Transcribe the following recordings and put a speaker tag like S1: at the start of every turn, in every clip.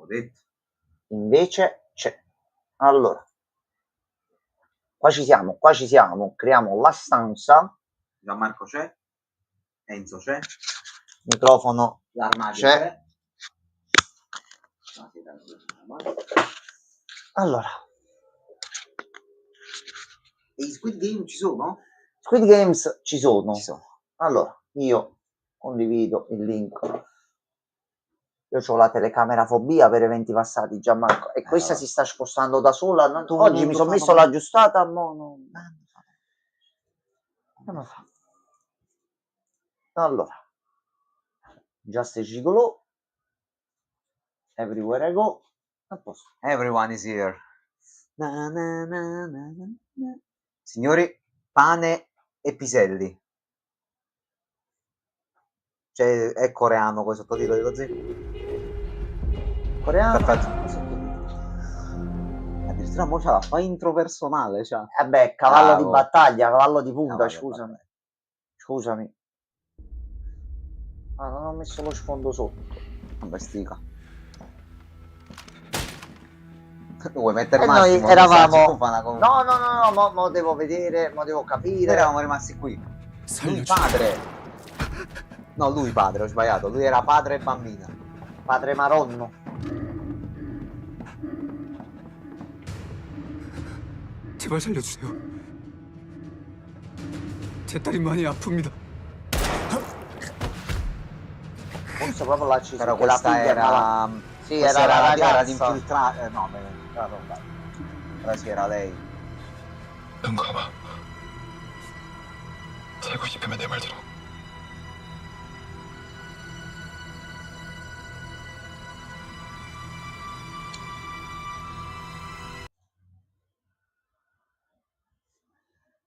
S1: L'avevo detto.
S2: Invece c'è. Allora, qua ci siamo, creiamo la stanza.
S1: Gianmarco c'è, Enzo c'è,
S2: Microfono
S1: l'armadio
S2: c'è.
S1: c'è.
S2: Allora,
S1: E i Squid Game ci sono?
S2: Squid Games ci sono.
S1: Ci sono.
S2: Allora, io condivido il link. Io ho la telecamera fobia per eventi passati, Gianmarco, e questa
S1: vabbè.
S2: si sta spostando da sola. Oggi mi sono
S1: fanno
S2: messo
S1: male.
S2: l'aggiustata, mo non lo fa. Allora, Just Gigolo, Everywhere I Go, a posto.
S1: Everyone is here. Na, na, na, na, na. Signori, pane e piselli. Cioè, è coreano quei sottotitoli così?
S2: Coreano.
S1: Perfetto. Addirittura mo c'ha la fa intro personale, cioè.
S2: Vabbè, cavallo di
S1: Bravo.
S2: battaglia, cavallo di punta,
S1: Cavallo di
S2: scusami.
S1: battaglia.
S2: Scusami. Ah, non ho messo lo sfondo sotto.
S1: Vabbè, stica. Vuoi mettere
S2: E
S1: un
S2: noi
S1: attimo?
S2: eravamo. No, mo devo vedere, mo devo capire.
S1: Noi eravamo rimasti qui. Lui padre. No, lui padre, ho sbagliato. Lui era padre e bambina.
S2: Padre Maronno.
S3: 제발 살려주세요. 제 딸이 많이 아픕니다.
S2: Forse proprio là ci
S1: Però
S2: che la
S1: questa
S2: figlia
S1: era.
S2: Sì,
S1: questa
S2: era la
S1: la tipa, era
S2: ragazza.
S1: l'infiltrata. No, era roba. Però sì, era lei.
S3: 넌 가봐. 살고 싶으면 내 말 들어.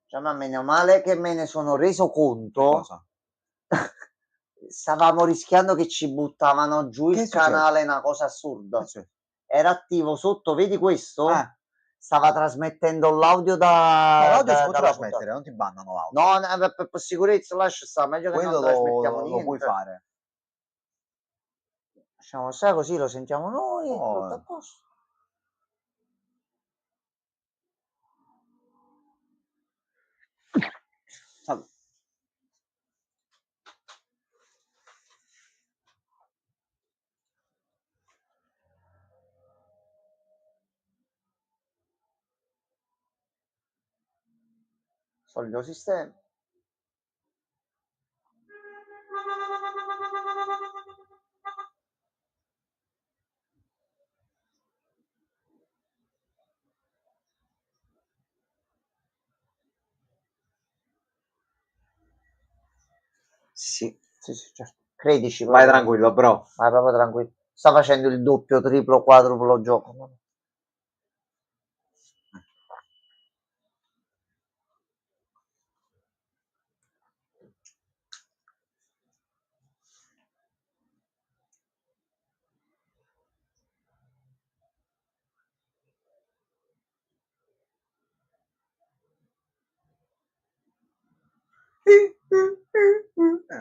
S2: Cioè, ma meno male che me ne sono reso conto.
S1: Cosa?
S2: Stavamo rischiando che ci buttavano giù
S1: Che
S2: il
S1: è successo?
S2: canale, una cosa assurda.
S1: Cioè,
S2: Era attivo sotto, vedi questo?
S1: Eh.
S2: Stava trasmettendo l'audio da.
S1: No, l'audio si può
S2: dalla
S1: trasmettere,
S2: puntata.
S1: non ti bannano l'audio.
S2: No, per sicurezza lascia stare, meglio che
S1: Quello
S2: non trasmettiamo
S1: lo
S2: niente.
S1: puoi fare.
S2: Lasciamo stare così, lo sentiamo noi,
S1: Oh.
S2: tutto a posto.
S1: Vabbè.
S2: Solito sistema.
S1: Sì.
S2: Sì, certo. Credici.
S1: Vai
S2: proprio.
S1: tranquillo, bro.
S2: Vai proprio tranquillo. Sta facendo il doppio, triplo, quadruplo gioco.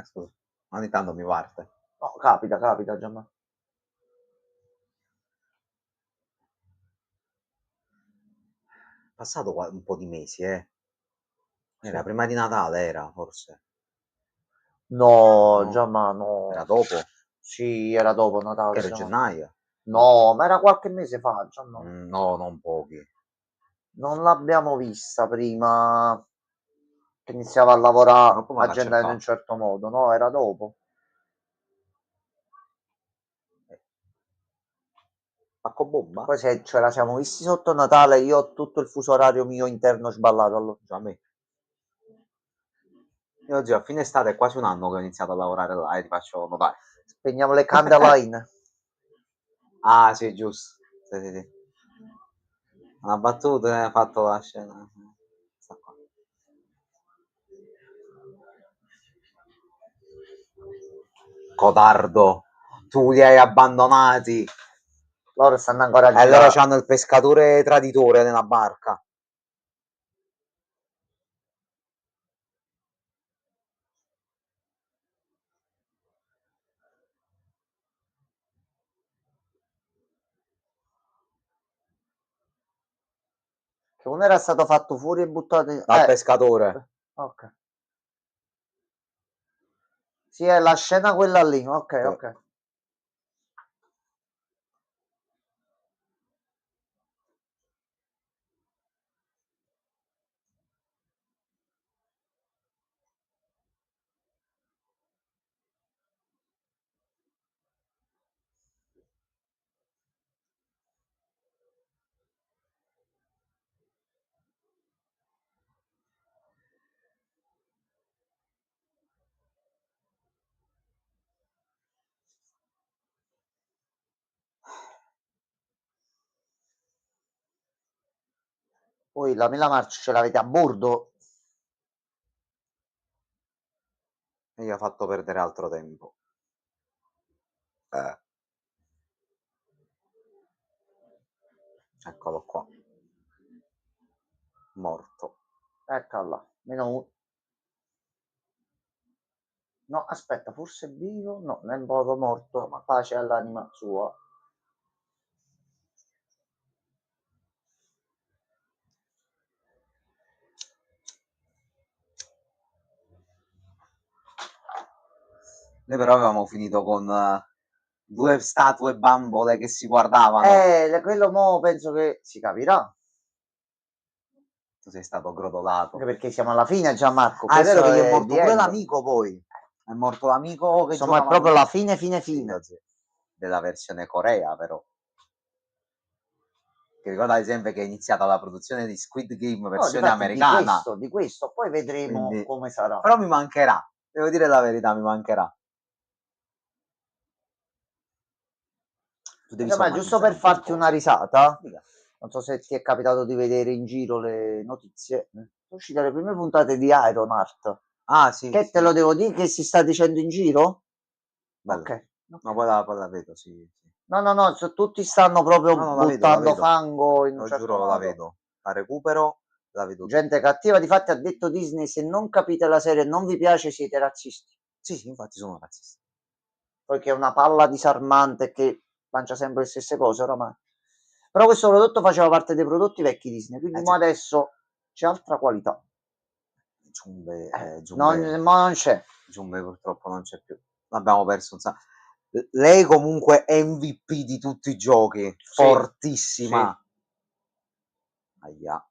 S1: Scusa, ogni tanto mi parte.
S2: No, capita, Gianmarco.
S1: Passato un po' di mesi, Era
S2: Sì.
S1: prima di Natale, era forse.
S2: No,
S1: No.
S2: Gianmarco, no.
S1: Era dopo?
S2: Sì, era dopo Natale.
S1: Che era
S2: Gianmarco.
S1: gennaio?
S2: No, ma era qualche mese fa, Gianmarco.
S1: No, non pochi.
S2: Non l'abbiamo vista prima che iniziava a lavorare
S1: Ma come l'ha
S2: agenda in un
S1: cercato?
S2: certo modo, no? Era dopo.
S1: Pacco bomba?
S2: Poi se ce la siamo visti sotto Natale, io ho tutto il fuso orario mio interno sballato allora.
S1: Già a me. Io oggi a fine estate è quasi un anno che ho iniziato a lavorare là e ti faccio notare.
S2: Spegniamo le candela.
S1: Ah, sì, giusto. Sì. Una battuta e hai fatto la scena. Sta qua. Codardo, tu li hai abbandonati.
S2: Loro stanno ancora a
S1: E
S2: girare.
S1: allora c'hanno il pescatore traditore nella barca.
S2: Che uno era stato fatto fuori e buttato in...
S1: Dal pescatore.
S2: Ok. Sì, è la scena quella lì. Ok,
S1: Sì.
S2: ok. Poi la Mela March ce l'avete a bordo?
S1: E gli ha fatto perdere altro tempo. Eccolo qua. Morto.
S2: Eccola, meno uno. No, aspetta, forse è vivo? No, non è proprio morto, ma pace all'anima sua.
S1: Noi però avevamo finito con due statue bambole che si guardavano.
S2: Quello mo penso che si capirà.
S1: Tu sei stato grodolato.
S2: Anche perché siamo alla fine, Gianmarco.
S1: Ah, è vero che gli è
S2: questo
S1: morto pure l'amico poi. È morto l'amico che
S2: Insomma, è
S1: giocava
S2: proprio la fine, fine,
S1: Sì,
S2: fine.
S1: della versione Corea, però. Ti ricorda ad esempio che è iniziata la produzione di Squid Game
S2: No,
S1: versione
S2: difatti,
S1: americana.
S2: di questo, poi vedremo
S1: Quindi-
S2: come sarà.
S1: Però mi mancherà. Devo dire la verità, mi mancherà. Tu devi
S2: Insomma, giusto
S1: somatizzare
S2: per
S1: un po' di
S2: farti una
S1: cose.
S2: risata,
S1: Dica.
S2: non so se ti è capitato di vedere in giro le notizie, sono uscite le prime puntate di Ironheart.
S1: Ah, sì,
S2: Che
S1: sì.
S2: te lo devo dire che si sta dicendo in giro?
S1: Bello.
S2: Ok.
S1: No, poi la vedo, sì, sì.
S2: No, tutti stanno proprio
S1: No, la
S2: buttando
S1: vedo.
S2: fango in un
S1: Lo
S2: certo
S1: giuro, la
S2: modo.
S1: vedo. La recupero, la vedo
S2: Gente
S1: tutta.
S2: cattiva, difatti ha detto Disney, se non capite la serie e non vi piace siete razzisti.
S1: Sì, infatti sono razzista.
S2: Poiché è una palla disarmante che lancia sempre le stesse cose oramai. Però questo prodotto faceva parte dei prodotti vecchi Disney, quindi mo
S1: Certo.
S2: adesso c'è altra qualità.
S1: Giumbe,
S2: Non c'è.
S1: Giumbe purtroppo non c'è più. L'abbiamo perso un sacco. Lei comunque è MVP di tutti i giochi, fortissima. Ahia.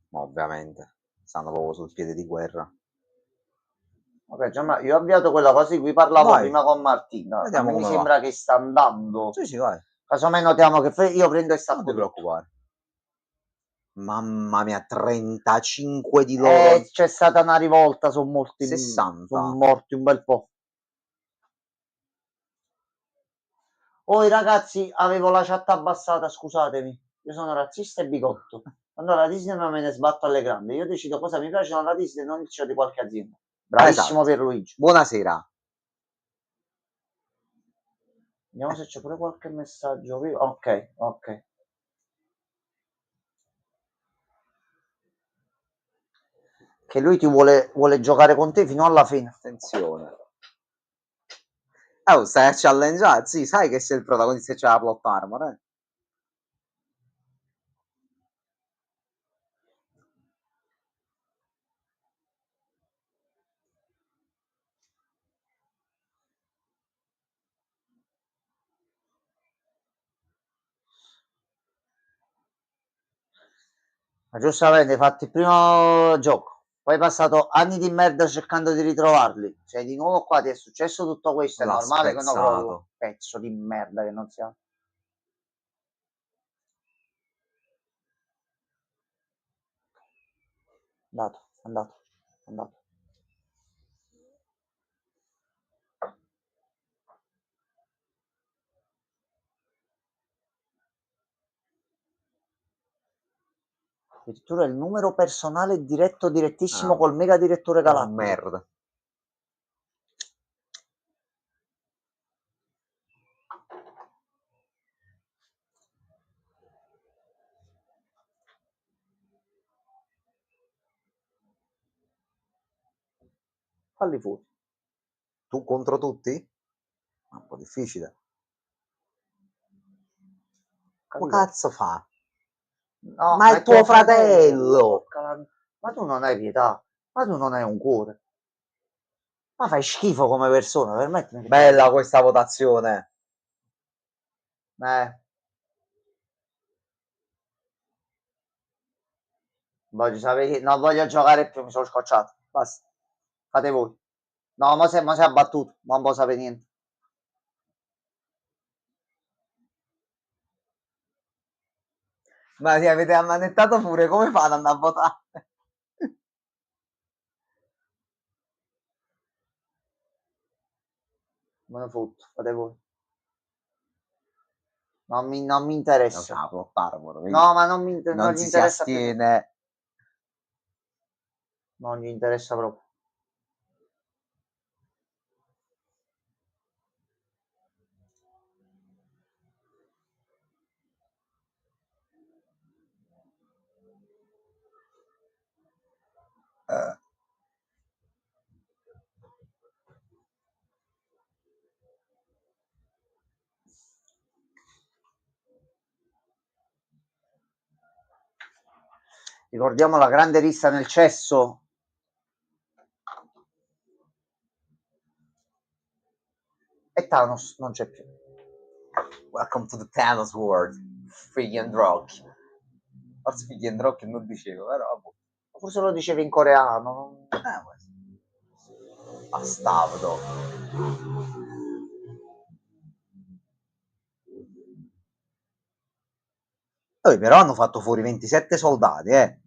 S1: Ma ovviamente stanno proprio sul piede di guerra.
S2: Ok, Gianma, io ho avviato quella cosa di cui parlavo
S1: Vai,
S2: prima con Martina. A
S1: vediamo
S2: me mi
S1: come va.
S2: sembra che sta andando.
S1: Sì, vai,
S2: Casomai notiamo che io prendo e
S1: non
S2: stacco
S1: ti
S2: tutto.
S1: preoccupare. Mamma mia, 35 di loro.
S2: C'è stata una rivolta, sono
S1: 60.
S2: morti un bel po'. Poi ragazzi, avevo la chat abbassata, scusatemi. Io sono razzista e bigotto. Quando la Disney me ne sbatto alle grandi. Io decido cosa mi piace nella Disney, non decido di qualche azienda. Bravissimo
S1: Esatto.
S2: Pierluigi.
S1: Buonasera.
S2: Vediamo se c'è pure qualche messaggio. Ok, ok. Che lui ti vuole giocare con te fino alla fine.
S1: Attenzione. Oh, stai a challenge? Sì, sai che sei il protagonista e c'è la plot armor, eh?
S2: Ma giustamente hai fatto il primo gioco. Poi hai passato anni di merda cercando di ritrovarli. Sei di nuovo qua, ti è successo tutto questo. È
S1: L'ha
S2: normale che uno provi un
S1: spezzato.
S2: pezzo di merda che non sia. Andato. Addirittura il numero personale diretto direttissimo col mega direttore galattico.
S1: Merda.
S2: falli fuori.
S1: Tu contro tutti? È un po' difficile. Come
S2: Capito?
S1: cazzo fa?
S2: No,
S1: Ma è tuo fratello!
S2: Ma tu non hai pietà, ma tu non hai un cuore. Ma fai schifo come persona, permettimi.
S1: Bella questa votazione.
S2: Voglio sapere, non voglio giocare più, mi sono scocciato. Basta. Fate voi. No, ma si è abbattuto, non può sapere niente.
S1: Ma ti avete ammanettato pure, come fate ad andare a votare?
S2: Me ne fotto, fate voi. Non mi interessa. No, ma non gli
S1: si
S2: interessa più.
S1: astiene.
S2: Non gli interessa proprio. Ricordiamo la grande rissa nel cesso. E Thanos non c'è più.
S1: Welcome to the Thanos world. Freaking rock. Forse freaking rock non dicevo, però.
S2: Forse lo dicevi in coreano.
S1: Bastardo. Però hanno fatto fuori 27 soldati,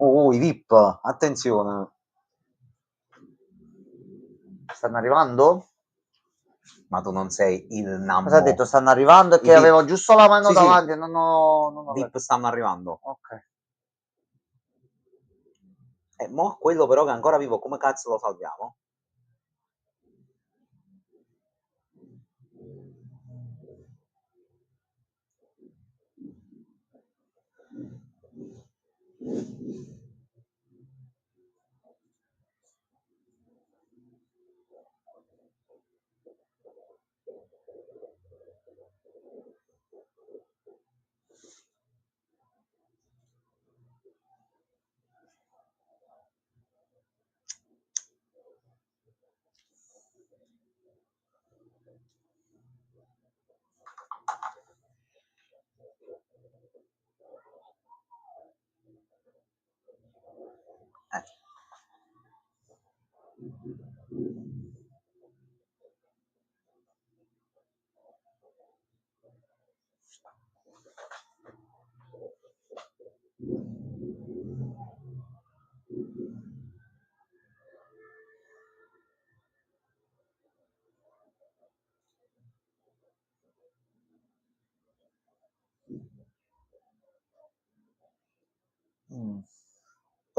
S1: Oh, i VIP, attenzione.
S2: Stanno arrivando?
S1: Ma tu non sei il Nammo.
S2: Cosa ha detto? Stanno arrivando e che avevo giusto la mano davanti e non ho
S1: VIP stanno arrivando.
S2: Ok.
S1: Mo quello però che è ancora vivo, come cazzo lo salviamo?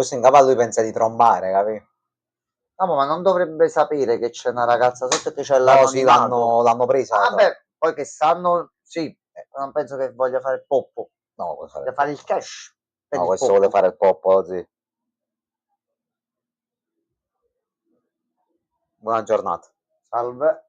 S1: Questo in cavallo pensa di trombare, capi?
S2: No, ma non dovrebbe sapere che c'è una ragazza sotto e che c'è
S1: No, sì,
S2: l'anonimato.
S1: l'hanno presa.
S2: Vabbè, poi che sanno, sì, non penso che voglia fare il poppo.
S1: No, vuole fare
S2: Voglia fare il cash. Per
S1: No,
S2: il
S1: questo
S2: poppo.
S1: vuole fare il poppo, sì. Buona giornata.
S2: Salve.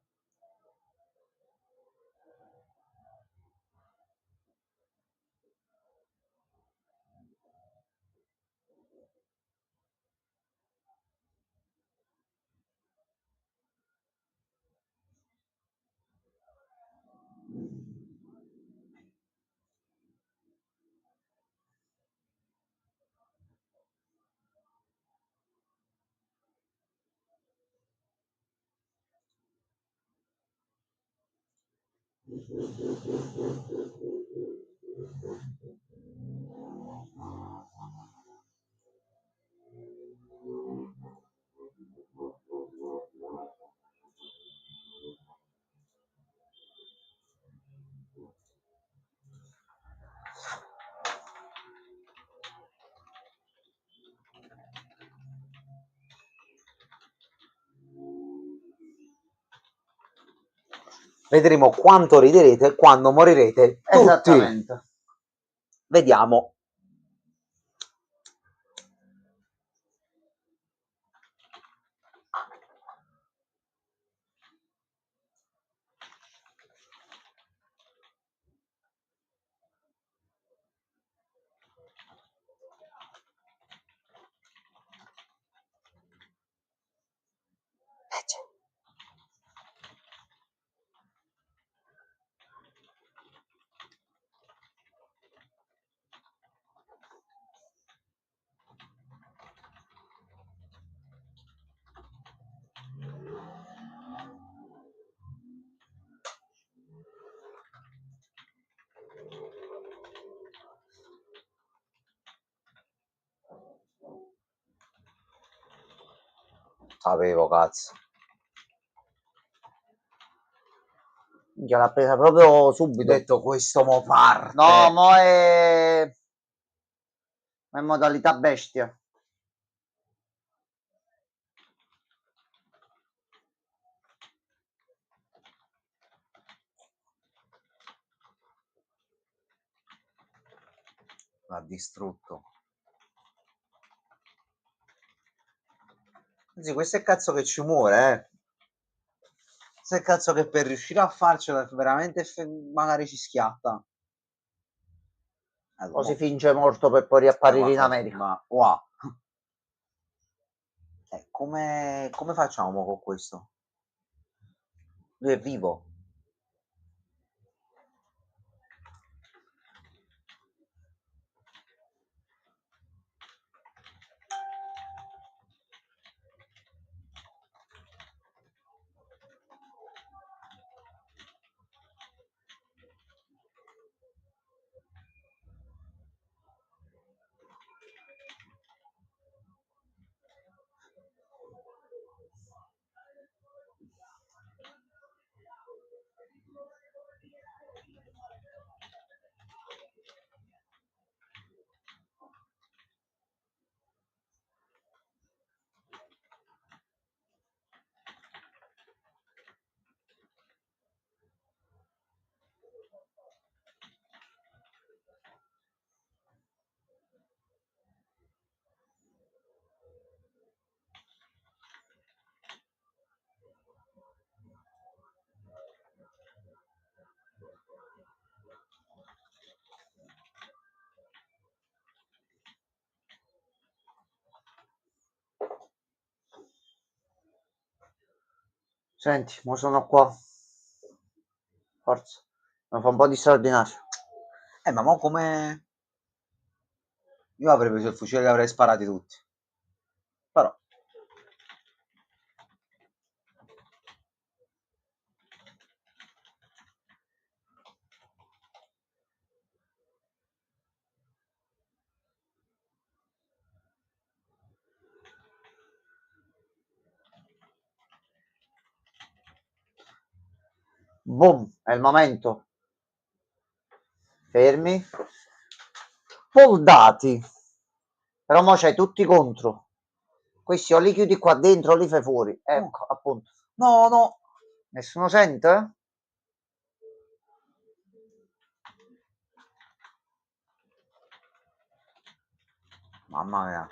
S1: Vedremo quanto riderete quando morirete tutti.
S2: Esattamente.
S1: Vediamo. Sapevo, cazzo.
S2: Minchia, l'ha presa proprio
S1: Ho
S2: subito.
S1: detto questo mo parte.
S2: No, mo è in modalità bestia.
S1: L'ha distrutto. Anzi, questo è cazzo che ci muore, Questo è cazzo che per riuscire a farcela veramente magari ci schiatta.
S2: O si finge morto per poi riapparire in America.
S1: Ma wow. Come facciamo con questo? Lui è vivo.
S2: Senti, mo sono qua. Forza. Mi fa un po' di straordinario.
S1: Ma mo come... Io avrei preso il fucile e li avrei sparati tutti. Però...
S2: Boom, è il momento. Fermi. Foldati. Però mo c'hai tutti contro. Questi o li chiudi qua dentro o li fai fuori. Ecco, appunto.
S1: No, no.
S2: Nessuno sente?
S1: Mamma mia.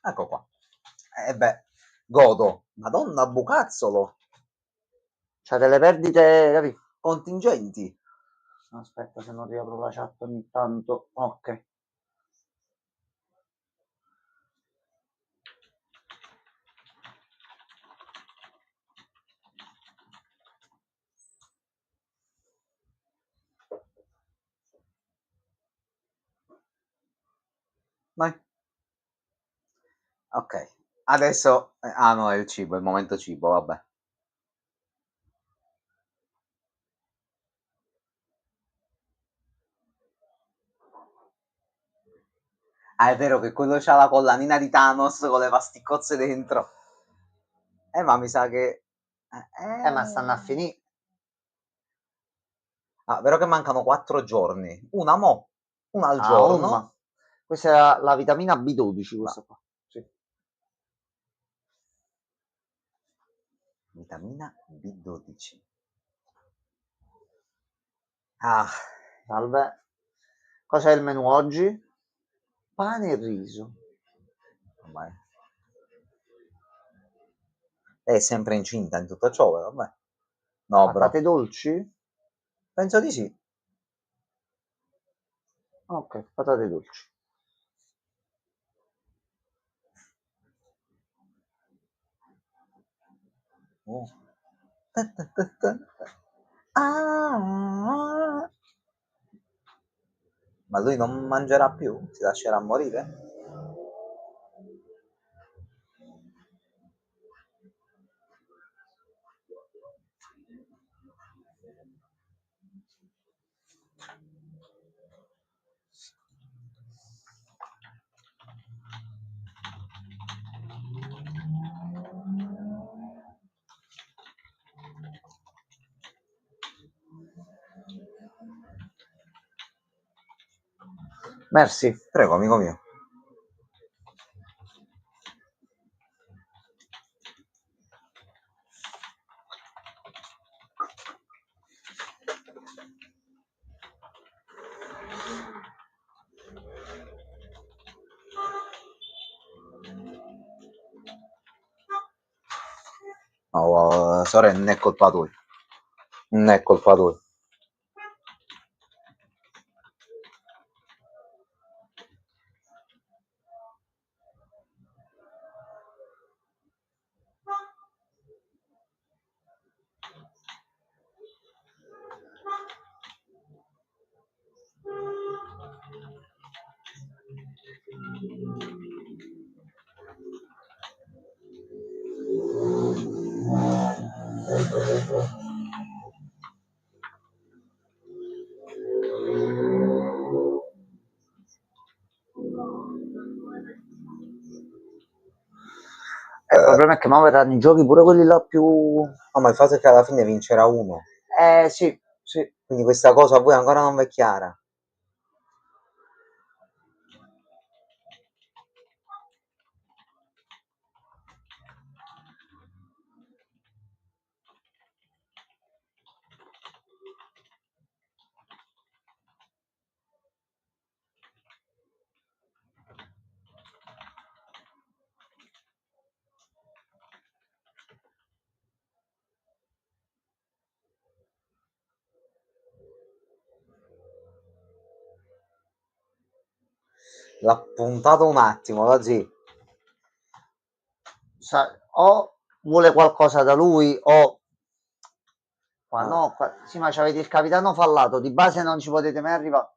S1: Ecco qua. Beh, godo. Madonna, bucazzolo.
S2: C'ha delle perdite, capì?
S1: Contingenti.
S2: Aspetta, se non riapro la chat ogni tanto. Ok.
S1: Vai. Ok. Adesso... ah no, è il cibo, è il momento cibo, vabbè. Ah, è vero che quello c'ha la collanina di Thanos con le pasticcozze dentro. Ma mi sa che...
S2: Ma stanno a finire.
S1: Ah, vero che mancano 4 giorni. Una mo, una al
S2: Ah,
S1: giorno.
S2: Questa è la vitamina B12, questa qua. Sì.
S1: Vitamina B12. Ah,
S2: Salve. Cos'è il menù oggi? Pane e riso.
S1: vabbè. Lei è sempre incinta in tutto ciò, vabbè. No,
S2: Patate
S1: bro.
S2: dolci?
S1: Penso di sì.
S2: Ok, patate dolci.
S1: Oh. Ah. Ma lui non mangerà più? Si lascerà morire?
S2: Merci.
S1: Prego, amico mio. No, sorella, non è colpa tua. Non è colpa tua.
S2: Il problema è che ora verranno i giochi pure quelli là più...
S1: No, ma il fatto è che alla fine vincerà uno.
S2: Sì, sì.
S1: Quindi questa cosa a voi ancora non vi è chiara. L'ha puntato un attimo, così.
S2: O vuole qualcosa da lui o... No, sì, ma c'avete il capitano fallato, di base non ci potete mai arrivare.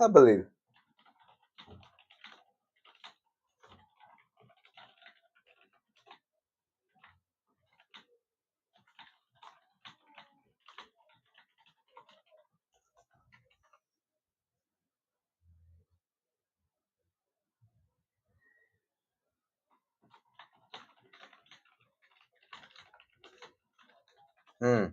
S1: I believe. Mm.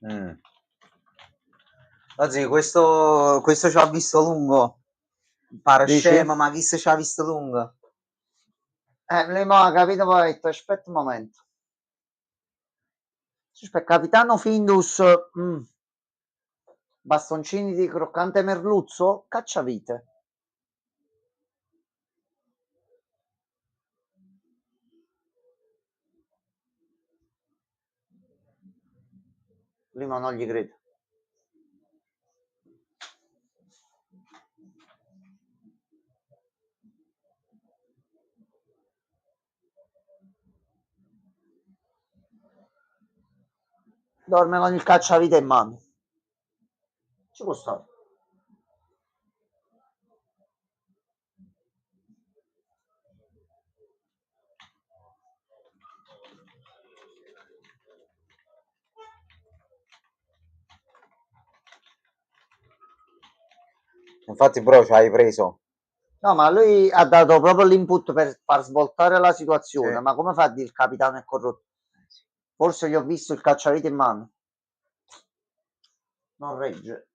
S1: Mm. Oggi questo ci ha visto lungo. Pare
S2: Dici?
S1: scemo, ma chi se ci ha visto lungo?
S2: Lei mo ha capito, poi ha detto, aspetta un momento. Aspetta, capitano Findus, bastoncini di croccante merluzzo, cacciavite. Prima non gli credo. Dorme con il cacciavite in mano. Ci può stare.
S1: Infatti, bro, ci hai preso.
S2: No, ma lui ha dato proprio l'input per far svoltare la situazione.
S1: Sì.
S2: Ma come fa a dire il capitano è corrotto? Forse gli ho visto il cacciavite in mano. Non regge.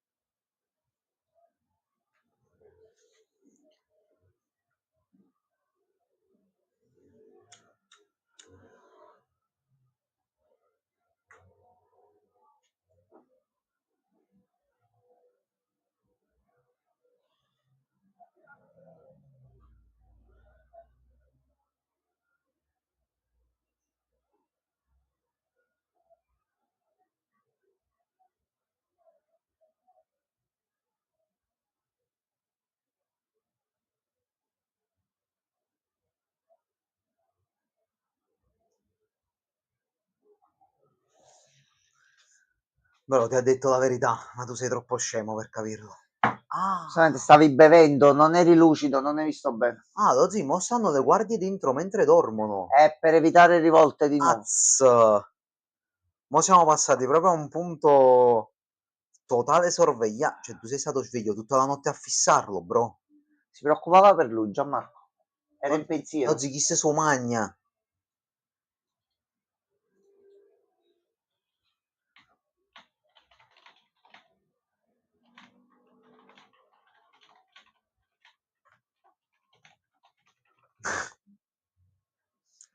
S1: Bro, ti ha detto la verità, ma tu sei troppo scemo per capirlo. Ah,
S2: Senti, stavi bevendo, non eri lucido, non hai visto bene.
S1: lo zio, mo stanno le guardie dentro mentre dormono.
S2: È per evitare rivolte di nuovo.
S1: Az. Mo siamo passati proprio a un punto totale sorveglianza. Cioè, tu sei stato sveglio tutta la notte a fissarlo, bro.
S2: Si preoccupava per lui, Gianmarco. Era in
S1: Lo
S2: pensiero.
S1: zio, chi se suo magna?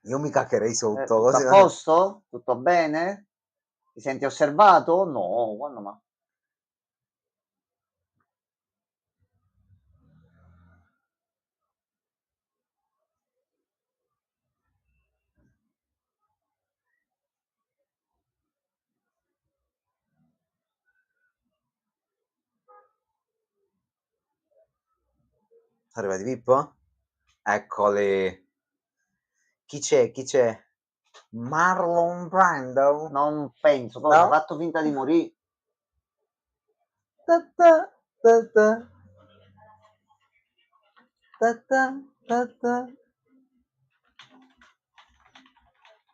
S1: Io mi caccherei sotto,
S2: Tutto
S1: così.
S2: a posto? Tutto bene? Ti senti osservato? No, quando ma...
S1: Arrivati Pippo? Eccoli. Chi c'è? Chi c'è? Marlon Brando?
S2: Non penso, poi
S1: No?
S2: ha fatto finta di morire.
S1: Ta ta, ta ta. Ta ta, ta ta.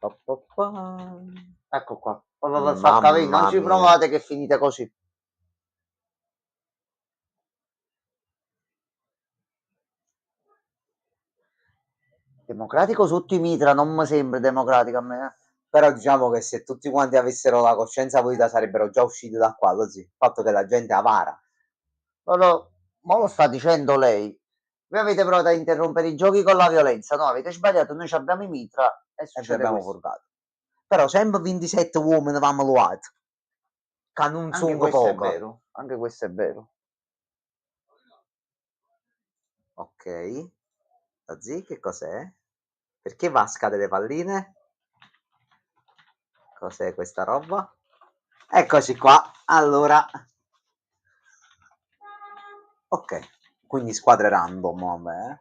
S1: Pa, pa, pa.
S2: Ecco qua. Fa capire, non
S1: Mamma
S2: ci
S1: mia.
S2: provate che finite così. Democratico sotto i mitra, non mi sembra democratico a me.
S1: Però diciamo che se tutti quanti avessero la coscienza pulita sarebbero già usciti da qua, così. Il fatto che la gente è avara.
S2: Ma lo sta dicendo lei. Voi avete provato a interrompere i giochi con la violenza, no? Avete sbagliato, noi abbiamo i mitra e
S1: E vi
S2: succede
S1: abbiamo
S2: questo.
S1: forcato. Però sempre 27 uomini vanno luati. Che non
S2: Anche
S1: sono
S2: questo è
S1: poco.
S2: vero, anche questo è vero.
S1: Ok. Così che cos'è? Perché vasca delle palline? Cos'è questa roba? Eccoci qua. Allora. Ok. Quindi squadre random, vabbè.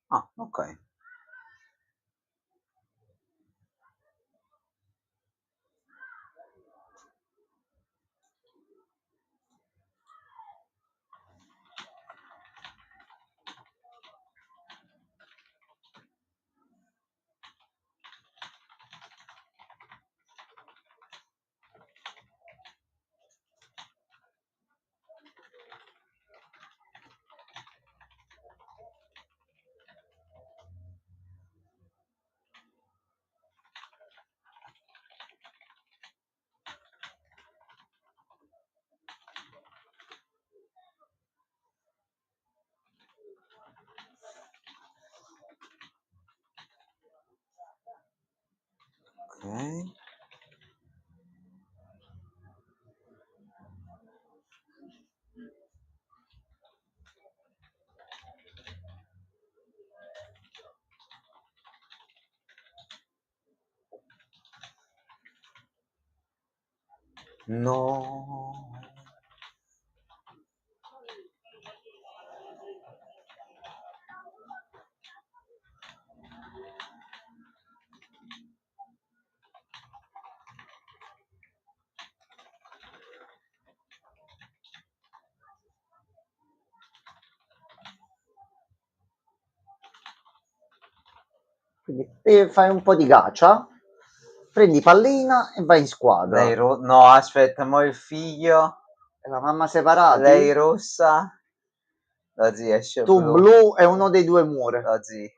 S1: Ah, ok. Ok. No.
S2: Quindi te fai un po' di gacia, prendi pallina e vai in squadra.
S1: Lei no, aspetta, mo il figlio,
S2: E la mamma separati?
S1: lei rossa, la zia esce
S2: Tu blu e uno dei due muore.
S1: La zia.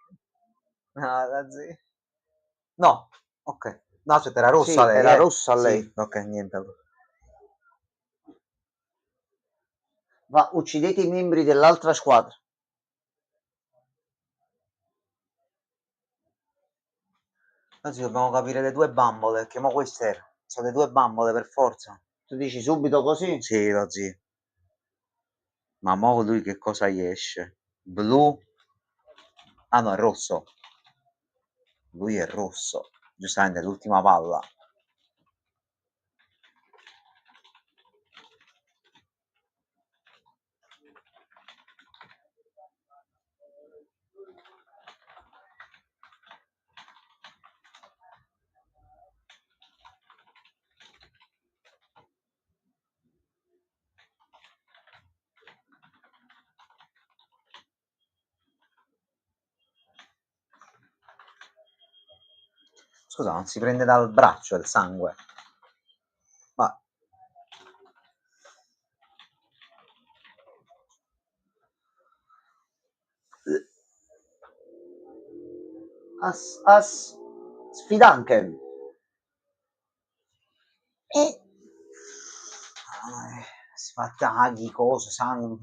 S1: No, la zia. No, ok. No, aspetta, era rossa
S2: Sì,
S1: lei,
S2: era rossa lei.
S1: Sì, ok, niente.
S2: Va, uccidete i membri dell'altra squadra.
S1: Oggi dobbiamo capire le due bambole, perché mo queste sono le due bambole per forza.
S2: Tu dici subito così?
S1: Sì, lo zio. Ma mo lui che cosa gli esce? Blu? Ah no, è rosso. Lui è rosso. Giustamente, l'ultima palla. Scusa, non si prende dal braccio il sangue? Ma...
S2: As sfidanken.
S1: Si fa tagli, cose, sangue.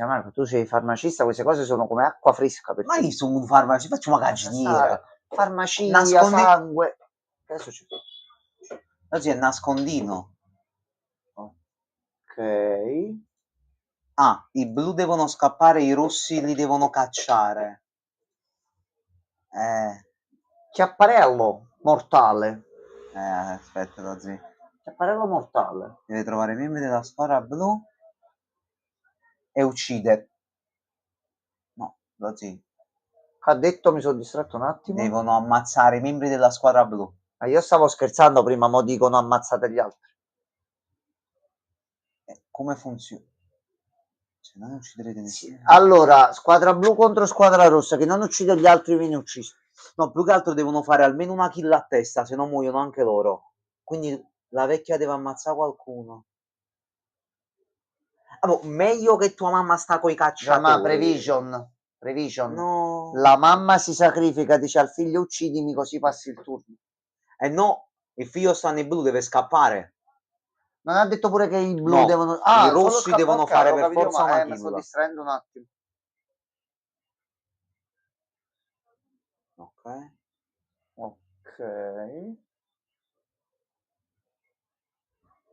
S2: Marco, tu sei farmacista, queste cose sono come acqua fresca per
S1: Ma
S2: te.
S1: io sono un farmacista, faccio una caginiera.
S2: Farmacia, sangue. Che succede?
S1: Oggi è nascondino.
S2: Ok.
S1: Ah, i blu devono scappare, i rossi li devono cacciare.
S2: Chiapparello mortale.
S1: Aspetta, lo zio.
S2: Chiapparello mortale.
S1: Deve trovare i membri della squadra blu e uccide. No, lo zio.
S2: Ha detto, mi sono distratto un attimo.
S1: Devono ammazzare i membri della squadra blu.
S2: Ma io stavo scherzando prima, mo dicono ammazzate gli altri.
S1: Come funziona? Se non ucciderete nessuno.
S2: Allora, squadra blu contro squadra rossa, che non uccide gli altri viene ucciso.
S1: No, più che altro devono fare almeno una kill a testa, se no muoiono anche loro. Quindi la vecchia deve ammazzare qualcuno. Allora, meglio che tua mamma sta coi cacciatori.
S2: Ma Prevision.
S1: No.
S2: La mamma si sacrifica, dice al figlio uccidimi così passi il turno.
S1: No, il figlio sta nei blu, deve scappare.
S2: Non ha detto pure che i blu
S1: No,
S2: devono...
S1: i rossi devono fare per forza una
S2: mi sto
S1: kill.
S2: distraendo un attimo.
S1: Ok.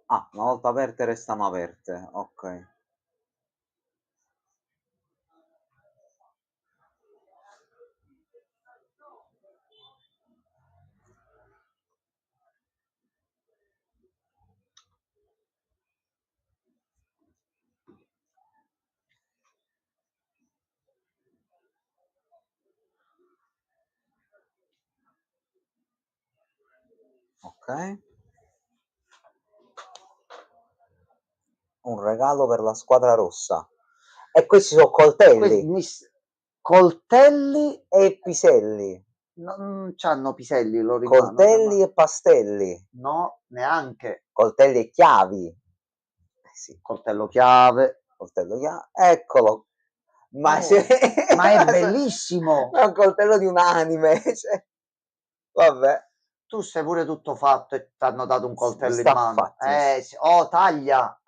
S1: Ah, una volta aperte restano aperte. Ok. Ok. Un regalo per la squadra rossa. E questi sono coltelli.
S2: Coltelli
S1: e piselli.
S2: non c'hanno piselli loro in mano.
S1: Coltelli e pastelli.
S2: No, neanche.
S1: Coltelli e chiavi. Sì.
S2: Coltello chiave.
S1: Coltello chiave. Eccolo. Ma,
S2: ma è bellissimo.
S1: È un coltello di un anime. Cioè. Vabbè.
S2: Tu sei pure tutto fatto e ti hanno dato un coltello in mano.
S1: Sì.
S2: Taglia.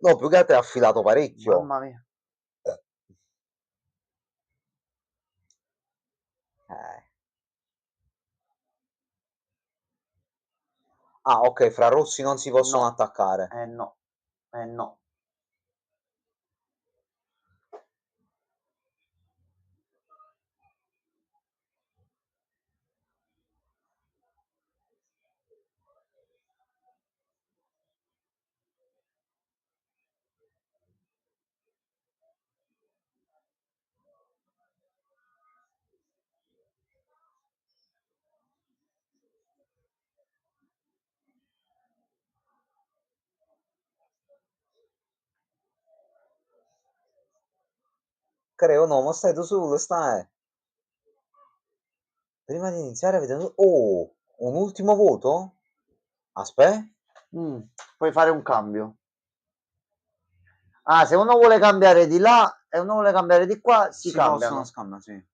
S1: No, più che altro è affilato parecchio.
S2: Mamma mia.
S1: Ah, ok, fra rossi non si possono attaccare.
S2: No.
S1: creo, no, ma stai tu solo, stai. Prima di iniziare avete... Oh, un ultimo voto? Aspetta.
S2: Puoi fare un cambio. Ah, se uno vuole cambiare di là e uno vuole cambiare di qua, si cambiano.
S1: Possono scambiare, sì.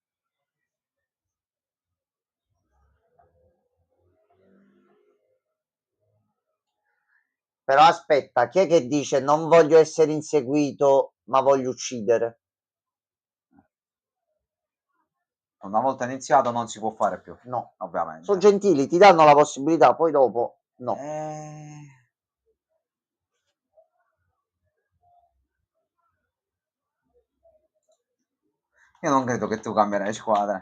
S2: Però aspetta, chi è che dice non voglio essere inseguito, ma voglio uccidere?
S1: Una volta iniziato non si può fare più.
S2: No.
S1: Ovviamente.
S2: Sono gentili, ti danno la possibilità, poi dopo no.
S1: Io non credo che tu cambierai squadra.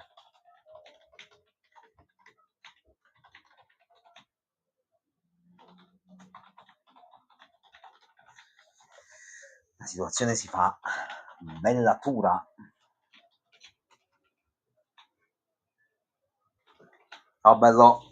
S1: La situazione si fa bella dura. Ciao bello.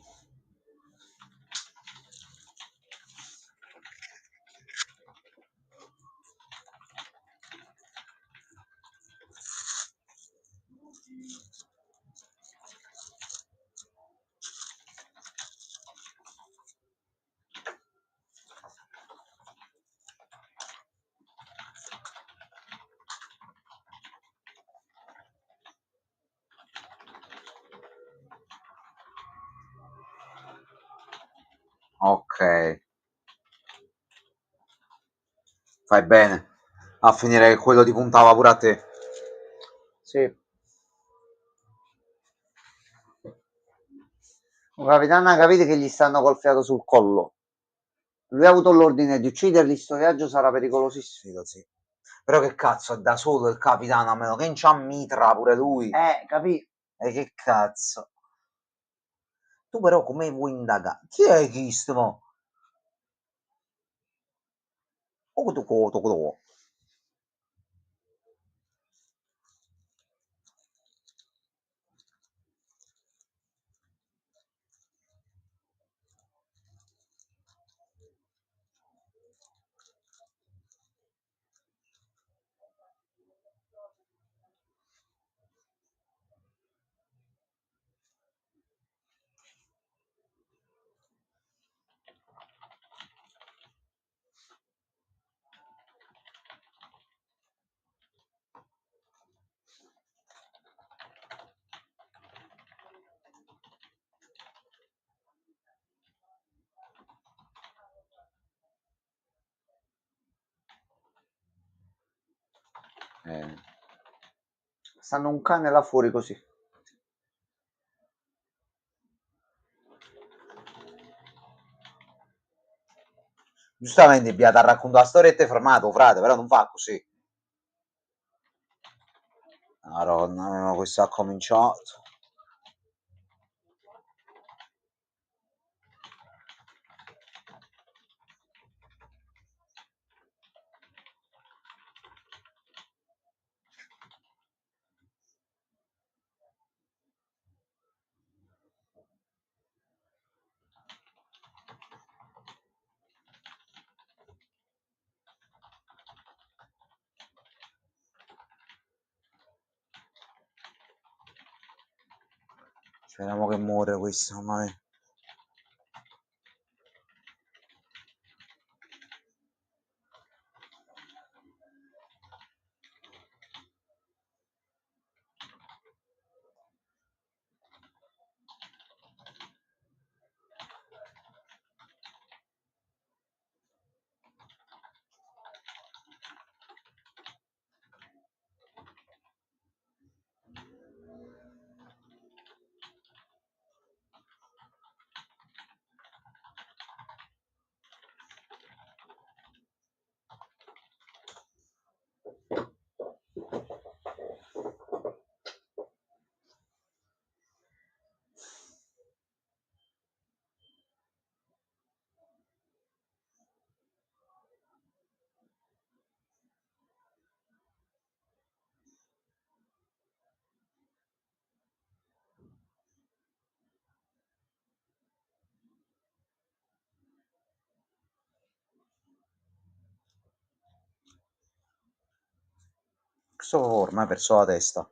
S1: Ok. Fai bene a finire che quello ti puntava pure a te.
S2: Sì. Un capitano ha capito che gli stanno col fiato sul collo. Lui ha avuto l'ordine di ucciderli, sto viaggio sarà pericolosissimo.
S1: Sì. Però che cazzo, è da solo il capitano, a meno che non c'ha mitra pure lui.
S2: Capì?
S1: E che cazzo. Tu però come vuoi indagare? Chi è questo? Oh, tu.
S2: Stanno un cane là fuori così.
S1: Giustamente Beata ha raccontato la storia e ti hai fermato, frate, però non fa così. Madonna, ma questo ha cominciato. Speriamo che muore questo, mamma mia. Questo ormai ha perso la testa.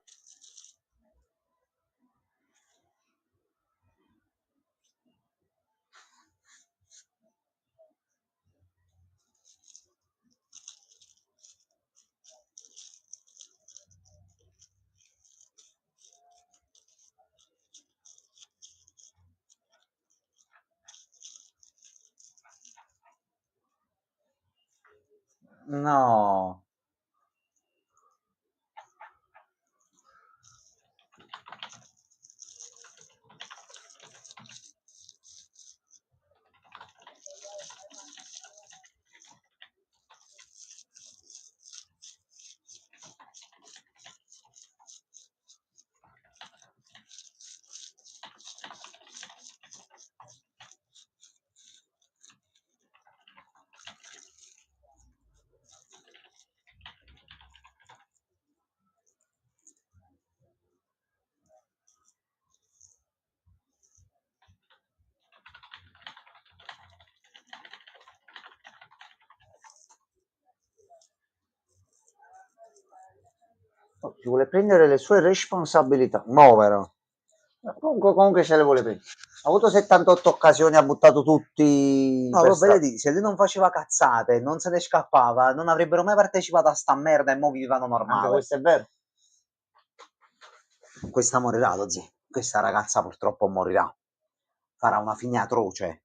S1: No.
S2: Oh, si vuole prendere le sue responsabilità. Povero. Comunque se le vuole prendere. Ha avuto 78 occasioni, ha buttato tutti.
S1: No, lo vedi, se lui non faceva cazzate, non se ne scappava, non avrebbero mai partecipato a sta merda e mo vivevano
S2: Anche
S1: normale.
S2: questo è vero.
S1: Questa morirà, lo zio. Questa ragazza purtroppo morirà. Farà una fine atroce.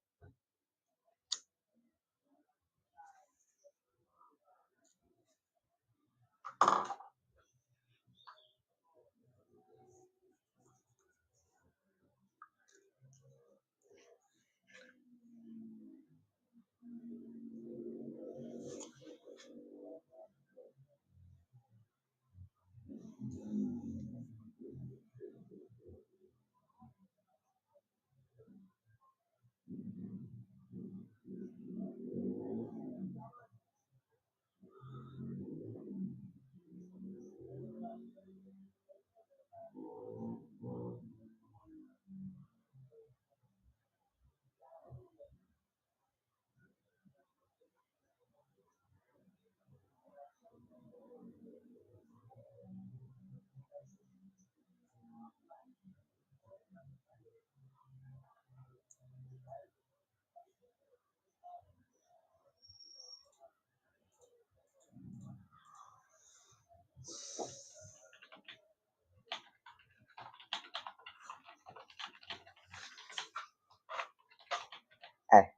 S1: Eh.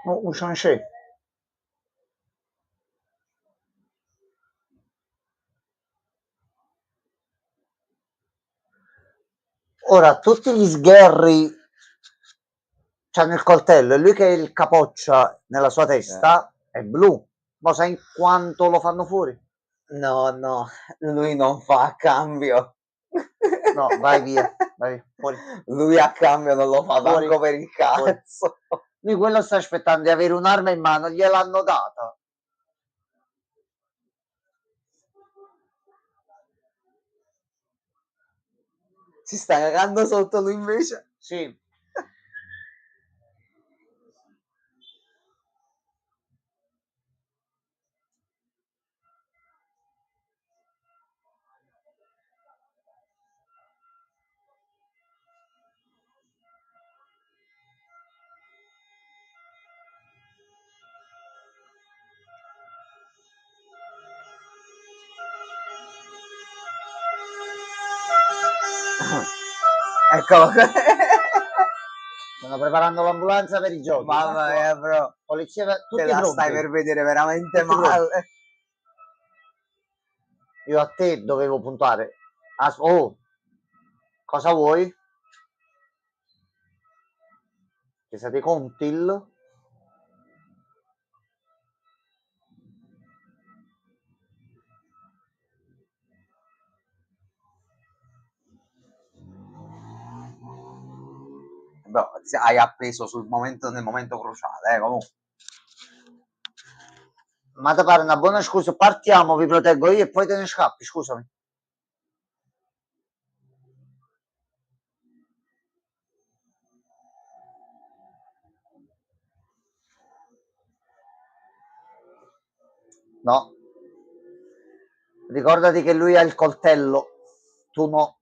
S2: Oh, un Chanchet. Ora, tutti gli sgherri c'hanno il coltello e lui che è il capoccia nella sua testa è blu. Ma sai quanto lo fanno fuori?
S1: No, no, lui non fa a cambio.
S2: No, vai via, vai fuori.
S1: Lui a cambio non lo fa
S2: Fuori,
S1: manco per il cazzo.
S2: Lui quello sta aspettando di avere un'arma in mano, gliel'hanno data.
S1: Si sta cagando sotto lui invece.
S2: Sì.
S1: Eccolo.
S2: Stanno preparando l'ambulanza per i giochi.
S1: Mamma mia, bro.
S2: Polizia,
S1: Te
S2: tutti
S1: la
S2: pronti.
S1: stai per vedere veramente
S2: Tutti
S1: male.
S2: Io a te dovevo puntare. Oh, cosa vuoi? Che siete Contil?
S1: Boh, hai appeso nel momento cruciale, comunque.
S2: Ma ti pare una buona scusa? Partiamo, vi proteggo io e poi te ne scappi, scusami. No. Ricordati che lui ha il coltello, tu no.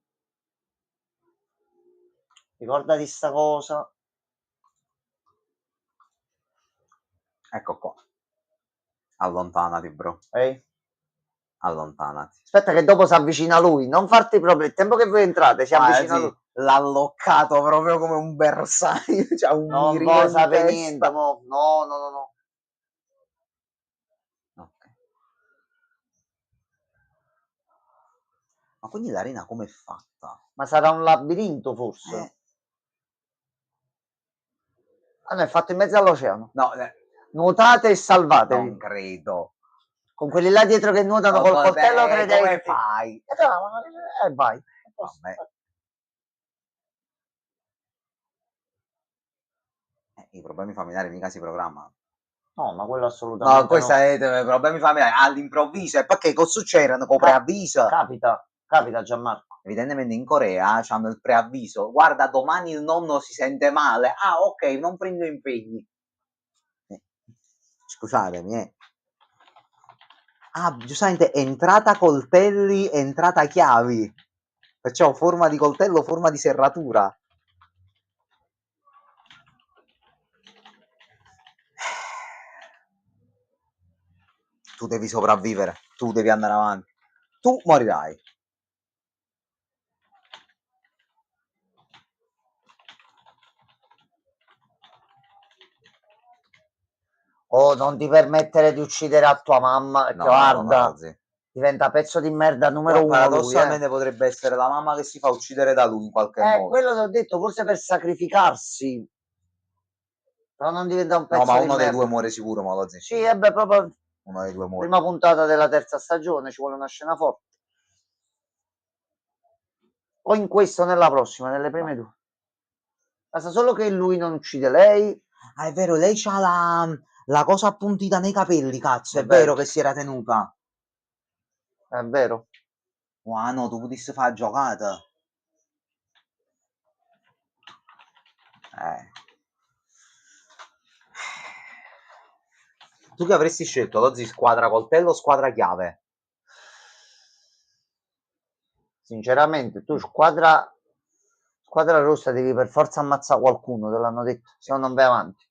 S2: Ricordati sta cosa.
S1: Ecco qua. Allontanati, bro.
S2: Ehi?
S1: Allontanati.
S2: Aspetta che dopo si avvicina lui, non farti problemi, il tempo che voi entrate si avvicina lui.
S1: L'ha alloccato proprio come un bersaglio, c'ha un
S2: Non
S1: mirino
S2: può
S1: in
S2: sapere
S1: testa.
S2: niente, mo. No, no, no, no.
S1: Ok. Ma quindi l'arena com'è fatta?
S2: Ma sarà un labirinto forse? Ah, no, è fatto in mezzo all'oceano.
S1: No,
S2: Nuotate e salvatevi.
S1: non credo.
S2: Con quelli là dietro che nuotano
S1: No,
S2: col
S1: vabbè,
S2: coltello
S1: come
S2: credenti.
S1: fai?
S2: Vai.
S1: Vabbè. I problemi familiari mica si programmano.
S2: No, ma quello assolutamente
S1: No, questo è problemi familiari all'improvviso. E perché cosa succede? Con preavviso?
S2: Capita Gianmarco.
S1: Evidentemente in Corea hanno il preavviso. Guarda, domani il nonno si sente male. Ah, ok, non prendo impegni. Scusatemi, Ah, giustamente, entrata coltelli, entrata chiavi. Perciò forma di coltello, forma di serratura. Tu devi sopravvivere, tu devi andare avanti. Tu morirai.
S2: Oh, non ti permettere di uccidere a tua mamma,
S1: No,
S2: guarda,
S1: no,
S2: diventa pezzo di merda numero uno lui,
S1: paradossalmente potrebbe essere la mamma che si fa uccidere da lui in qualche modo.
S2: quello ti ho detto, forse per sacrificarsi. Però non diventa un pezzo
S1: No, ma
S2: di
S1: uno dei
S2: merda.
S1: due muore sicuro, Molozzi.
S2: Sì, beh, proprio
S1: Uno dei due muore.
S2: prima puntata della terza stagione, ci vuole una scena forte. O in questo o nella prossima, nelle prime due. Basta solo che lui non uccide lei.
S1: Ah, è vero, lei c'ha la cosa appuntita nei capelli, cazzo, è
S2: È vero.
S1: vero che si era tenuta.
S2: È vero.
S1: Ah no, tu potessi fare la giocata. Tu che avresti scelto, Lozzi, squadra coltello o squadra chiave?
S2: Sinceramente, tu squadra rossa devi per forza ammazzare qualcuno, te l'hanno detto, se no non vai avanti.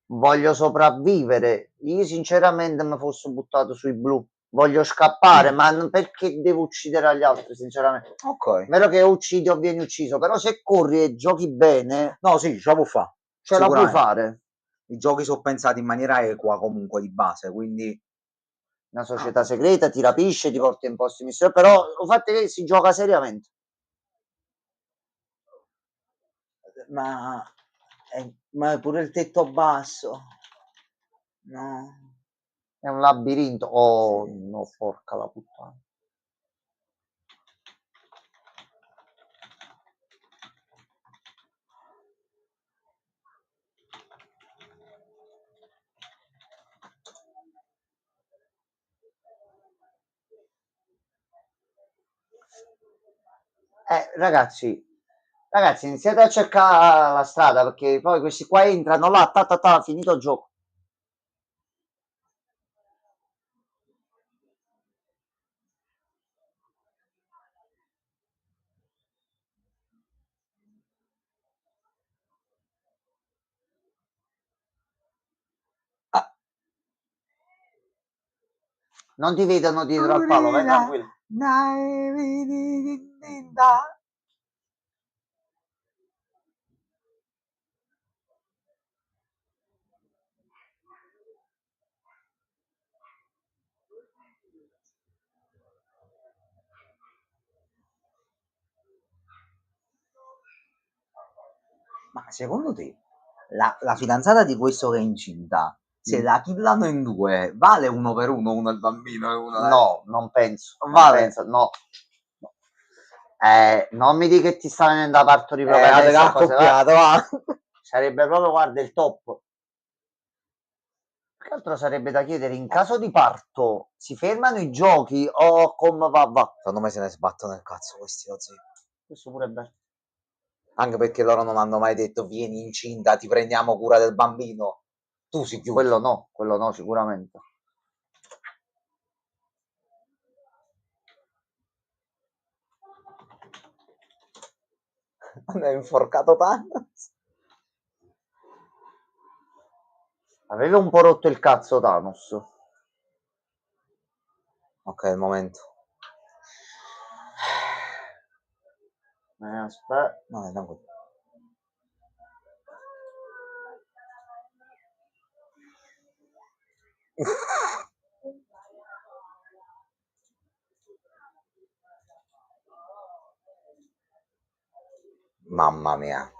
S2: Voglio sopravvivere. Io sinceramente mi fossi buttato sui blu. Voglio scappare, ma perché devo uccidere gli altri, sinceramente.
S1: Ok.
S2: Vero che uccidi o vieni ucciso, però se corri e giochi bene,
S1: No, sì, ce la può fare.
S2: ce la puoi fare.
S1: I giochi sono pensati in maniera equa comunque di base, quindi...
S2: Una società segreta ti rapisce, ti porta in posti misteriosi, però lo fatto è che si gioca seriamente.
S1: Ma è pure il tetto basso. No.
S2: È un labirinto. Oh, no, porca la puttana. Ragazzi, iniziate a cercare la strada perché poi questi qua entrano là, finito il gioco. Non ti vedono dietro al palo, vai tranquillo.
S1: Ma secondo te la fidanzata di questo che è incinta, se la killano in due, vale uno per uno il bambino e uno
S2: No, non penso.
S1: Vale.
S2: No. Non mi dica che ti sta venendo a partorire proprio
S1: avete
S2: adesso, cose, va.
S1: accoppiato, va.
S2: Sarebbe proprio, guarda, il top. Che altro sarebbe da chiedere? In caso di parto, si fermano i giochi o come va?
S1: Secondo me se ne sbattono il cazzo questi lo zio.
S2: Questo pure è bello.
S1: Anche perché loro non hanno mai detto vieni incinta, ti prendiamo cura del bambino. Tu si chiudi.
S2: Quello no, sicuramente.
S1: Hanno inforcato tanto.
S2: Aveva un po' rotto il cazzo Thanos.
S1: Ok, il momento.
S2: Aspetta.
S1: No, tranquillo. Mamma mia.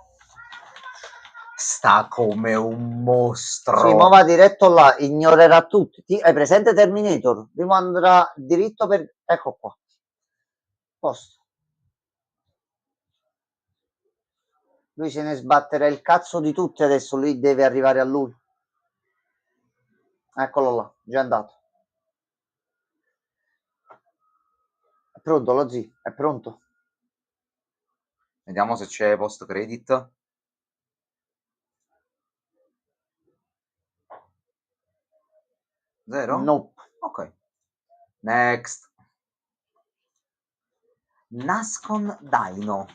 S1: Sta come un mostro.
S2: Sì, ma va diretto là, ignorerà tutti. Hai presente Terminator? Prima andrà diritto per... Ecco qua. Posto. Lui se ne sbatterà il cazzo di tutti adesso, lui deve arrivare a lui. Eccolo là, già andato. È pronto lo zio? È pronto?
S1: Vediamo se c'è post credit. Zero?
S2: Nope.
S1: Ok. Next. Nascon Dino.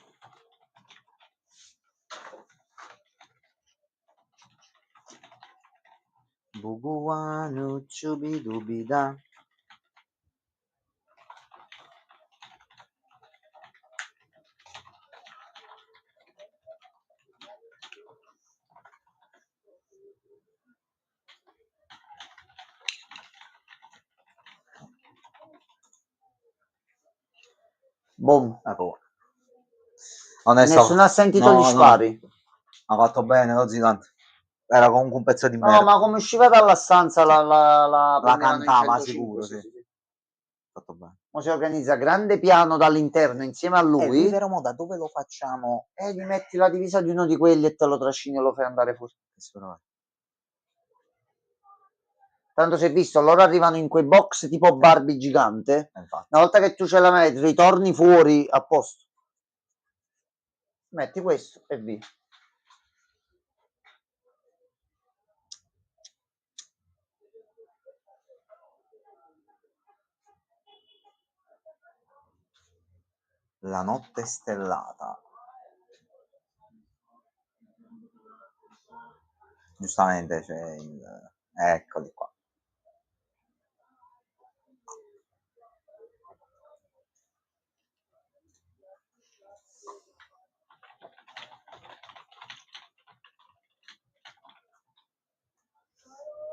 S1: Buguanu chubidubida.
S2: Boom.
S1: Ecco. Onesto,
S2: Nessuno ha sentito
S1: no,
S2: gli spari.
S1: Ha fatto bene lo zitante. Era comunque un pezzo di
S2: No,
S1: merda.
S2: ma come usciva dalla stanza
S1: Sì.
S2: la prendevano in
S1: cantava
S2: 105,
S1: sicuro,
S2: sì,
S1: sì.
S2: sì, sì.
S1: Fatto bene.
S2: Mo si organizza grande piano dall'interno insieme a lui.
S1: Vero, mo da dove lo facciamo?
S2: E gli metti la divisa di uno di quelli e te lo trascini e lo fai andare fuori. Tanto si è visto, loro arrivano in quei box tipo Barbie gigante.
S1: Infatti.
S2: Una volta che tu ce la metti, ritorni fuori a posto. Metti questo e via.
S1: La notte stellata. Giustamente c'è il... Eccoli qua.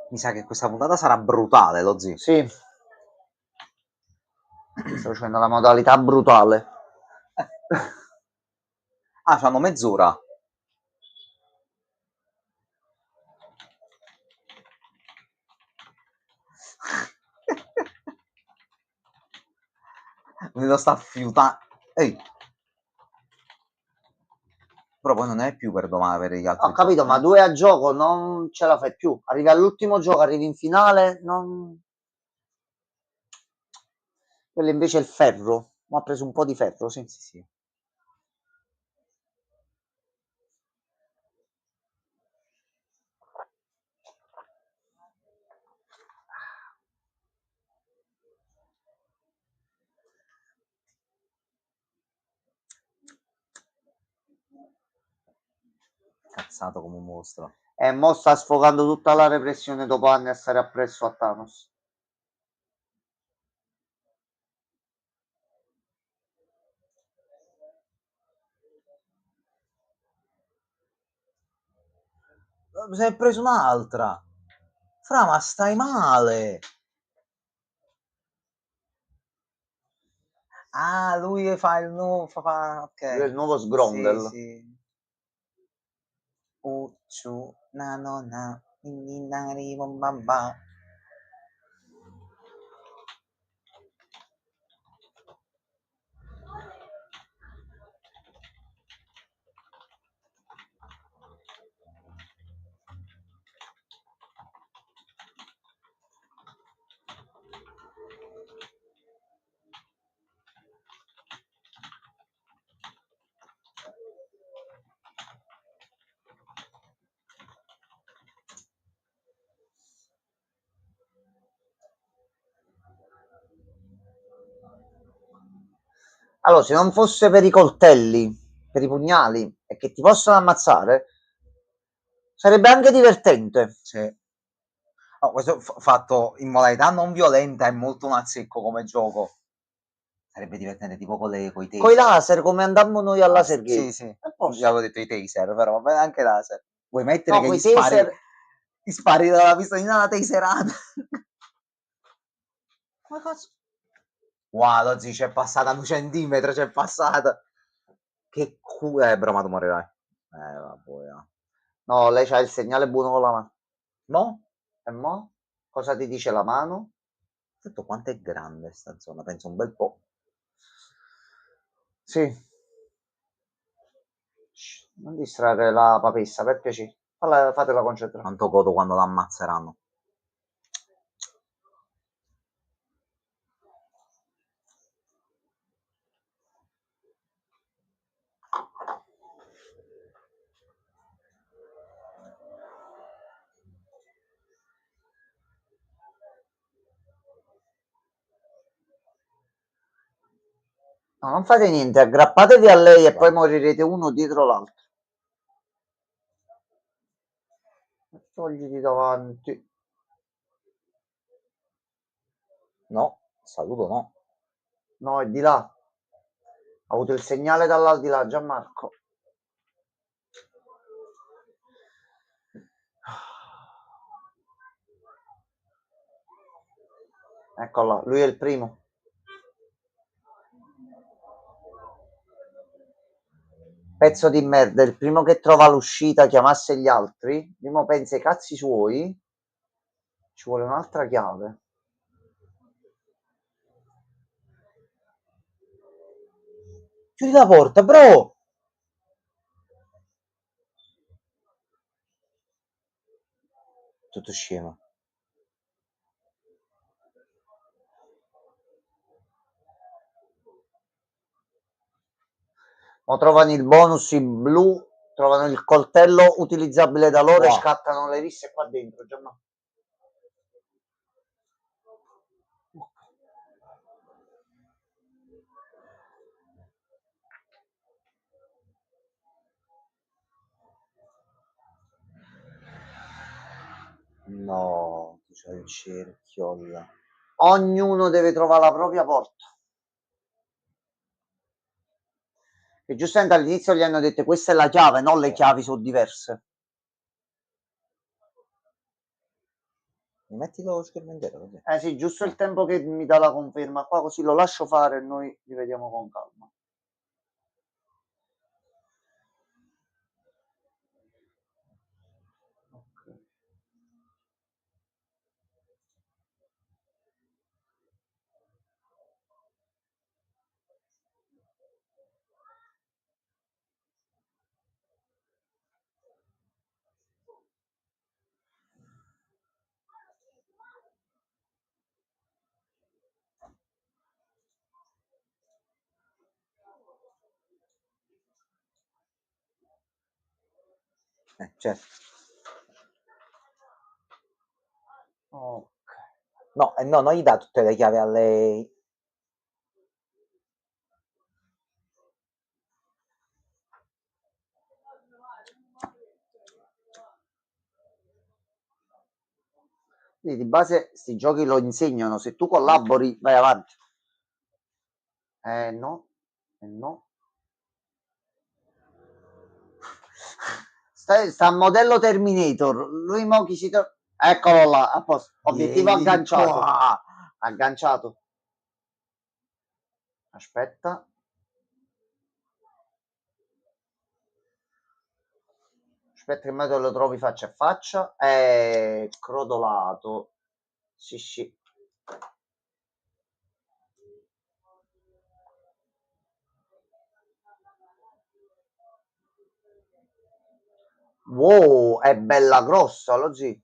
S1: Mi sa che questa puntata sarà brutale, lo zio.
S2: Sì. Sto facendo la modalità brutale.
S1: Ah, c'hanno mezz'ora. Mi lo sta fiutando. Ehi. Però poi non è più per domani per gli altri.
S2: Ho capito,
S1: giochi,
S2: ma 2 a gioco non ce la fai più. Arrivi all'ultimo gioco, arrivi in finale, non... Quello invece è il ferro. Ma ha preso un po' di ferro, sì.
S1: Sì. Cazzato come un mostro.
S2: E mo sta sfogando tutta la repressione dopo anni a stare appresso a Thanos.
S1: Se ne è preso un'altra. Fra, ma stai male. Ah, lui fa il nuovo... ok.
S2: Lui è il nuovo Sgrondel.
S1: Sì. Ucciu, nanona, ninari, bombamba.
S2: Allora, se non fosse per i coltelli, per i pugnali e che ti possono ammazzare, sarebbe anche divertente.
S1: Sì. Oh, questo fatto in modalità non violenta è molto mazzecco come gioco. Sarebbe divertente tipo con i
S2: Coi
S1: taser.
S2: laser, come andammo noi al laser
S1: Sì,
S2: game.
S1: sì.
S2: È
S1: Io
S2: posto.
S1: avevo detto i taser, però va bene anche laser. Vuoi mettere
S2: No,
S1: che
S2: coi
S1: gli spari,
S2: taser.
S1: gli spari dalla pistolina alla taserata?
S2: Come cazzo?
S1: Wow, Lozzi, c'è passata un centimetro, c'è passata. Che culo, bro, ma tu morirai. Vabbè.
S2: No, lei c'ha il segnale buono con la mano.
S1: No?
S2: E mo? Cosa ti dice la mano?
S1: Sento quanto è grande sta zona, penso un bel po'.
S2: Sì. Shh, non distrarre la papessa, per piacere. Fatela concentrare.
S1: Quanto godo quando la ammazzeranno.
S2: No, non fate niente, aggrappatevi a lei e poi morirete uno dietro l'altro. Togliti davanti.
S1: No, saluto no.
S2: No, è di là. Ha avuto il segnale dall'aldilà, Gianmarco. Eccola, lui è il primo. Pezzo di merda, il primo che trova l'uscita chiamasse gli altri, primo pensa ai cazzi suoi, ci vuole un'altra chiave.
S1: Chiudi la porta, bro! Tutto scemo.
S2: Ma trovano il bonus in blu, trovano il coltello utilizzabile da loro e
S1: Wow.
S2: scattano le risse qua dentro, Gianmarco.
S1: No, c'è il cerchio là.
S2: Ognuno deve trovare la propria porta. E giustamente all'inizio gli hanno detto questa è la chiave, non le chiavi sono diverse.
S1: Mi metti lo schermo intero così.
S2: Eh sì, giusto il tempo che mi dà la conferma qua, così lo lascio fare e noi li vediamo con calma. Ok.
S1: Certo.
S2: Ok.
S1: No, no, non gli dà tutte le chiavi a lei.
S2: Quindi di base sti giochi lo insegnano, se tu collabori vai avanti. No, no. Sta a modello Terminator, lui mo chi si eccolo là, a posto. Obiettivo
S1: Vieni
S2: agganciato.
S1: qua.
S2: Agganciato. Aspetta. Aspetta che me te lo trovi faccia a faccia. Crodolato. Sì, sì. Wow, è bella grossa, lo zio.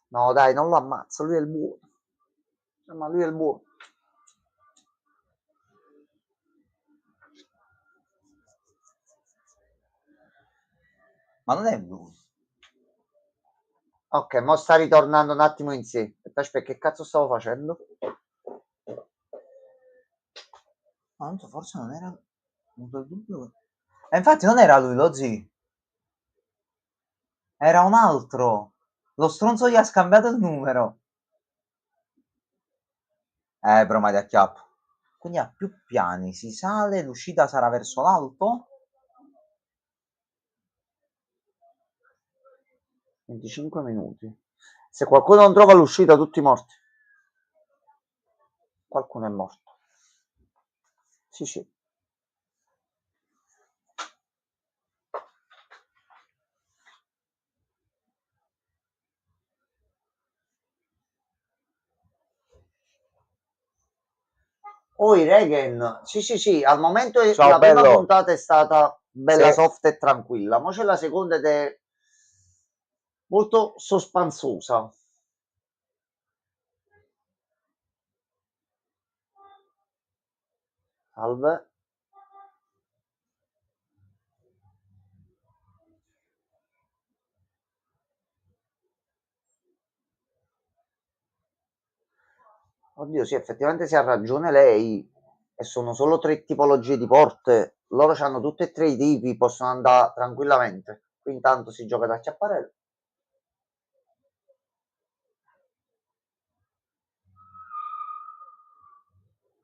S2: No, dai, non lo ammazza, lui è il buono. Ma lui è il buono.
S1: Ma non è blu.
S2: Ok, mo sta ritornando un attimo in sé. Aspetta, che cazzo stavo facendo?
S1: No, non so, forse non era... ho avuto il dubbio. E infatti non era lui, lo zii. Era un altro. Lo stronzo gli ha scambiato il numero. Broma di acchiappo. Quindi ha più piani. Si sale, l'uscita sarà verso l'alto.
S2: 25 minuti. Se qualcuno non trova l'uscita, tutti morti. Qualcuno è morto. Sì, sì. Poi Regen, sì, al momento
S1: Ciao,
S2: la prima
S1: bello.
S2: puntata è stata bella
S1: Sì.
S2: soft e tranquilla, ma c'è la seconda ed è molto sospanzosa. Salve. Oddio, sì, effettivamente si ha ragione lei. E sono solo 3 tipologie di porte. Loro hanno tutte e 3 i tipi, possono andare tranquillamente. Qui intanto si gioca da chiapparello.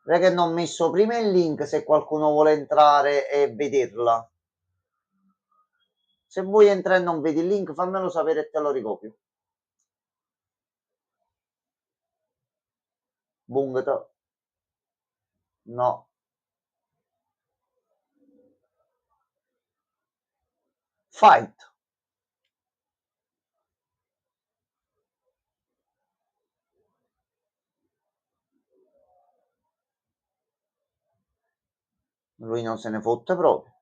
S2: Perché non ho messo prima il link se qualcuno vuole entrare e vederla. Se vuoi entrare e non vedi il link, fammelo sapere e te lo ricopio. Bungata. No. Fight. Lui non se ne fotte proprio.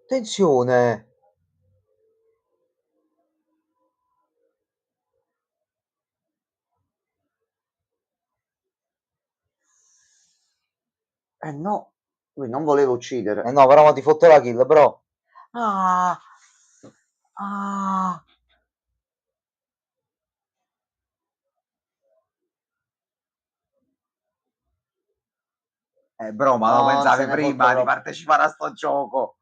S1: Attenzione.
S2: No, lui non voleva uccidere.
S1: No, però ti fotto la kill, bro. Ah. Ah. Bro, ma lo
S2: No, non se
S1: pensavi
S2: ne fotte
S1: prima di
S2: proprio.
S1: partecipare a sto gioco?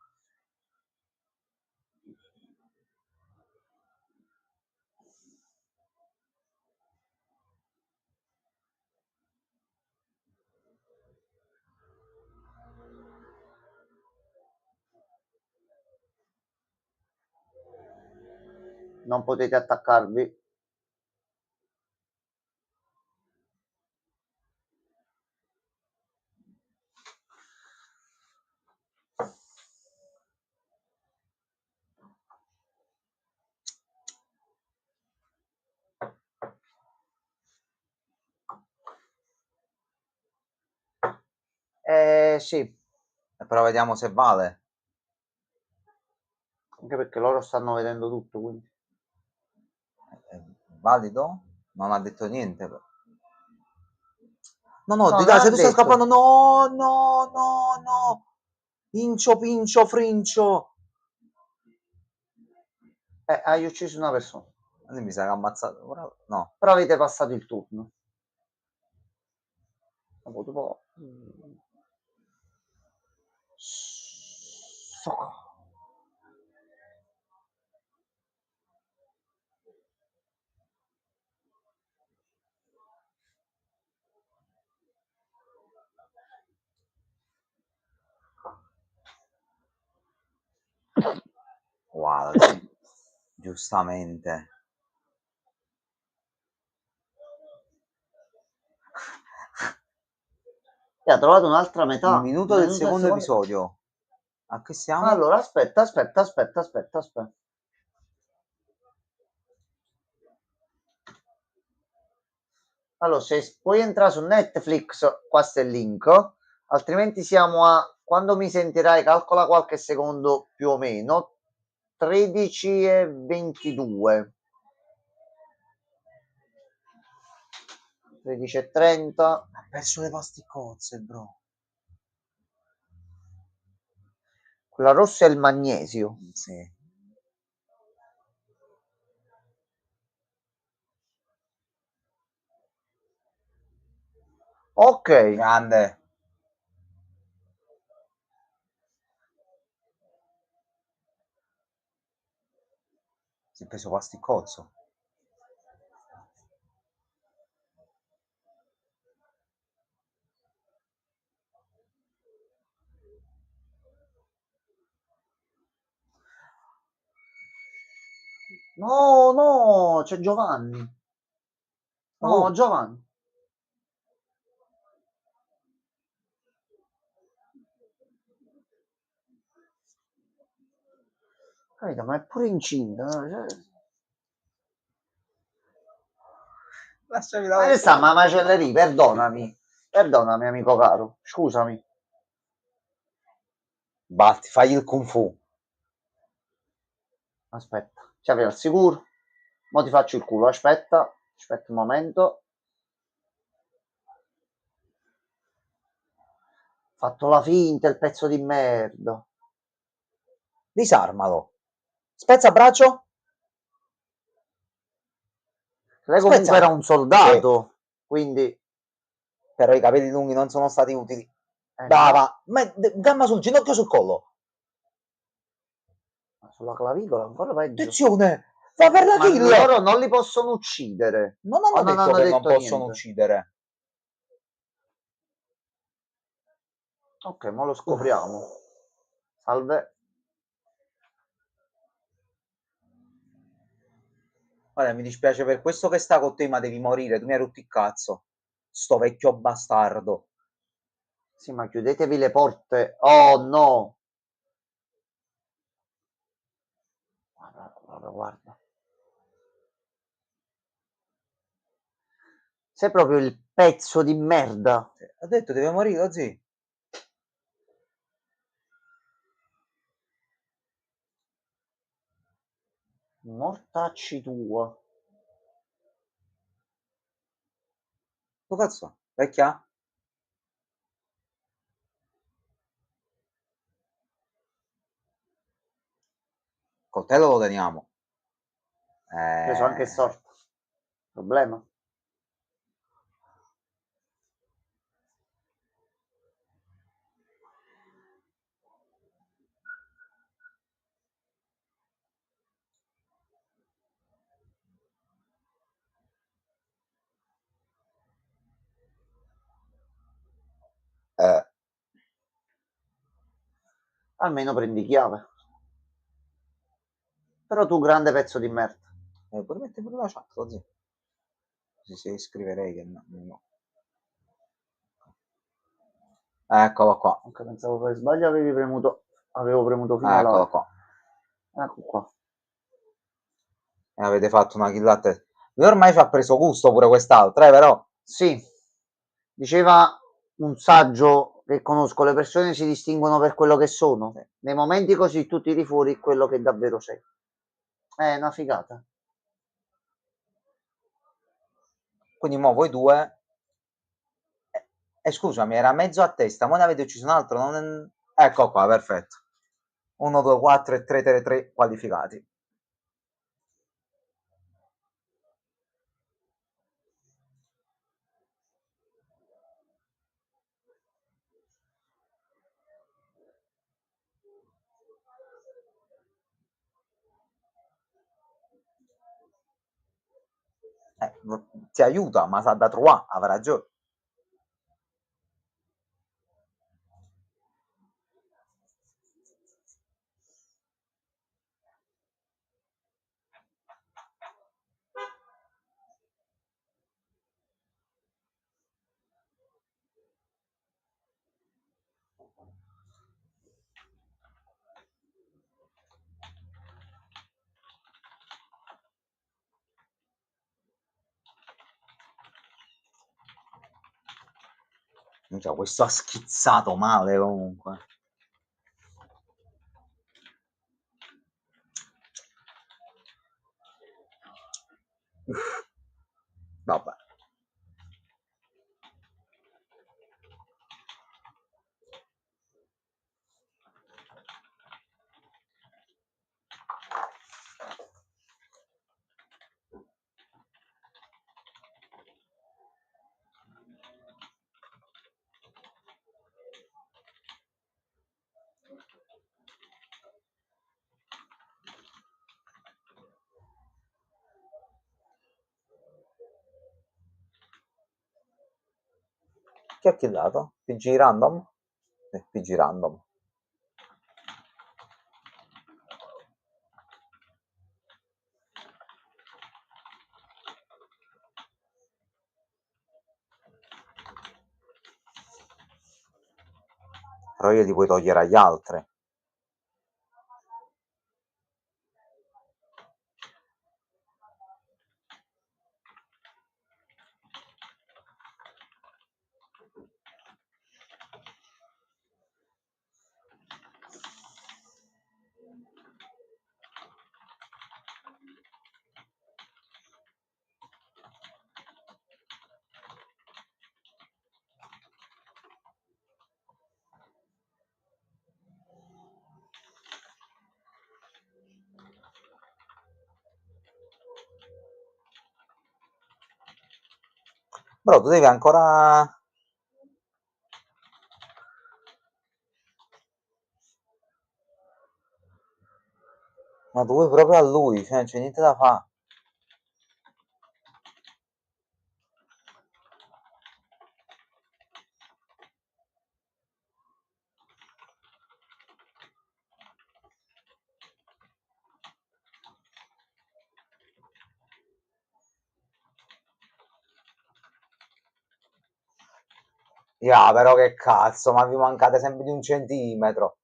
S2: Non potete attaccarvi. Sì,
S1: Però vediamo se vale.
S2: anche perché loro stanno vedendo tutto, quindi.
S1: È valido? Non ha detto niente. No,
S2: No, non
S1: dai,
S2: ha
S1: se tu stai
S2: detto.
S1: scappando, no. Incio, pincio, frincio.
S2: Hai ucciso una persona.
S1: Mi sa che ha ammazzato. No.
S2: Però avete passato il turno. Dopo.
S1: Wow, giustamente.
S2: E ha trovato un'altra metà.
S1: Il minuto del secondo episodio. A che siamo?
S2: Allora, aspetta. Allora, se puoi entrare su Netflix, qua sta il link, altrimenti siamo a, quando mi sentirai, calcola qualche secondo più o meno, 13:22. 13:30.
S1: Ha perso le pasticozze, bro.
S2: Quella rossa è il magnesio.
S1: Sì.
S2: Ok.
S1: Grande. preso pasticcozzo.
S2: No, no, c'è Giovanni. No,
S1: Oh.
S2: Giovanni. Capito, ma è pure incinta.
S1: Lasciami
S2: Ma
S1: la
S2: che sta, ma macelleria, perdonami. Perdonami, amico caro. Scusami.
S1: Batti, fai il kung fu.
S2: Aspetta, ci aveva il sicuro. Mo ti faccio il culo, aspetta. Aspetta un momento. Fatto la finta, il pezzo di merda.
S1: Disarmalo. Spezza braccio.
S2: Lei
S1: Spezza.
S2: comunque era un soldato, quindi...
S1: Però i capelli lunghi non sono stati utili.
S2: no.
S1: Brava. Gamma sul ginocchio, sul collo.
S2: Sulla clavicola ancora peggio.
S1: Attenzione. Va per la
S2: Ma
S1: kill.
S2: loro non li possono uccidere.
S1: Non hanno
S2: O non
S1: detto
S2: hanno
S1: che
S2: detto
S1: non possono
S2: niente.
S1: uccidere.
S2: Ok, ma lo scopriamo. Salve.
S1: Guarda, mi dispiace per questo che sta con te, ma devi morire. Tu mi hai rotto il cazzo. Sto vecchio bastardo.
S2: Sì, ma chiudetevi le porte. Oh no. Guarda, guarda. Sei proprio il pezzo di merda.
S1: Ha detto deve morire così.
S2: Mortacci tua.
S1: Che cazzo? Vecchia? Coltello lo teniamo.
S2: Preso anche storto. Problema? Almeno prendi chiave. Però tu grande pezzo di merda.
S1: Puoi mettere pure la chat così. Così si scriverei che no. Eccolo qua.
S2: Ok, pensavo per sbaglio avevo premuto fino
S1: Eccolo
S2: là.
S1: qua.
S2: Ecco qua.
S1: E avete fatto una killata. Lui ormai ci ha preso gusto pure quest'altra, però.
S2: Sì, diceva un saggio che conosco, le persone si distinguono per quello che sono. Nei momenti così tu tiri fuori quello che davvero sei. È una figata.
S1: Quindi mo voi due. Scusami, era mezzo a testa, ma ne avete ucciso un altro? Ecco qua, perfetto. 1, 2, 4 e 3, 3, 3 qualificati. Ti aiuta, ma sa da trovare, avrà ragione. Cioè, questo ha schizzato male comunque. Vabbè. Chi ha killato? PG Random? PG Random. Però io li puoi togliere agli altri. Però tu devi ancora... Ma tu vuoi proprio a lui, cioè non c'è niente da fare. Ya, però che cazzo, ma vi mancate sempre di un centimetro.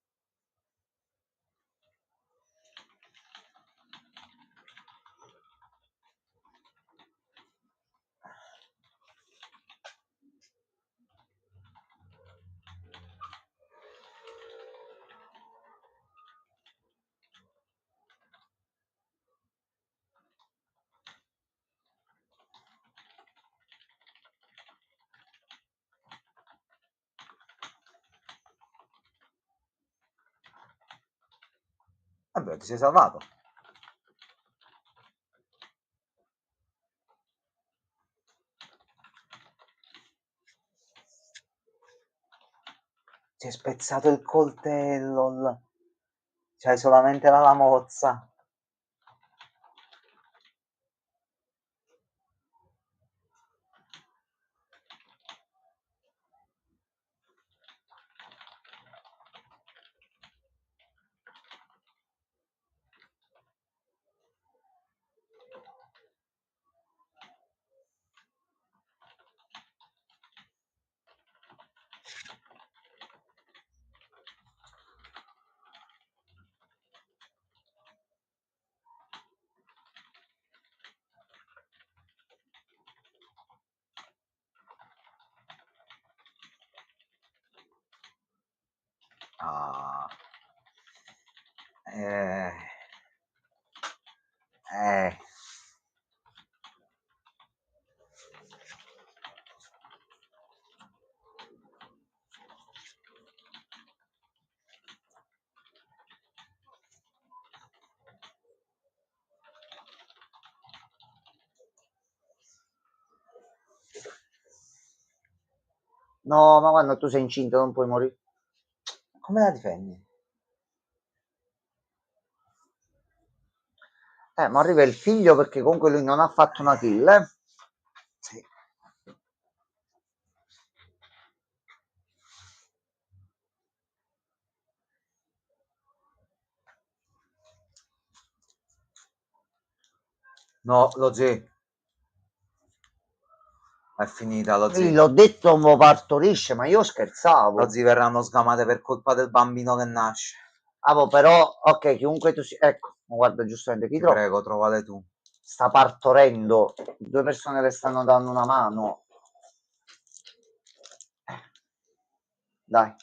S1: Vabbè, ti sei salvato. Ti è spezzato il coltello. C'hai solamente la lamozza. Ah. Eh.
S2: No, ma quando tu sei incinta non puoi morire.
S1: Come la difendi?
S2: Ma arriva il figlio perché comunque lui non ha fatto una kill,
S1: Sì. No, lo Z. È finita lo
S2: Sì,
S1: Z.
S2: l'ho detto, mo partorisce, ma io scherzavo.
S1: Lo Z verranno sgamate per colpa del bambino che nasce.
S2: Però, ok, chiunque tu sia... Ecco, guarda, giustamente, chi
S1: Ti prego, trovale tu.
S2: sta partorendo, 2 persone le stanno dando una mano. Dai.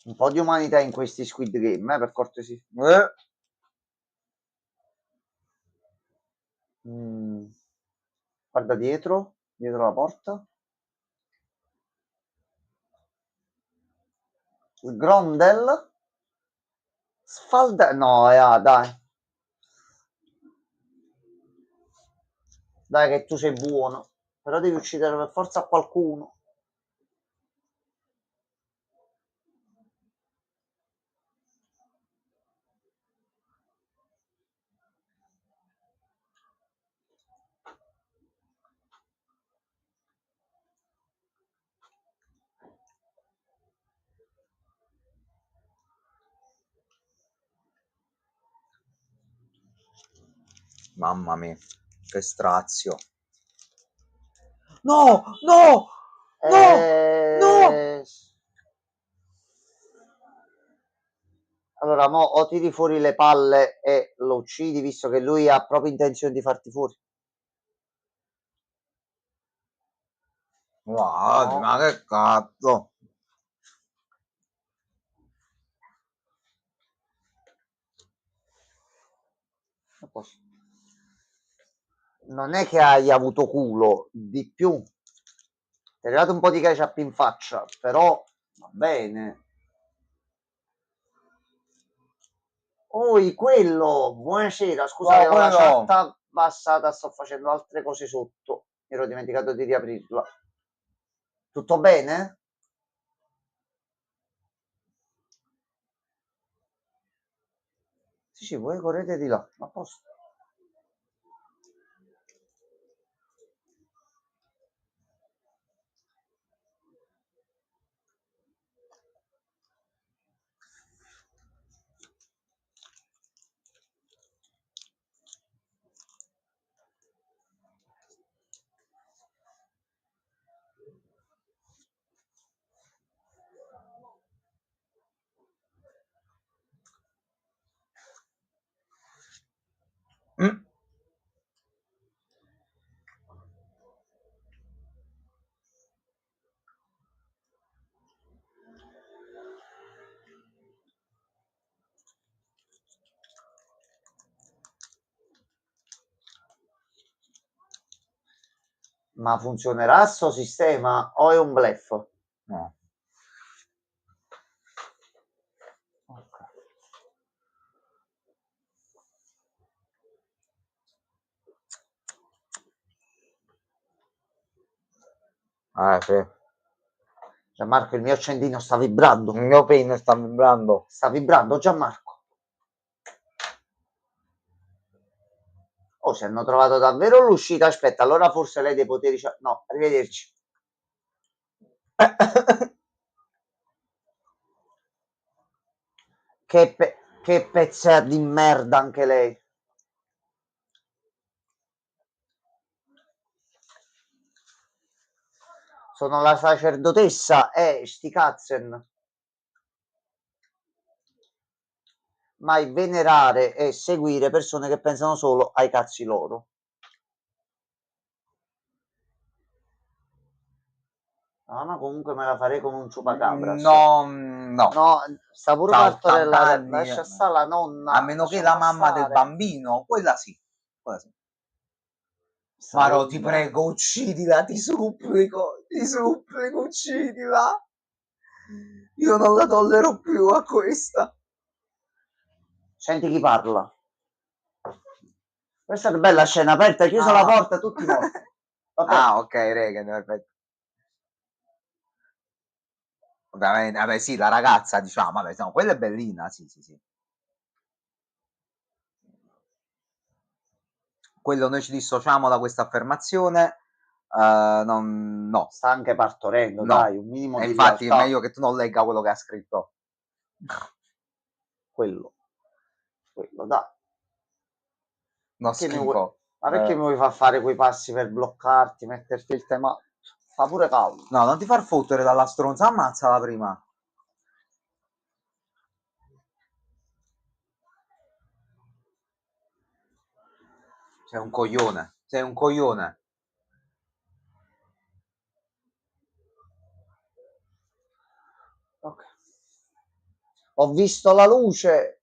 S2: Un po' di umanità in questi Squid Game, per cortesia. Guarda dietro la porta. Il Grondel. Sfalda... No, dai. Dai che tu sei buono. Però devi uccidere per forza qualcuno.
S1: Mamma mia, che strazio. No, no, no.
S2: Allora, mo o tiri fuori le palle e lo uccidi, visto che lui ha proprio intenzione di farti fuori.
S1: Guarda,
S2: No.
S1: ma che cazzo.
S2: Non è che hai avuto culo, di più. Ti è arrivato un po' di ketchup in faccia, però va bene. Oi, quello, buonasera, scusate, ho la
S1: quello.
S2: chat abbassata, sto facendo altre cose sotto, mi ero dimenticato di riaprirla. Tutto bene? Sì, voi correte di là, a posto.
S1: Mm.
S2: Ma funzionerà sto sistema o è un bluff?
S1: No.
S2: Ok.
S1: Sì.
S2: Gianmarco, il mio accendino sta vibrando.
S1: Il mio pen sta vibrando.
S2: Sta vibrando, Gianmarco. Oh, se hanno trovato davvero l'uscita, aspetta, allora forse lei dei poteri c'ha. No, arrivederci. Che pezza di merda anche lei. Sono la sacerdotessa, sti catzen. Mai venerare e seguire persone che pensano solo ai cazzi loro. No, ma comunque me la farei come un ciupacabras.
S1: No,
S2: No, sta pure
S1: C'ha
S2: partorella,
S1: 80 anni.
S2: lascia stare la nonna.
S1: A meno che la mamma del bambino, quella sì. Quella sì. Maro, ti prego, uccidila, ti supplico, uccidila. Io non la tollero più a questa.
S2: Senti chi parla. Questa è una bella scena aperta, chiusa la porta, tutti morti. Vabbè.
S1: Ah, ok, Regan, perfetto. Ovviamente, vabbè, sì, la ragazza, diciamo, vabbè, no, quella è bellina, sì. Quello noi ci dissociamo da questa affermazione. No.
S2: Sta anche partorendo,
S1: No.
S2: dai, un minimo
S1: E
S2: di
S1: infatti
S2: realtà.
S1: è meglio che tu non legga quello che ha scritto.
S2: Quello, dai.
S1: No,
S2: Perché
S1: schifo.
S2: ma perché mi vuoi far fare quei passi per bloccarti, metterti il tema? Fa pure caldo.
S1: No, non ti far fottere dalla stronza, ammazzala prima. Sei un coglione.
S2: Okay. Ho visto la luce.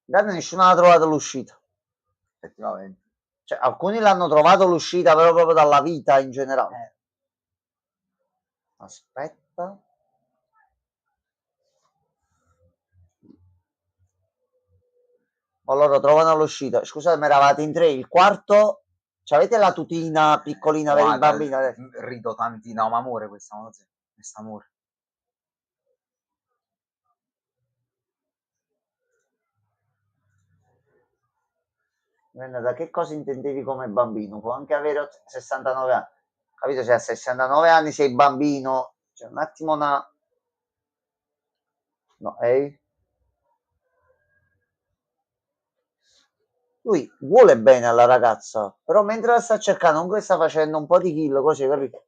S2: Guarda, nessuno ha trovato l'uscita.
S1: Effettivamente.
S2: Cioè, alcuni l'hanno trovato l'uscita, però proprio dalla vita in generale. Aspetta. Allora trovano l'uscita. Scusate, ma eravate in tre. Il quarto, avete la tutina piccolina per il bambino?
S1: Rido tanti, no, ma amore questa amore.
S2: Da che cosa intendevi come bambino? Può anche avere 69 anni. Capito? Se a 69 anni sei bambino, c'è un attimo una. No, ehi? Lui vuole bene alla ragazza, però mentre la sta cercando, comunque sta facendo un po' di kill, così, capito?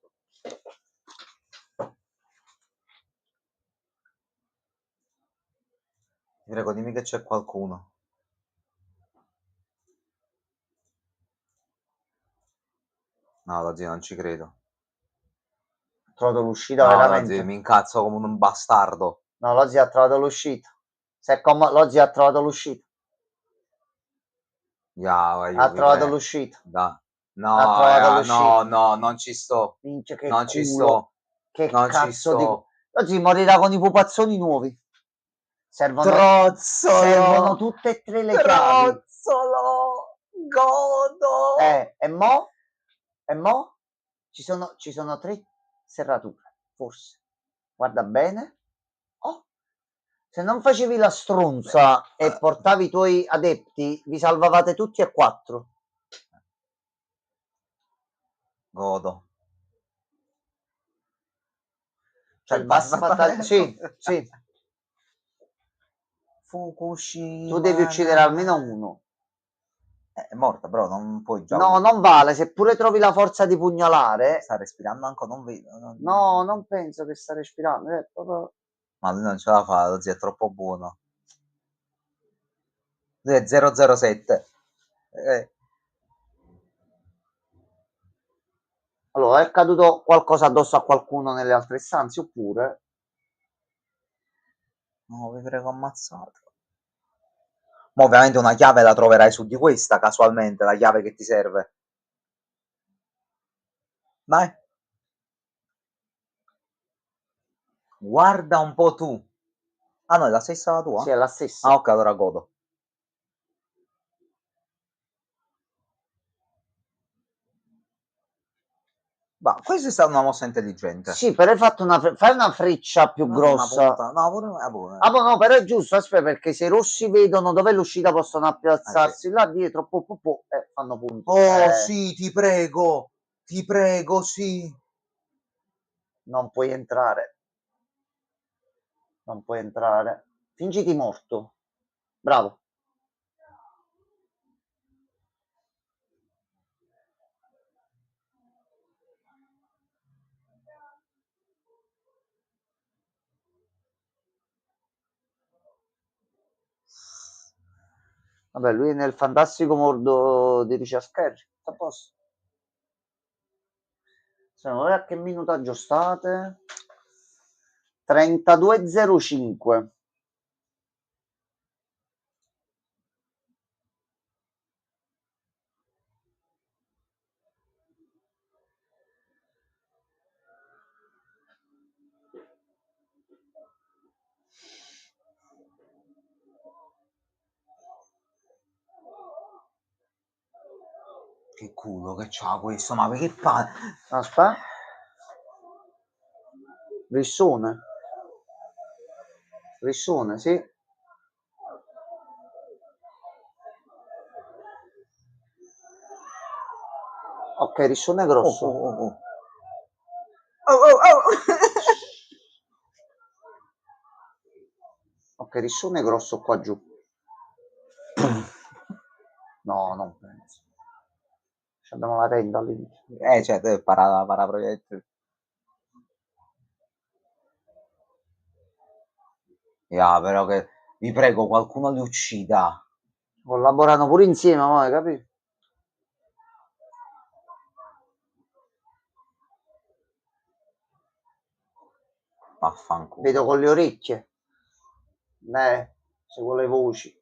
S1: Ti prego, dimmi che c'è qualcuno. No, lo zio, non ci credo.
S2: Ha trovato l'uscita
S1: No, lo
S2: veramente.
S1: zio, mi incazzo come un bastardo.
S2: No, lo zio ha trovato l'uscita. Lo zio ha trovato l'uscita.
S1: Yeah,
S2: Ha trovato l'uscita.
S1: No,
S2: Ha trovato l'uscita.
S1: no, non ci sto.
S2: Minchia, che
S1: Non ci
S2: culo.
S1: sto.
S2: Che
S1: Non ci
S2: cazzo di...
S1: sto.
S2: Oggi morirà con i pupazzoni nuovi. Servono
S1: Trozzolo.
S2: tutte e tre le chiavi.
S1: Trozzolo. Godo.
S2: E mo? E mo? Ci sono 3 serrature, forse. Guarda bene. Oh, se non facevi la stronza e portavi i tuoi adepti, vi salvavate tutti e 4.
S1: Godo.
S2: Cioè, basta sì, sì.
S1: Fukushima.
S2: Tu devi uccidere almeno uno.
S1: È morta, però non puoi già.
S2: No, non vale. Seppure trovi la forza di pugnalare.
S1: Sta respirando ancora, non vedo.
S2: No, non penso che sta respirando.
S1: Ma lui non ce la fa, lo zio è troppo buono. Lui è 007.
S2: Allora, è caduto qualcosa addosso a qualcuno nelle altre stanze oppure...
S1: No, vi prego, ammazzato. Ma ovviamente una chiave la troverai su di questa, casualmente, la chiave che ti serve. Vai. Guarda un po' tu. Ah no, è la stessa la tua?
S2: Sì, è la stessa.
S1: Ah ok, allora godo. Ma questa è stata una mossa intelligente.
S2: Sì, però hai fatto fai una freccia più grossa.
S1: No, pure.
S2: Ah, no, però è giusto, aspetta, perché se i rossi vedono dove è l'uscita possono appiazzarsi là dietro, e fanno punti.
S1: Oh sì, ti prego, sì.
S2: Non puoi entrare. Non puoi entrare. Fingiti morto. Bravo. Vabbè, lui è nel fantastico mondo di Richard Carey. Sta a posto. Non a che minutaggio state? 32:05.
S1: Che culo che c'ha questo, ma che fa?
S2: Aspetta. Rissone. Rissone, sì. Ok, rissone grosso.
S1: Oh.
S2: Ok, rissone grosso qua giù. No, non penso. Ci abbiamo la tenda all'inizio.
S1: Cioè, deve paraproiettili. Però che... Vi prego, qualcuno li uccida.
S2: Collaborano pure insieme, hai capito?
S1: Vaffanculo.
S2: Vedo con le orecchie. Seguo le voci.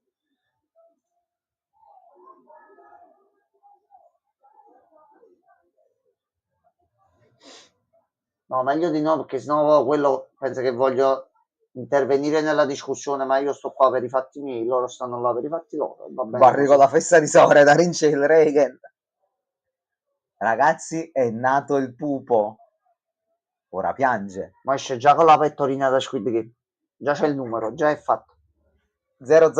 S2: No, meglio di no, perché sennò quello pensa che voglio intervenire nella discussione, ma io sto qua per i fatti miei, loro stanno là per i fatti loro. Va bene.
S1: Barri con la festa di Sore da Rinchel Reagan. Ragazzi, è nato il pupo. Ora piange.
S2: Ma esce già con la pettorina da Squid Game. Già c'è il numero, già è fatto.
S1: 000.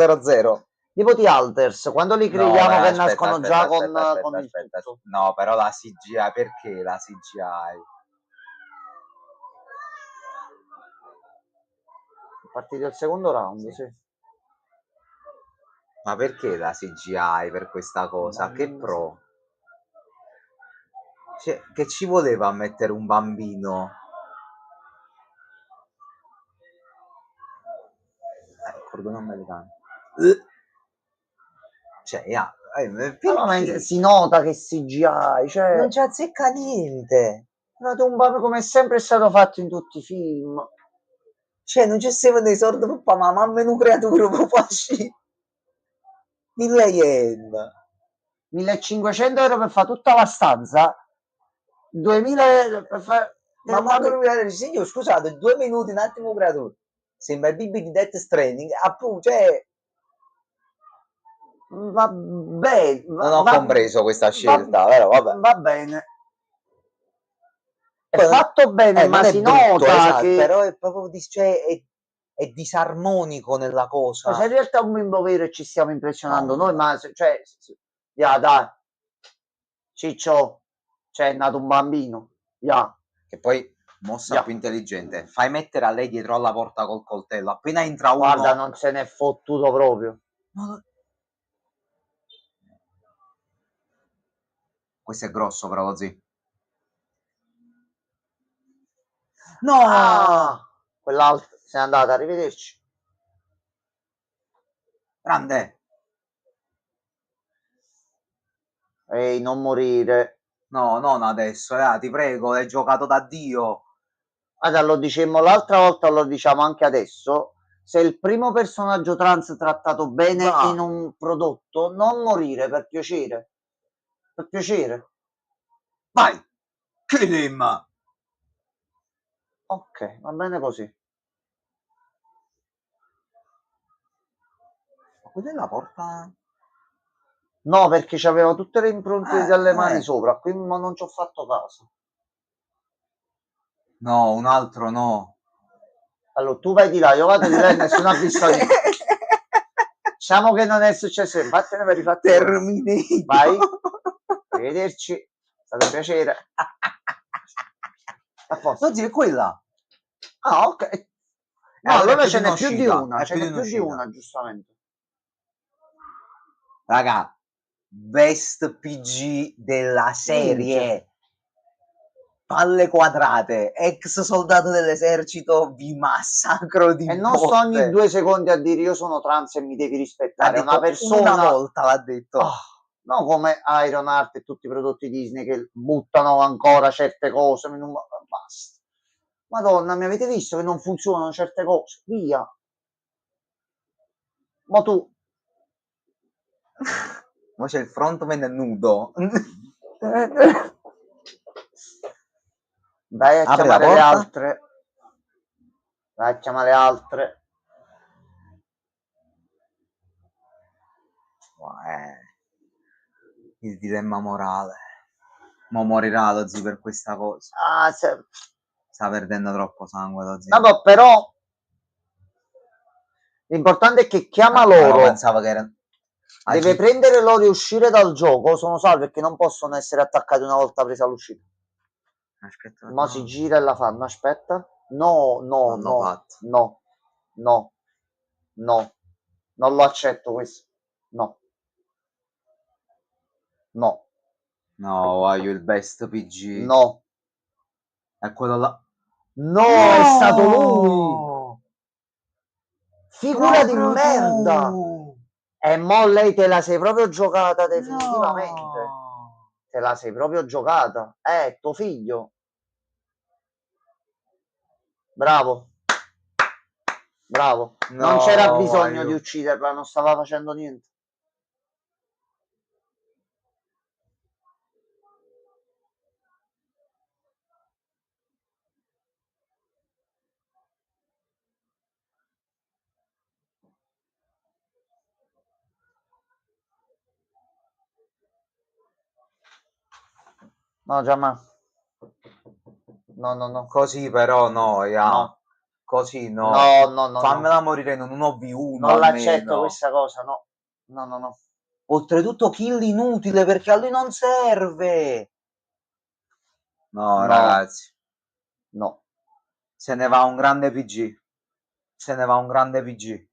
S2: Tipo Alters, quando li crediamo che nascono già con il tutto.
S1: No, però la CGI, perché la CGI?
S2: Partito il secondo round, sì.
S1: Ma perché la CGI per questa cosa? Che
S2: Non lo so.
S1: pro? Cioè, che ci voleva a mettere un bambino? Cordone americano. Cioè,
S2: No, ma
S1: perché?
S2: si nota che CGI, cioè,
S1: Non ci azzecca niente.
S2: come è sempre stato fatto in tutti i film.
S1: Cioè, non c'è sempre dei soldi per fare ma mamma è un creatura, per fare 1000 yen.
S2: 1500 euro per fare tutta la stanza, 2000 euro per fare...
S1: Ma quando lui era il signore, scusate, 2 minuti, un attimo, creatura. Sembra il BB di Death Stranding, appunto, cioè...
S2: Va bene,
S1: Non ho compreso questa scelta, però vabbè.
S2: va bene. È
S1: Poi,
S2: fatto bene, ma
S1: non è
S2: si
S1: brutto,
S2: nota
S1: esatto,
S2: che...
S1: però è proprio cioè, è disarmonico nella cosa.
S2: Se in realtà è un bimbo vero e ci stiamo impressionando
S1: No,
S2: noi, ma cioè, ya, dai, Ciccio, c'è nato un bambino, ya,
S1: che poi mossa
S2: ya.
S1: più intelligente. Fai mettere a lei dietro alla porta col coltello. Appena entra uno.
S2: Guarda, non se n'è fottuto proprio.
S1: Questo è grosso, però, così. No!
S2: Ah, quell'altro se n'è andata, arrivederci.
S1: Grande.
S2: Ehi, non morire.
S1: No, non adesso, ti prego, hai giocato da Dio.
S2: Guarda, lo dicemmo l'altra volta, lo diciamo anche adesso. Se il primo personaggio trans trattato bene
S1: Va.
S2: in un prodotto, non morire per piacere. Per piacere.
S1: Vai! Kill him!
S2: Ok, va bene così.
S1: Ma quella è la porta?
S2: No, perché c'aveva tutte le impronte delle mani
S1: eh.
S2: sopra, quindi non ci ho fatto caso.
S1: No, un altro no.
S2: Allora, tu vai di là, io vado di là e nessuno ha visto niente. Diciamo che non è successo, infatti per i fatti.
S1: Terminator.
S2: Vai, arrivederci, è stato un piacere. A posto.
S1: Oggi è quella.
S2: Ah, ok. No, allora ce n'è più di una, ce n'è più di una, giustamente.
S1: Raga, best PG della serie. Palle quadrate, ex soldato dell'esercito, vi massacro di
S2: E non sto ogni
S1: botte.
S2: 2 secondi a dire io sono trans e mi devi
S1: L'ha
S2: rispettare. È una
S1: detto
S2: persona...
S1: una volta, l'ha detto.
S2: Oh, non come Iron Heart e tutti i prodotti Disney che buttano ancora certe cose. Basta. Madonna, mi avete visto che non funzionano certe cose? Via. Ma tu...
S1: Ma c'è il frontman nudo.
S2: Vai a
S1: Apri
S2: chiamare
S1: la
S2: le
S1: porta.
S2: altre. Vai a chiamare le altre.
S1: Il dilemma morale. Mo morirà lo zio per questa cosa.
S2: Ah,
S1: Sta perdendo troppo sangue lo zio.
S2: vabbè, però l'importante è che chiama
S1: Però
S2: loro.
S1: pensavo che era...
S2: Deve prendere loro e uscire dal gioco. Sono salve perché non possono essere attaccati una volta presa l'uscita.
S1: Aspetta,
S2: Ma si gira e la fanno. Aspetta. No, no,
S1: l'hanno
S2: no,
S1: fatto.
S2: no, no, no. Non lo accetto questo. No. No.
S1: No, voglio il best PG.
S2: No.
S1: È quello là.
S2: No, è stato lui. Figura di
S1: Proprio
S2: merda.
S1: tu.
S2: E mo lei te la sei proprio giocata definitivamente.
S1: No.
S2: Te la sei proprio giocata. Tuo figlio. Bravo. Bravo.
S1: No,
S2: Non c'era bisogno
S1: voglio.
S2: di ucciderla, non stava facendo niente. No, Giamma. No, no, no.
S1: Così però no,
S2: No.
S1: Così no.
S2: No, no, no.
S1: Fammela morire in un 1v1
S2: Non l'accetto
S1: almeno.
S2: questa cosa, no. No, no, no.
S1: Oltretutto kill inutile perché a lui non serve. No,
S2: No.
S1: ragazzi.
S2: No.
S1: Se ne va un grande PG. Se ne va un grande PG.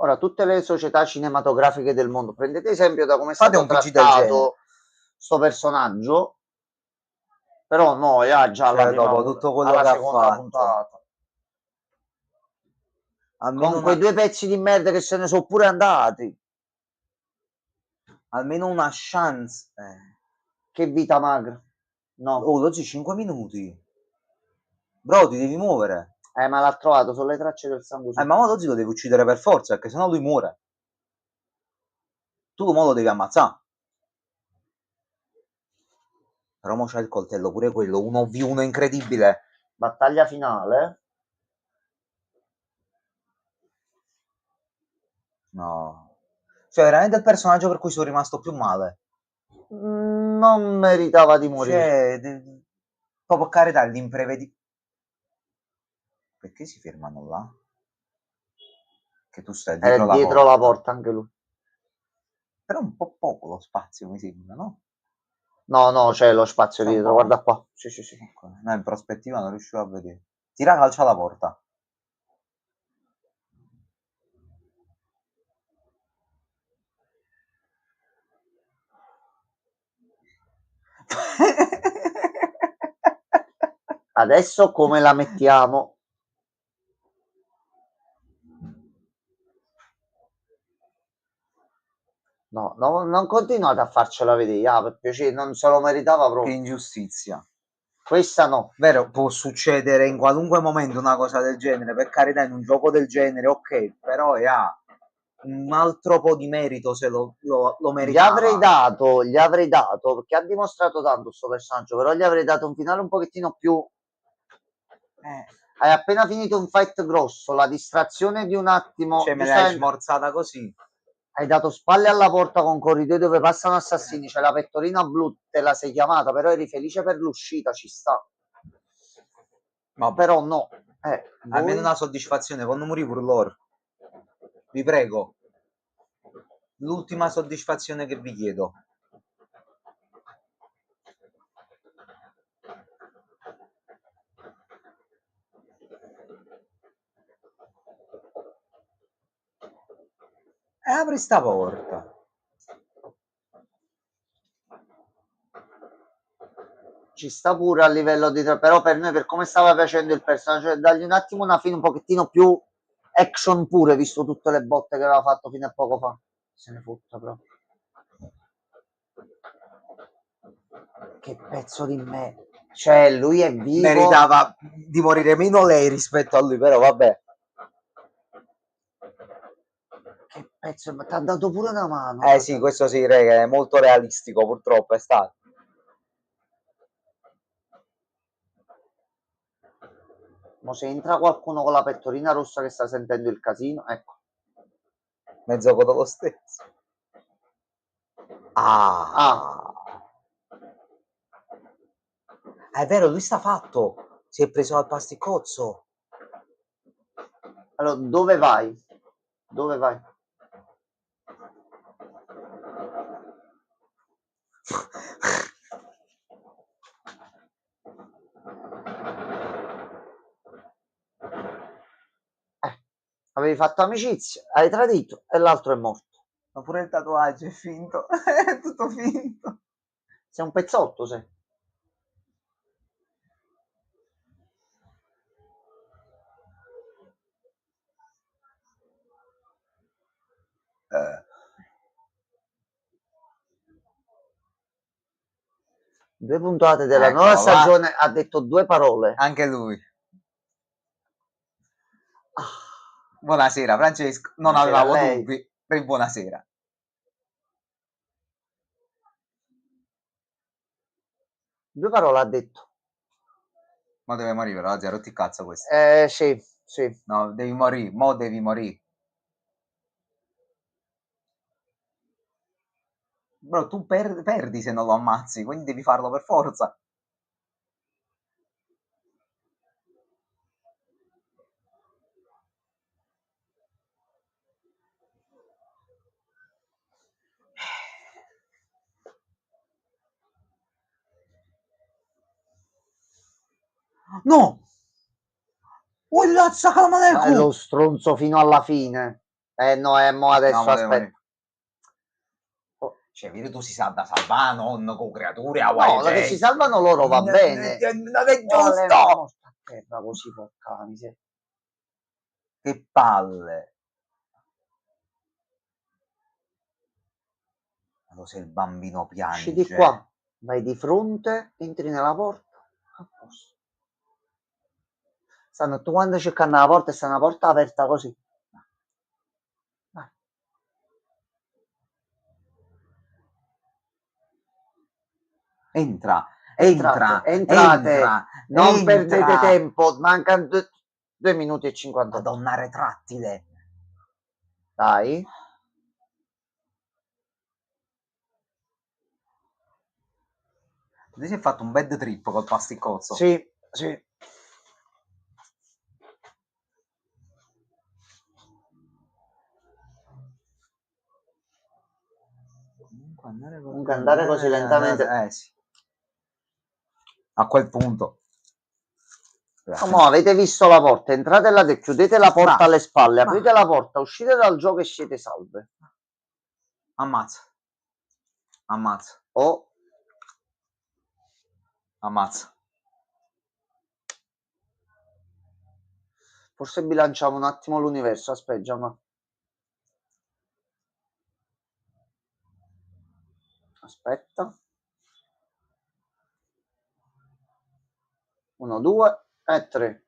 S2: Ora, tutte le società cinematografiche del mondo, prendete esempio da come è
S1: Fate
S2: stato
S1: un PG del
S2: trattato sto personaggio, però no, già alla,
S1: Cioè, dopo tutto quello
S2: alla
S1: che ha
S2: seconda
S1: fatto.
S2: puntata.
S1: Almeno
S2: Con quei due pezzi di merda che se ne sono pure andati.
S1: almeno una chance.
S2: Che vita magra. No.
S1: Oh, oggi 5 minuti. Bro, ti devi muovere.
S2: Ma l'ha trovato sulle tracce del sangue.
S1: Ma oggi lo devi uccidere per forza, perché sennò lui muore. Tu mo lo devi ammazzare. Però mo c'è il coltello, pure quello, 1v1 incredibile.
S2: Battaglia finale.
S1: No. Cioè, veramente il personaggio per cui sono rimasto più male.
S2: Non meritava di morire.
S1: Cioè, proprio carità, l'imprevedibile. Perché si fermano là? Che tu stai dietro
S2: È dietro la porta anche lui.
S1: Però un po' poco lo spazio, mi sembra, no?
S2: No, c'è lo spazio dietro, guarda qua. Sì.
S1: No, in prospettiva non riuscivo a vedere. Tira calcio alla porta.
S2: Adesso come la mettiamo? No, non continuate a farcela vedere, per piacere, non se lo meritava
S1: Che
S2: proprio.
S1: ingiustizia.
S2: Questa no.
S1: Vero, può succedere in qualunque momento una cosa del genere, per carità, in un gioco del genere, ok, però un altro po' di merito se lo meritava.
S2: Gli avrei dato, perché ha dimostrato tanto questo personaggio, però gli avrei dato un finale un pochettino più... Hai appena finito un fight grosso, la distrazione di un attimo...
S1: Cioè, me l'hai smorzata così.
S2: Hai dato spalle alla porta con corridoi dove passano assassini, c'è la pettorina blu, te la sei chiamata, però eri felice per l'uscita, ci sta.
S1: Vabbè.
S2: Però no.
S1: Almeno una soddisfazione, quando morì pure loro. Vi prego. L'ultima soddisfazione che vi chiedo. Apri sta porta.
S2: Ci sta pure a livello di... però per noi, per come stava facendo il personaggio, cioè, dargli un attimo una fine un pochettino più action pure, visto tutte le botte che aveva fatto fino a poco fa. Se ne fotta proprio. Che pezzo di me. Cioè, lui è vivo.
S1: Meritava di morire meno lei rispetto a lui, però vabbè.
S2: Che pezzo, ma ti ha dato pure una mano.
S1: Sì, questo sì, è molto realistico, purtroppo è stato.
S2: Ma se entra qualcuno con la pettorina rossa che sta sentendo il casino, ecco.
S1: Mezzo codo lo stesso. È vero, lui sta fatto. Si è preso al pasticozzo.
S2: Allora, dove vai? Dove vai? Avevi fatto amicizia, hai tradito e l'altro è morto.
S1: Ma pure il tatuaggio è finto. È tutto finto.
S2: Sei un pezzotto, sei. Due puntate della nuova stagione ha detto due parole.
S1: Anche lui. Buonasera, Francesco. Non avevamo dubbi. Buonasera.
S2: Due parole ha detto.
S1: Ma deve morire, però, zero, rotti cazzo questo.
S2: Sì.
S1: No, devi morire, mo devi morire. Bro, tu perdi se non lo ammazzi, quindi devi farlo per forza. No! È lo stronzo
S2: fino alla fine. No, mo adesso
S1: No,
S2: aspetta.
S1: Cioè, vedi, tu si salva non con creature
S2: No, che si salvano loro va bene.
S1: Non è
S2: Quale
S1: giusto!
S2: morta a terra così, porca miseria.
S1: Che palle! Allora, se il bambino
S2: Esci
S1: piange...
S2: di qua, vai di fronte, entri nella porta, a posto. Stanno tu quando cercano la porta e sta una porta aperta così. Vai. Entrate, non perdete tempo, mancano 2 minuti e 50.
S1: Madonna, retrattile.
S2: Dai.
S1: Tu si è fatto un bad trip col pasticcozzo.
S2: Sì, sì. Comunque andare così lentamente.
S1: Sì. A quel punto.
S2: No, avete visto la porta, entrate là, chiudete la porta alle spalle, aprite la porta, uscite dal gioco e siete salve.
S1: Ammazza.
S2: Oh.
S1: Ammazza.
S2: Forse bilanciamo un attimo l'universo, aspetta, ma... Aspetta. 1, 2 e 3.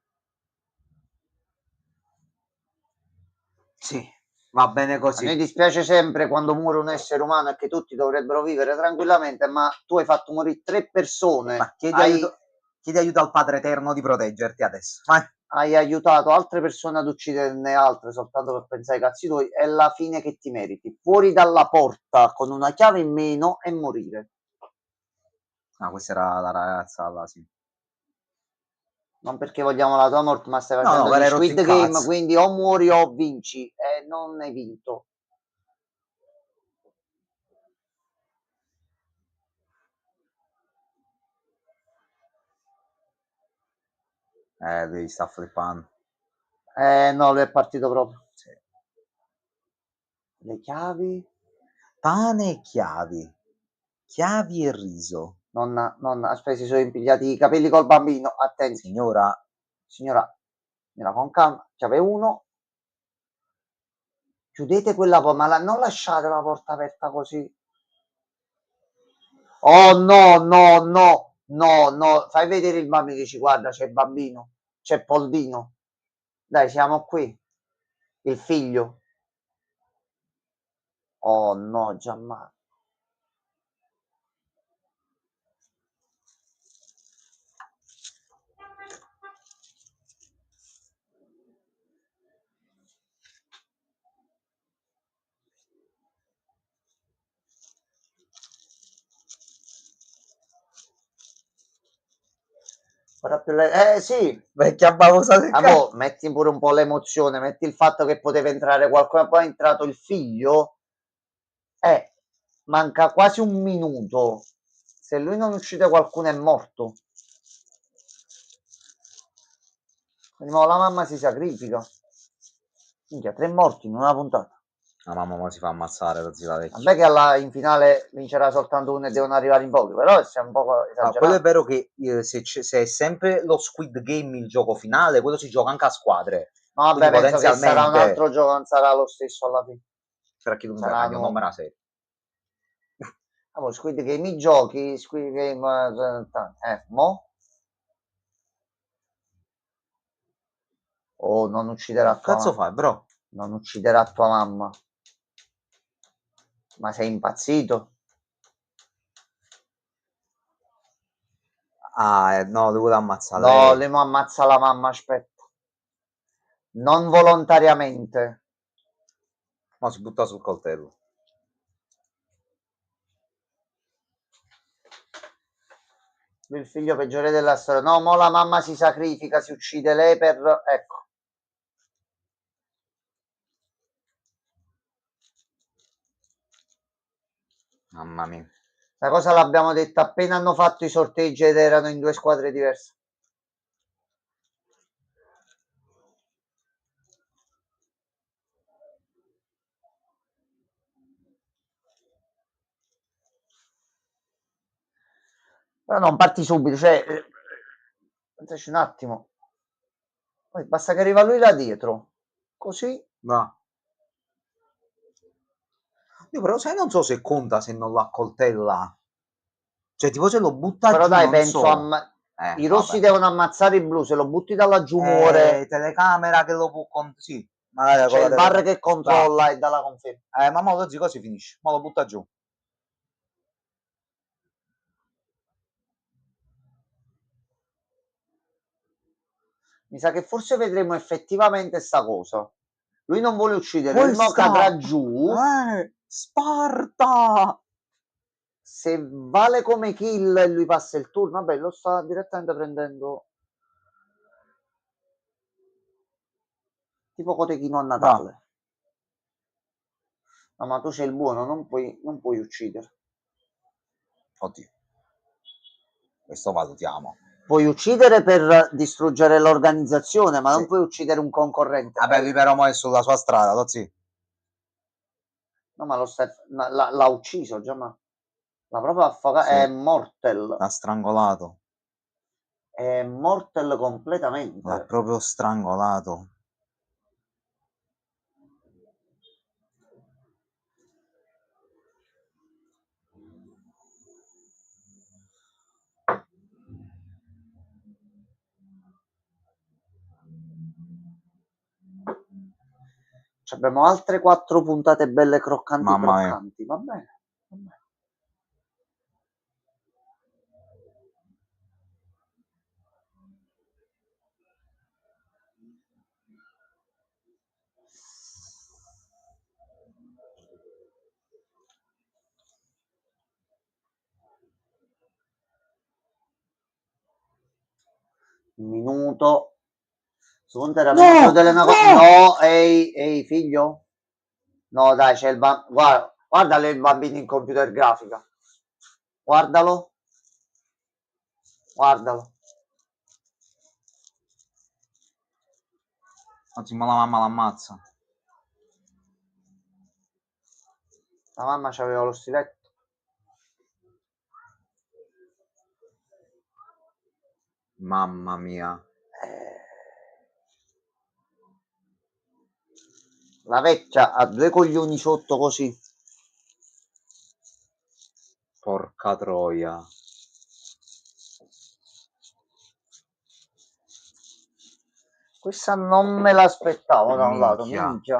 S1: Sì, va bene così.
S2: A me dispiace sempre quando muore un essere umano e che tutti dovrebbero vivere tranquillamente, ma tu hai fatto morire 3 persone.
S1: Ma chiedi aiuto al Padre Eterno di proteggerti adesso. Vai.
S2: Hai aiutato altre persone ad ucciderne altre soltanto per pensare ai cazzi tuoi, è la fine che ti meriti. Fuori dalla porta con una chiave in meno e morire.
S1: Ah, questa era la ragazza là, sì.
S2: Non perché vogliamo la tua morte, ma stai facendo gli Squid Game, quindi o muori o vinci, e non hai vinto.
S1: Devi sta flippando.
S2: No, lui è partito proprio.
S1: Sì.
S2: Le chiavi?
S1: Pane e chiavi. Chiavi e riso.
S2: Nonna, aspetta, si sono impigliati i capelli col bambino, attenti.
S1: Signora,
S2: con calma, chiave 1. Chiudete quella porta, ma non lasciate la porta aperta così. Oh no, fai vedere il bambino che ci guarda, c'è il bambino, c'è Poldino. Dai, siamo qui. Il figlio. Oh no, Gianmarco. Sì,
S1: vecchia babosa del
S2: cazzo. Metti pure un po' l'emozione, metti il fatto che poteva entrare qualcuno, poi è entrato il figlio. Manca quasi un minuto. Se lui non uccide qualcuno è morto. Quindi la mamma si sacrifica. Minchia, 3 morti in una puntata.
S1: La mamma si fa ammazzare da zia vecchia.
S2: Vabbè che in finale vincerà soltanto uno e devono arrivare in pochi, però siamo un po' esagerati.
S1: Quello è vero che se è sempre lo Squid Game il gioco finale, quello si gioca anche a squadre.
S2: No, vabbè, penso che sarà un altro gioco, non sarà lo stesso alla fine.
S1: Per chi non sa, non me la sei.
S2: Squid Game i giochi, Squid Game... mo? Oh, non ucciderà tua mamma.
S1: Cazzo fai, bro?
S2: Non ucciderà tua mamma. Ma sei impazzito?
S1: No, devo ammazzare.
S2: No, lui ammazza la mamma, aspetta. Non volontariamente.
S1: Ma si butta sul coltello.
S2: Lui il figlio peggiore della storia. No, mo la mamma si sacrifica, si uccide lei per... Ecco.
S1: Mamma mia.
S2: La cosa l'abbiamo detta appena hanno fatto i sorteggi ed erano in 2 squadre diverse. Però non parti subito, cioè, pensaci un attimo. Poi basta che arriva lui là dietro, così.
S1: Va. Io però sai, non so se conta se non la coltella. Cioè, tipo se lo butta
S2: Però
S1: giù,
S2: dai,
S1: non
S2: penso
S1: so.
S2: i rossi
S1: Vabbè.
S2: devono ammazzare i blu, se lo butti da laggiù muore.
S1: Telecamera che lo può sì, magari con
S2: C'è
S1: la
S2: il bar
S1: telecamera.
S2: che controlla e dà la conferma.
S1: Ma mo così così finisce. Mo lo butta giù.
S2: Mi sa che forse vedremo effettivamente sta cosa. Lui non vuole uccidere, lui mo
S1: Questa!
S2: cadrà giù.
S1: Sparta!
S2: Se vale come kill e lui passa il turno, vabbè, lo sta direttamente prendendo. Tipo cotechino a Natale. No, ma tu sei il buono, non puoi uccidere.
S1: Oddio. Questo valutiamo.
S2: Puoi uccidere per distruggere l'organizzazione, ma
S1: Sì.
S2: non puoi uccidere un concorrente.
S1: Vabbè, lui però mo è sulla sua strada, lo sì.
S2: No, ma l'ha ucciso già, ma l'ha proprio affogato.
S1: Sì.
S2: È mortel.
S1: L'ha strangolato.
S2: È mortel completamente.
S1: L'ha proprio strangolato.
S2: Abbiamo altre 4 puntate belle croccanti.
S1: Mamma mia.
S2: Croccanti, va bene. Va bene. Un minuto. Secondo era
S1: No,
S2: delle
S1: no!
S2: No, ehi, figlio. No, dai, c'è il bambino. Guardalo il bambino in computer grafica. Guardalo. Guardalo.
S1: Anzi, ma la mamma l'ammazza.
S2: La mamma c'aveva lo stiletto.
S1: Mamma mia.
S2: La vecchia ha 2 coglioni sotto così.
S1: Porca troia.
S2: Questa non me l'aspettavo da un lato,
S1: Minchia.
S2: minchia.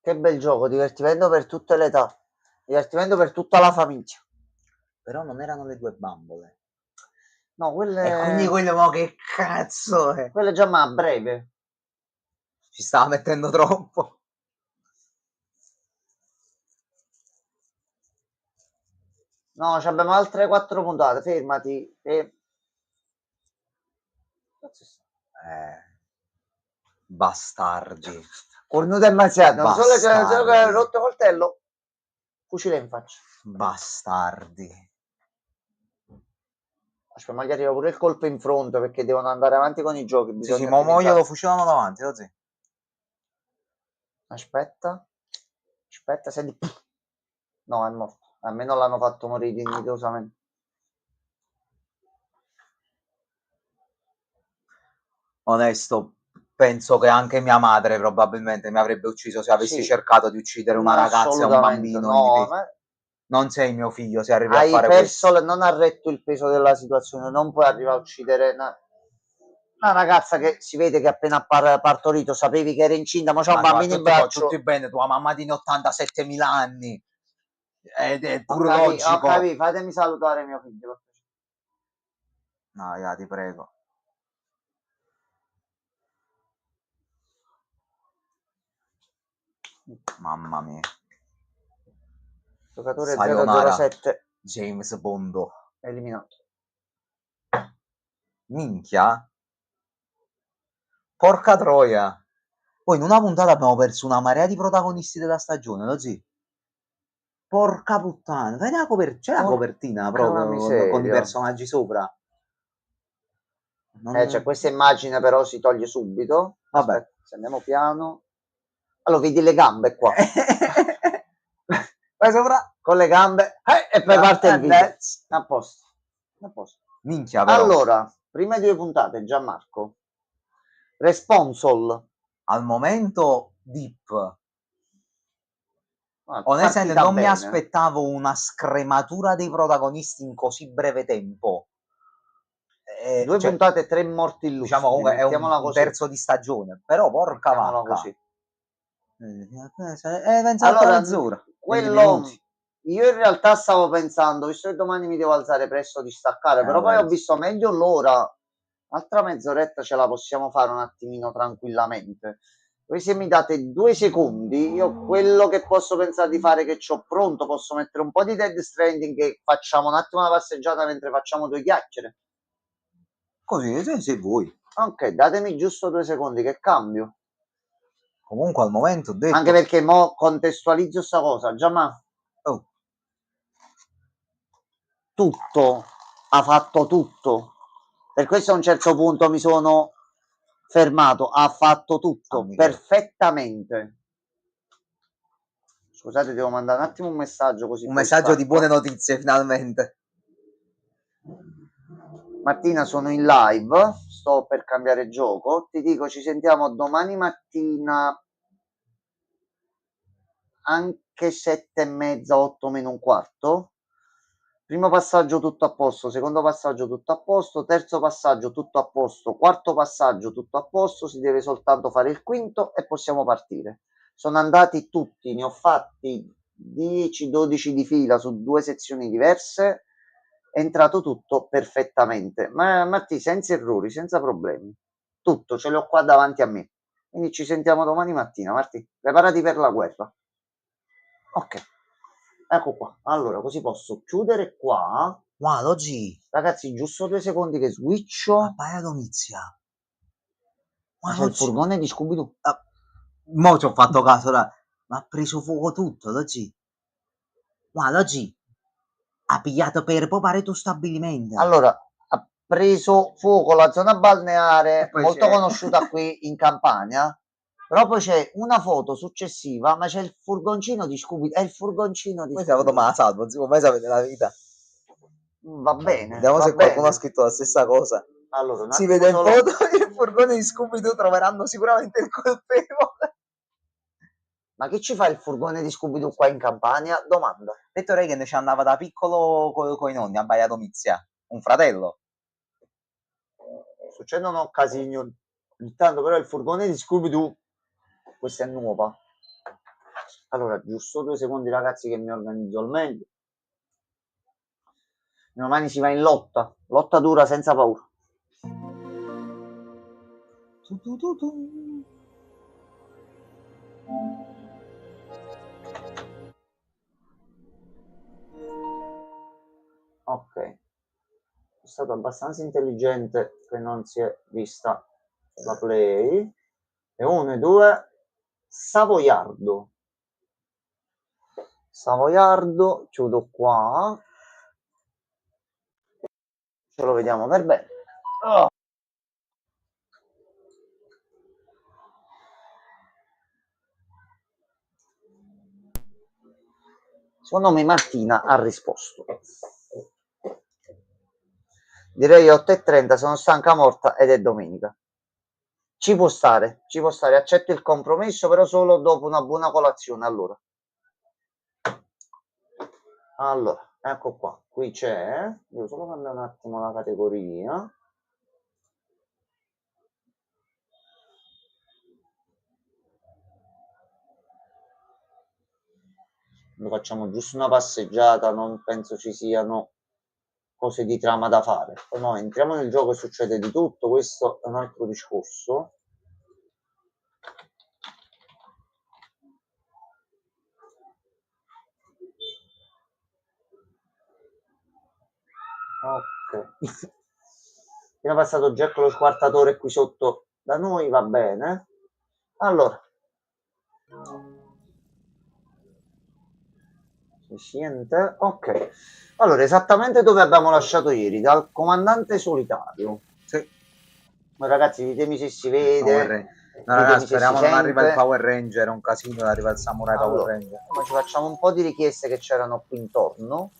S2: Che bel gioco, divertimento per tutte le età, divertimento per tutta la famiglia.
S1: Però non erano le 2 bambole.
S2: No,
S1: E quindi
S2: quelle,
S1: quello mo che cazzo è?
S2: quelle già ma a breve.
S1: Ci stava mettendo troppo.
S2: No, ci abbiamo altre 4 puntate, fermati.
S1: Bastardi.
S2: Cornuto e mazziato, non solo che
S1: Bastardi.
S2: rotto coltello, fucile in faccia.
S1: Bastardi.
S2: Aspetta, magari arriva pure il colpo in fronte perché devono andare avanti con i giochi.
S1: Sì,
S2: Bisogna
S1: mo
S2: ottimizzare.
S1: glielo fucilano davanti, così.
S2: Aspetta, senti. No, è morto. Almeno l'hanno fatto morire dignitosamente.
S1: Onesto, penso che anche mia madre probabilmente mi avrebbe ucciso se avessi
S2: Sì.
S1: cercato di uccidere una
S2: Ma
S1: ragazza e un
S2: assolutamente
S1: bambino.
S2: no, ma
S1: Non sei mio figlio se arrivi a
S2: hai
S1: fare
S2: perso,
S1: questo.
S2: non ha retto il peso della situazione, non puoi arrivare a uccidere una ragazza che si vede che appena partorito sapevi che era incinta, ma c'ha un
S1: Ma
S2: bambino in braccio.
S1: tutti bene, tua mamma di 87.000 anni. Ed è
S2: Ho
S1: pur
S2: capito,
S1: logico.
S2: fatemi salutare mio figlio.
S1: No, ya, ti prego. Mamma mia.
S2: Giocatore
S1: Sayonara.
S2: 007
S1: James Bond.
S2: eliminato.
S1: Minchia. Porca troia. Poi in una puntata abbiamo perso una marea di protagonisti della stagione, lo sì? porca puttana, fai c'è la copertina proprio con i personaggi sopra.
S2: C'è questa immagine però si toglie subito.
S1: Vabbè.
S2: Aspetta, se andiamo piano. Allora, vedi le gambe qua.
S1: Vai sopra
S2: con le gambe e poi parte il video. A posto.
S1: Minchia però.
S2: Allora, prime 2 puntate, Gianmarco. Responsol.
S1: Al momento deep. Onestamente non mi aspettavo una scrematura dei protagonisti in così breve tempo.
S2: 2 puntate e 3 morti illustri.
S1: Diciamo comunque è un terzo di stagione, però porca vacca.
S2: Così.
S1: Pensato
S2: allora,
S1: mezz'ora.
S2: Quello io in realtà stavo pensando, visto che domani mi devo alzare presto di staccare, però poi ho visto meglio l'ora, altra mezz'oretta ce la possiamo fare un attimino tranquillamente. Poi se mi date 2 secondi, io quello che posso pensare di fare che c'ho pronto, posso mettere un po' di Death Stranding e facciamo un attimo una passeggiata mentre facciamo 2 chiacchiere.
S1: Così, se vuoi.
S2: Ok, datemi giusto 2 secondi che cambio.
S1: Comunque al momento ho detto...
S2: Anche perché mo contestualizzo sta cosa, tutto, ha fatto tutto. Per questo a un certo punto mi sono fermato, ha fatto tutto perfettamente. Scusate, devo mandare un attimo un messaggio così.
S1: Un messaggio di buone notizie finalmente.
S2: Martina, sono in live, sto per cambiare gioco, ti dico ci sentiamo domani mattina anche 7:30, 8 meno un quarto. Primo passaggio tutto a posto, secondo passaggio tutto a posto, terzo passaggio tutto a posto, quarto passaggio tutto a posto, si deve soltanto fare il quinto e possiamo partire. Sono andati tutti, ne ho fatti 10-12 di fila su 2 sezioni diverse, è entrato tutto perfettamente, ma Matti, senza errori, senza problemi, tutto ce l'ho qua davanti a me, quindi ci sentiamo domani mattina. Marti, preparati per la guerra. Ok, ecco qua. Allora, così posso chiudere qua.
S1: Wow, oggi
S2: ragazzi, giusto 2 secondi che switcho.
S1: Baia Domizia.
S2: Ma c'è il furgone di Scooby-Doo.
S1: Mo ci ho fatto caso, ma ha preso fuoco tutto, oggi. Guarda, oggi ha pigliato per popare tuo stabilimento.
S2: Allora, ha preso fuoco la zona balneare, molto conosciuta qui in Campania. Però poi c'è una foto successiva, ma c'è il furgoncino di Scooby-Doo. È il furgoncino di
S1: Scooby-Doo. Ma la salvo, zio, come sapete la vita.
S2: Va bene.
S1: Vediamo se qualcuno ha scritto la stessa cosa.
S2: Allora,
S1: si vede in foto il furgone di Scooby-Doo, troveranno sicuramente il colpevole.
S2: Ma che ci fa il furgone di Scooby-Doo qua in Campania? Domanda.
S1: Detto lei che ne ci andava da piccolo con i nonni a Baia Domizia. Un fratello.
S2: Succedono casini ogni tanto, però il furgone di Scooby-Doo, questa è nuova. Allora, giusto 2 secondi ragazzi che mi organizzo al meglio. Domani si va in lotta dura senza paura. Ok, è stato abbastanza intelligente che non si è vista la play. E 1 e 2, Savoiardo, chiudo qua, ce lo vediamo per bene. Secondo me Martina ha risposto. Direi 8:30, sono stanca morta ed è domenica. Ci può stare, accetto il compromesso, però solo dopo una buona colazione. Allora, ecco qua, qui c'è, devo solo cambiare un attimo la categoria. Facciamo giusto una passeggiata, non penso ci siano cose di trama da fare. Poi no, entriamo nel gioco e succede di tutto, questo è un altro discorso. Ok. Appena passato Jack lo squartatore qui sotto da noi, va bene. Allora. Efficiente. Ok. Allora, esattamente dove abbiamo lasciato ieri, dal comandante solitario.
S1: Sì.
S2: Ma ragazzi, ditemi se si
S1: Power
S2: vede.
S1: Ranger. No, ragazzi,
S2: Ditemi se
S1: speriamo
S2: si
S1: non arriva il
S2: sente.
S1: Power Ranger, è un casino, arriva il Samurai Power
S2: Allora,
S1: Ranger.
S2: ma ci facciamo un po' di richieste che c'erano qui intorno.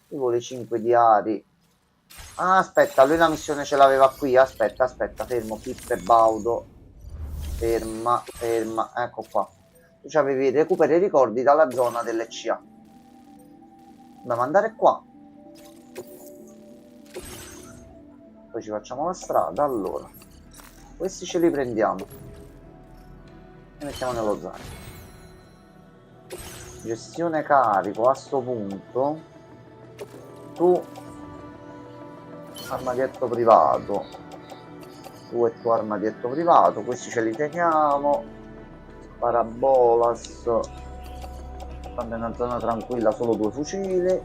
S2: Tipo le 5 diari. Ah, aspetta, lui la missione ce l'aveva qui. Aspetta, fermo. Pippo e Baudo. Ferma. Ecco qua. Tu c'avevi recupera i ricordi dalla zona dell'ECA. Dobbiamo andare qua. Poi ci facciamo la strada. Allora, questi ce li prendiamo e mettiamo nello zaino. Gestione carico. A sto punto tu armadietto privato, tu e tuo armadietto privato, questi ce li teniamo. Parabolas, quando è una zona tranquilla solo 2 fucili.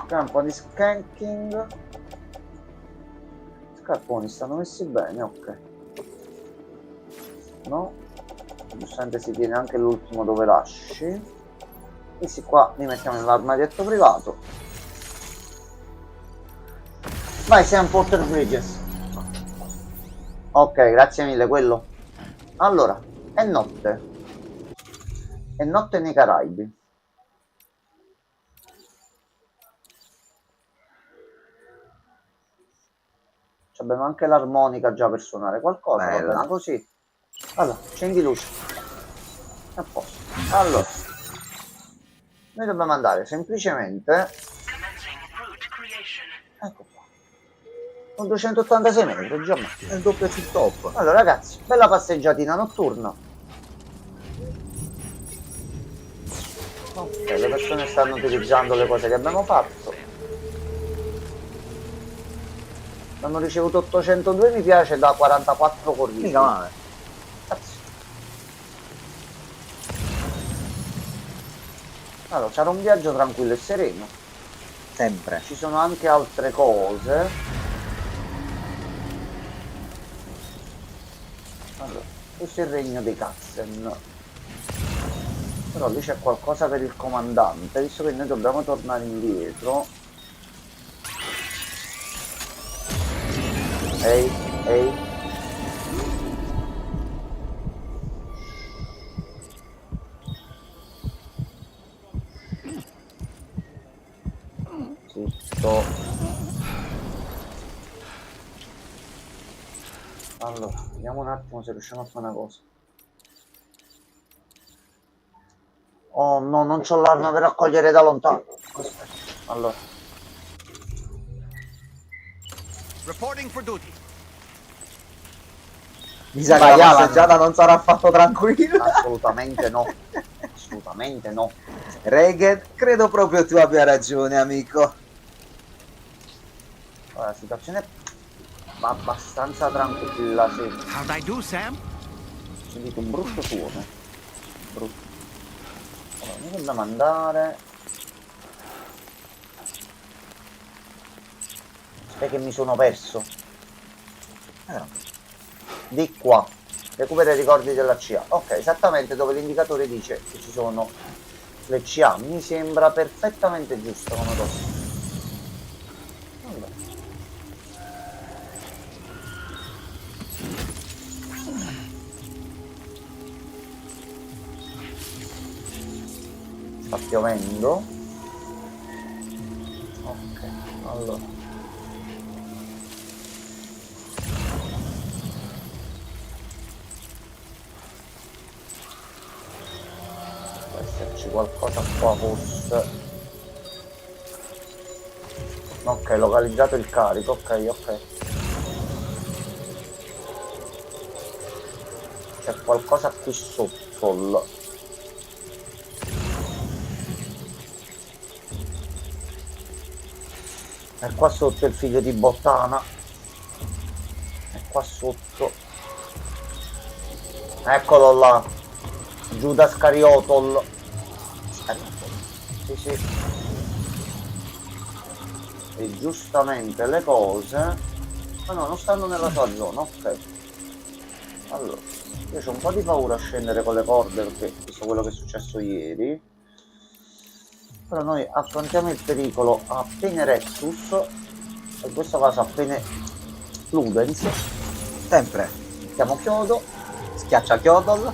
S2: Un po' di skanking. Scarponi stanno messi bene, ok. No, giustamente si tiene anche l'ultimo dove lasci. Questi qua li mettiamo nell'armadietto privato. Vai Sam Porter Bridges. Ok, grazie mille quello. Allora, è notte. È notte nei Caraibi. Abbiamo anche l'armonica già per suonare qualcosa, va bene così. Allora, accendi luce. A posto. Allora, noi dobbiamo andare semplicemente. Ecco qua. Con 286 metri, già è il doppio sul top. Allora ragazzi, bella passeggiatina notturna. Ok, le persone stanno utilizzando le cose che abbiamo fatto. Hanno ricevuto 802 mi piace da 44 corriti.
S1: Mica male.
S2: Allora, sarà un viaggio tranquillo e sereno.
S1: Sempre.
S2: Ci sono anche altre cose. Allora, questo è il regno dei Katzen. Però lì c'è qualcosa per il comandante, visto che noi dobbiamo tornare indietro. Ehi, ehi. Zitto. Allora, vediamo un attimo se riusciamo a fare una cosa. Oh no, non c'ho l'arma per raccogliere da lontano. Aspetta. Allora.
S4: Reporting for duty.
S1: Mi sa che la passeggiata non sarà affatto tranquilla.
S2: Assolutamente no. Assolutamente no.
S1: Reged, credo proprio tu abbia ragione, amico.
S2: Allora, la situazione va abbastanza tranquilla, sì.
S4: How'd I do, Sam?
S2: Sentite un brutto suono. Brutto. Allora, noi dobbiamo andare. Aspetta che mi sono perso. Di qua. Recupera i ricordi della CA. Ok, esattamente dove l'indicatore dice che ci sono le CA. Mi sembra perfettamente giusto come cosa. Allora. Sta piovendo. Ok, allora. Può esserci qualcosa qua forse. Ok, localizzato il carico, ok. C'è qualcosa qui sotto. È qua sotto il figlio di Bottana. È qua sotto. Eccolo là. Giuda Scariotol. Sì. E giustamente le cose. Ma no, non stanno nella sua zona, ok. Allora, io ho un po' di paura a scendere con le corde perché visto quello che è successo ieri. Però noi affrontiamo il pericolo a pene rectus, in questo caso a pene ludens.
S1: Sempre.
S2: Mettiamo chiodo,
S1: Schiaccia Chiodol.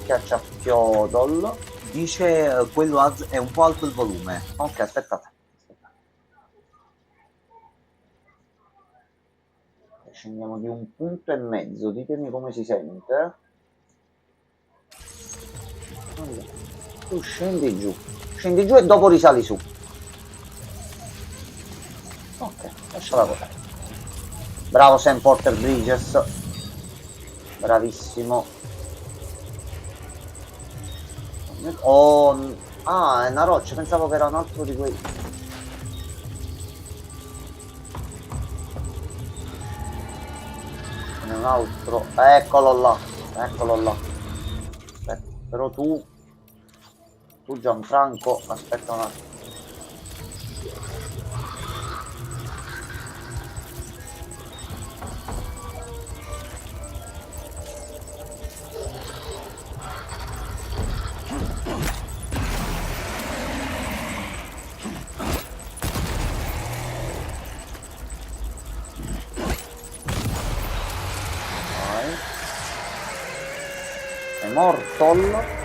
S2: schiaccia chiodol.
S1: Dice quello è un po' alto il volume.
S2: Ok, aspettate. Scendiamo di 1,5 punti, ditemi come si sente. Allora, tu scendi giù e dopo risali su. Ok, lasciala così. Bravo Sam Porter Bridges, bravissimo. Oh, ah, è una roccia, pensavo che era un altro di quei. È un altro, eccolo là. Aspetta, però tu Gianfranco, aspetta un attimo. Vai. È mortol.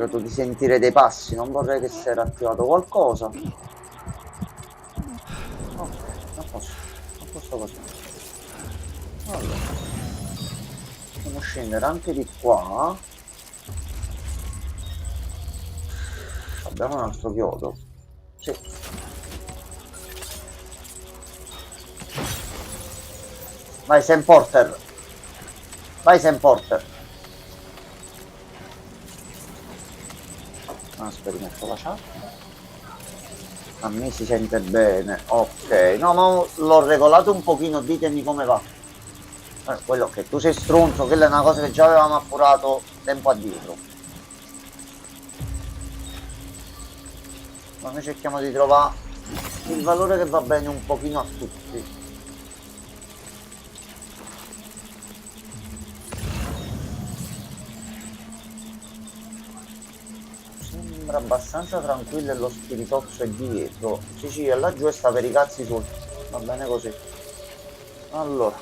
S2: Credo di sentire dei passi, non vorrei che si era attivato qualcosa. Ok, a posto così. Allora, possiamo scendere anche di qua. Abbiamo un altro chiodo. Sì. Vai Sam Porter. Vai Sam Porter. Sperimento la chat. A me si sente bene. Ok. No, ma l'ho regolato un pochino, ditemi come va. Quello che tu sei stronzo, quella è una cosa che già avevamo appurato tempo addietro. Ma noi cerchiamo di trovare il valore che va bene un pochino a tutti. Sembra abbastanza tranquillo e lo spiritozzo è dietro. Sì, è laggiù e sta per i cazzi suoi. Va bene così. Allora.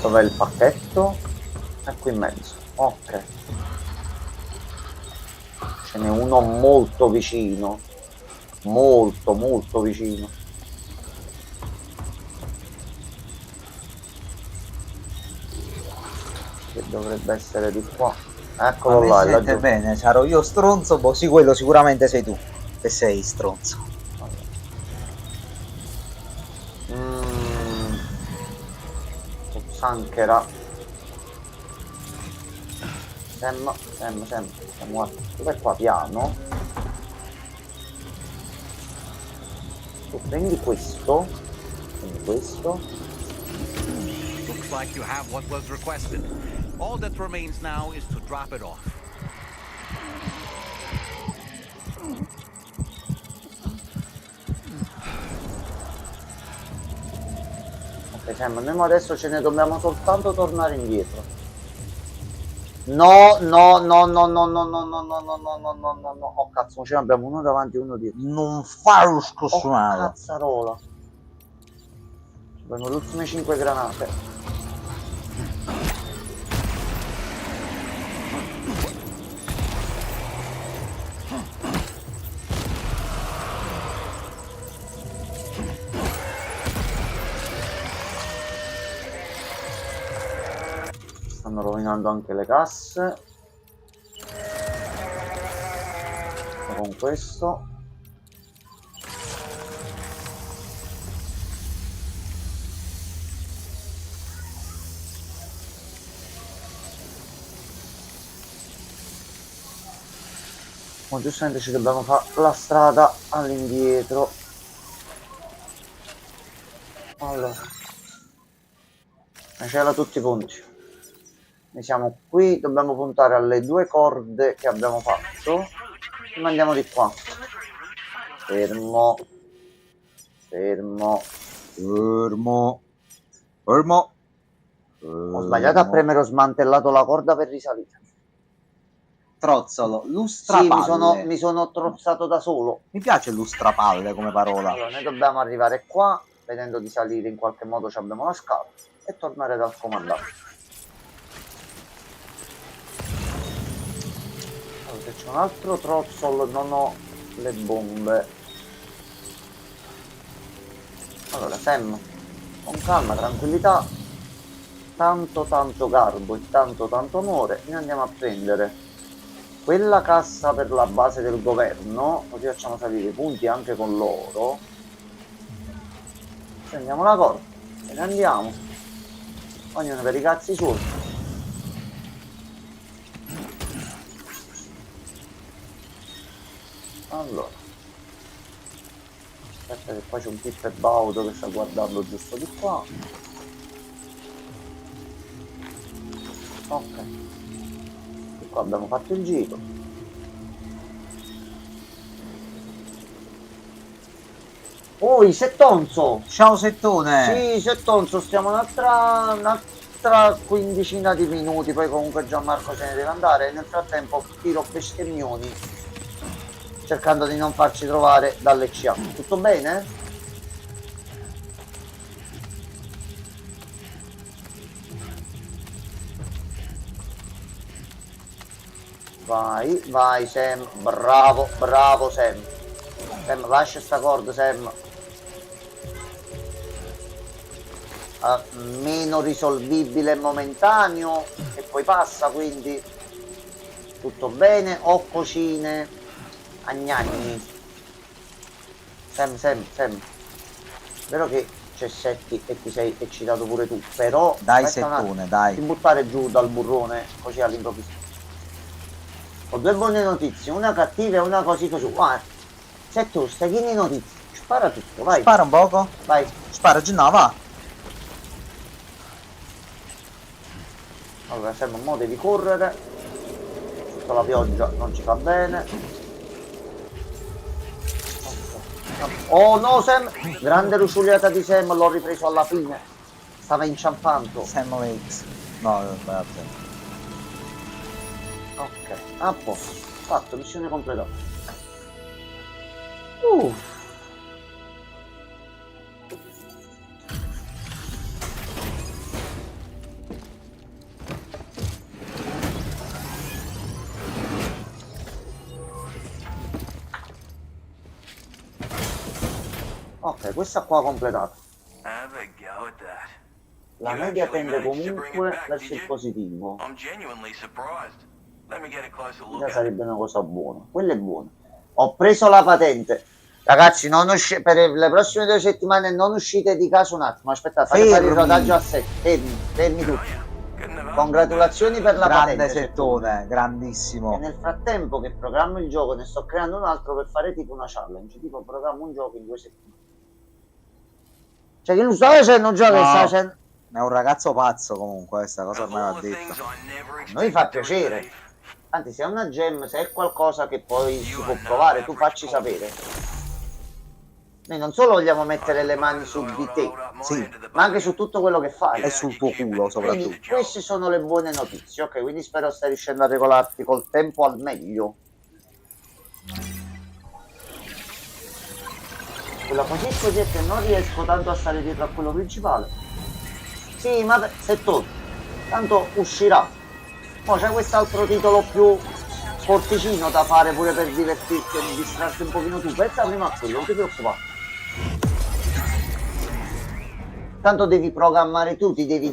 S2: Dov'è il pacchetto? È qui in mezzo. Ok. Ce n'è uno molto vicino. Molto vicino. Che dovrebbe essere di qua. Eccolo là.
S1: Sente bene, sarò io stronzo, boh, sì, quello sicuramente sei tu. Che sei stronzo.
S2: Sanchera. Sam, dov'è qua piano? Tu prendi questo.
S4: Looks like you have what was requested. All that remains now is to drop it off.
S2: Ok, Sam, noi adesso ce ne dobbiamo soltanto tornare indietro. No. Oh cazzo, ce ne abbiamo uno davanti e uno dietro.
S1: Non fare lo scossunato.
S2: Oh cazzarola. Abbiamo le ultime 5 granate. Stanno rovinando anche le casse. Con questo. Giustamente ci dobbiamo fare la strada all'indietro. Allora, Cancella tutti i punti. Noi siamo qui, dobbiamo puntare alle 2 corde che abbiamo fatto. E andiamo di qua. Fermo. Fermo.
S1: Fermo. Fermo.
S2: Ho sbagliato a premere, ho smantellato la corda per risalire.
S1: Trozzolo,
S2: Sì,
S1: lustrapalle.
S2: mi sono trozzato da solo.
S1: Mi piace lustrapalle come parola.
S2: Allora, noi dobbiamo arrivare qua, vedendo di salire in qualche modo ci abbiamo la scala, e tornare dal comandante. Allora, se c'è un altro trozzolo non ho le bombe. Allora, Sam, con calma, tranquillità, tanto garbo e tanto amore, ne andiamo a prendere quella cassa per la base del governo, così facciamo salire i punti anche con loro. Prendiamo la corda e ne andiamo, ognuno per i cazzi suoi. Allora, aspetta che qua c'è un Pippo e Baudo che sta guardando giusto di qua. Ok, e qua abbiamo fatto il giro. Oi, Settonzo!
S1: Ciao Settone.
S2: Sì, Settonzo, stiamo un'altra quindicina di minuti, poi comunque Gianmarco se ne deve andare. Nel frattempo tiro bestemmioni cercando di non farci trovare dalle CA. Tutto bene? Vai, vai Sam, bravo, bravo Sam. Sam, lascia sta corda Sam. Meno risolvibile e momentaneo e poi passa, quindi tutto bene. Ho cocine a gnagni. Sam, vero che c'è Setti e ti sei eccitato pure tu, però
S1: Dai Settone, dai.
S2: ti buttare giù dal burrone così all'improvviso. Ho 2 buone notizie, una cattiva e una così. Guarda, se tu stai chi di notizie, spara tutto, vai.
S1: Spara un poco.
S2: Vai.
S1: Spara giù, no, va.
S2: Allora Sam, mo devi correre, tutta la pioggia non ci fa bene. Oh no Sam, grande rusciuliata di Sam, l'ho ripreso alla fine, stava inciampando.
S1: Sam Wakes. No, vabbè.
S2: Ok, a posto, fatto, missione completata. Ok, questa qua completata. La media tende comunque verso il positivo. Già sarebbe una cosa buona. Quella è buona. Ho preso la patente. Ragazzi, non per le prossime 2 settimane non uscite di casa un attimo. Aspettate, fate fare il rodaggio a 7. Fermi tutti. Congratulazioni per la
S1: Grande
S2: patente.
S1: Settone, grandissimo.
S2: E nel frattempo che programmo il gioco ne sto creando un altro per fare tipo una challenge. Tipo programmo un gioco in 2 settimane. Cioè che non sta facendo un gioco, che sta facendo...
S1: È un ragazzo pazzo comunque, questa cosa ormai va detta.
S2: A noi fa piacere. Anzi, se è una gem, se è qualcosa che poi si può provare, tu facci sapere. Noi non solo vogliamo mettere le mani su di te,
S1: Sì,
S2: ma anche su tutto quello che fai.
S1: e sul tuo culo soprattutto.
S2: Quindi queste sono le buone notizie, ok? Quindi spero stai riuscendo a regolarti col tempo al meglio. Quella così è che non riesco tanto a stare dietro a quello principale. Sì, ma se tu, tanto uscirà. Poi c'è quest'altro titolo più sporticino da fare pure per divertirti e distrarti un pochino tu. Pensa prima a quello, non ti preoccupare. Tanto devi programmare tu, ti devi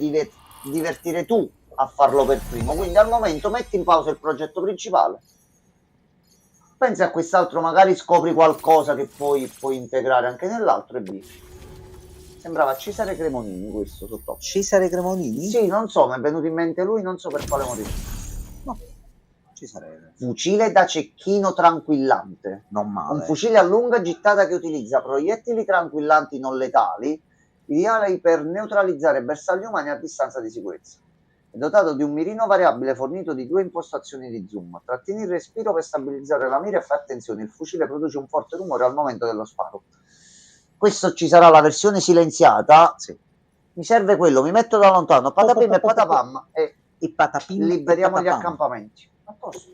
S2: divertire tu a farlo per primo. Quindi al momento metti in pausa il progetto principale. Pensa a quest'altro, magari scopri qualcosa che poi puoi integrare anche nell'altro e via. Sembrava Cesare Cremonini questo sotto.
S1: Cesare Cremonini?
S2: Sì, non so, mi è venuto in mente lui, non so per quale motivo.
S1: No, Cesare.
S2: Fucile da cecchino tranquillante.
S1: Non male.
S2: Un fucile a lunga gittata che utilizza proiettili tranquillanti non letali. ideale per neutralizzare bersagli umani a distanza di sicurezza. È dotato di un mirino variabile fornito di 2 impostazioni di zoom. Trattieni il respiro per stabilizzare la mira e fai attenzione, il fucile produce un forte rumore al momento dello sparo. Questo ci sarà la versione silenziata.
S1: Sì.
S2: Mi serve quello, mi metto da lontano, patapim e patapam e
S1: I patapim
S2: liberiamo
S1: e
S2: gli
S1: patapam.
S2: accampamenti. A posto.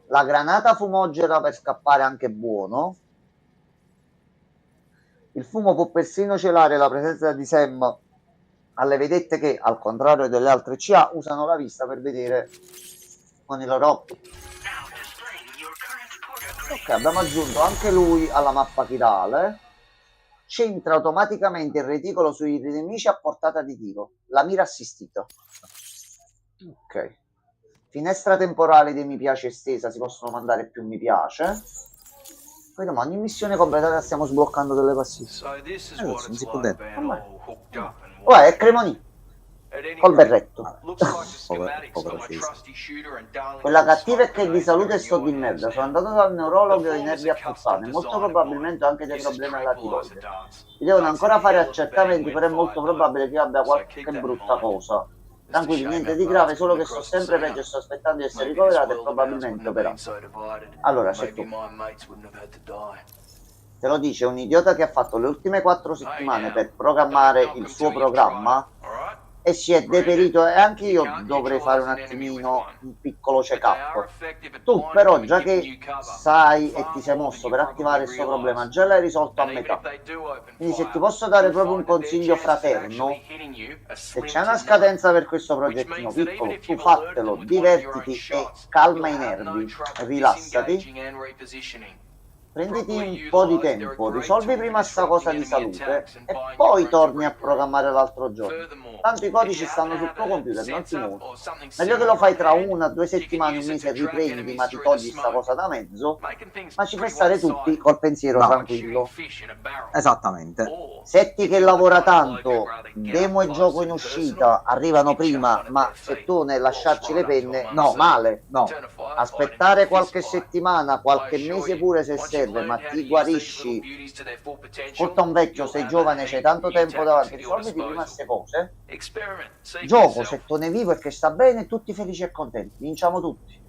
S2: La granata fumogena per scappare anche buono. Il fumo può persino celare la presenza di Sam alle vedette che, al contrario delle altre CA, usano la vista per vedere con i loro occhi. Ok, abbiamo aggiunto anche lui alla mappa chirale. Centra automaticamente il reticolo sui nemici a portata di tiro. La mira assistita. Ok. Finestra temporale dei mi piace estesa, si possono mandare più mi piace. Vediamo, ogni missione completata stiamo sbloccando delle passive.
S1: Non si può dire.
S2: Guarda, è Cremoni. Col berretto.
S1: Povero
S2: Quella cattiva è che è di salute e sto di merda. Sono andato dal neurologo e ho i nervi a puttane. Molto probabilmente ho anche dei problemi alla tiroide. Mi devono ancora fare accertamenti, però è molto probabile che io abbia qualche brutta cosa. Tranquilli, niente di grave, solo che sto sempre peggio e sto aspettando di essere ricoverato e probabilmente operato. Allora, c'è tu. Te lo dice un idiota che ha fatto le ultime 4 settimane per programmare il suo programma e si è deperito, e anche io dovrei fare un attimino un piccolo check-up. Tu però, già che sai e ti sei mosso per attivare questo problema, già l'hai risolto a metà. Quindi se ti posso dare proprio un consiglio fraterno, se c'è una scadenza per questo progettino piccolo, tu fatelo, divertiti e calma i nervi, rilassati. Prenditi un po' di tempo, risolvi prima sta cosa di salute e poi torni a programmare l'altro giorno. Tanto i codici stanno sul tuo computer, non si muovono. Meglio che lo fai tra 1, 2 settimane, un mese, riprendi, ma ti togli sta cosa da mezzo, ma ci fai stare tutti col pensiero tranquillo.
S1: Esattamente.
S2: Setti che lavora tanto, demo e gioco in uscita arrivano prima, ma se tu ne lasciarci le penne, no, male, no. Aspettare qualche settimana, qualche mese pure se serve, ma ti guarisci. Ascolta un vecchio, sei giovane, c'hai tanto tempo davanti, risolviti prima queste cose. Gioco, se tu ne vivo e che sta bene, tutti felici e contenti, vinciamo tutti.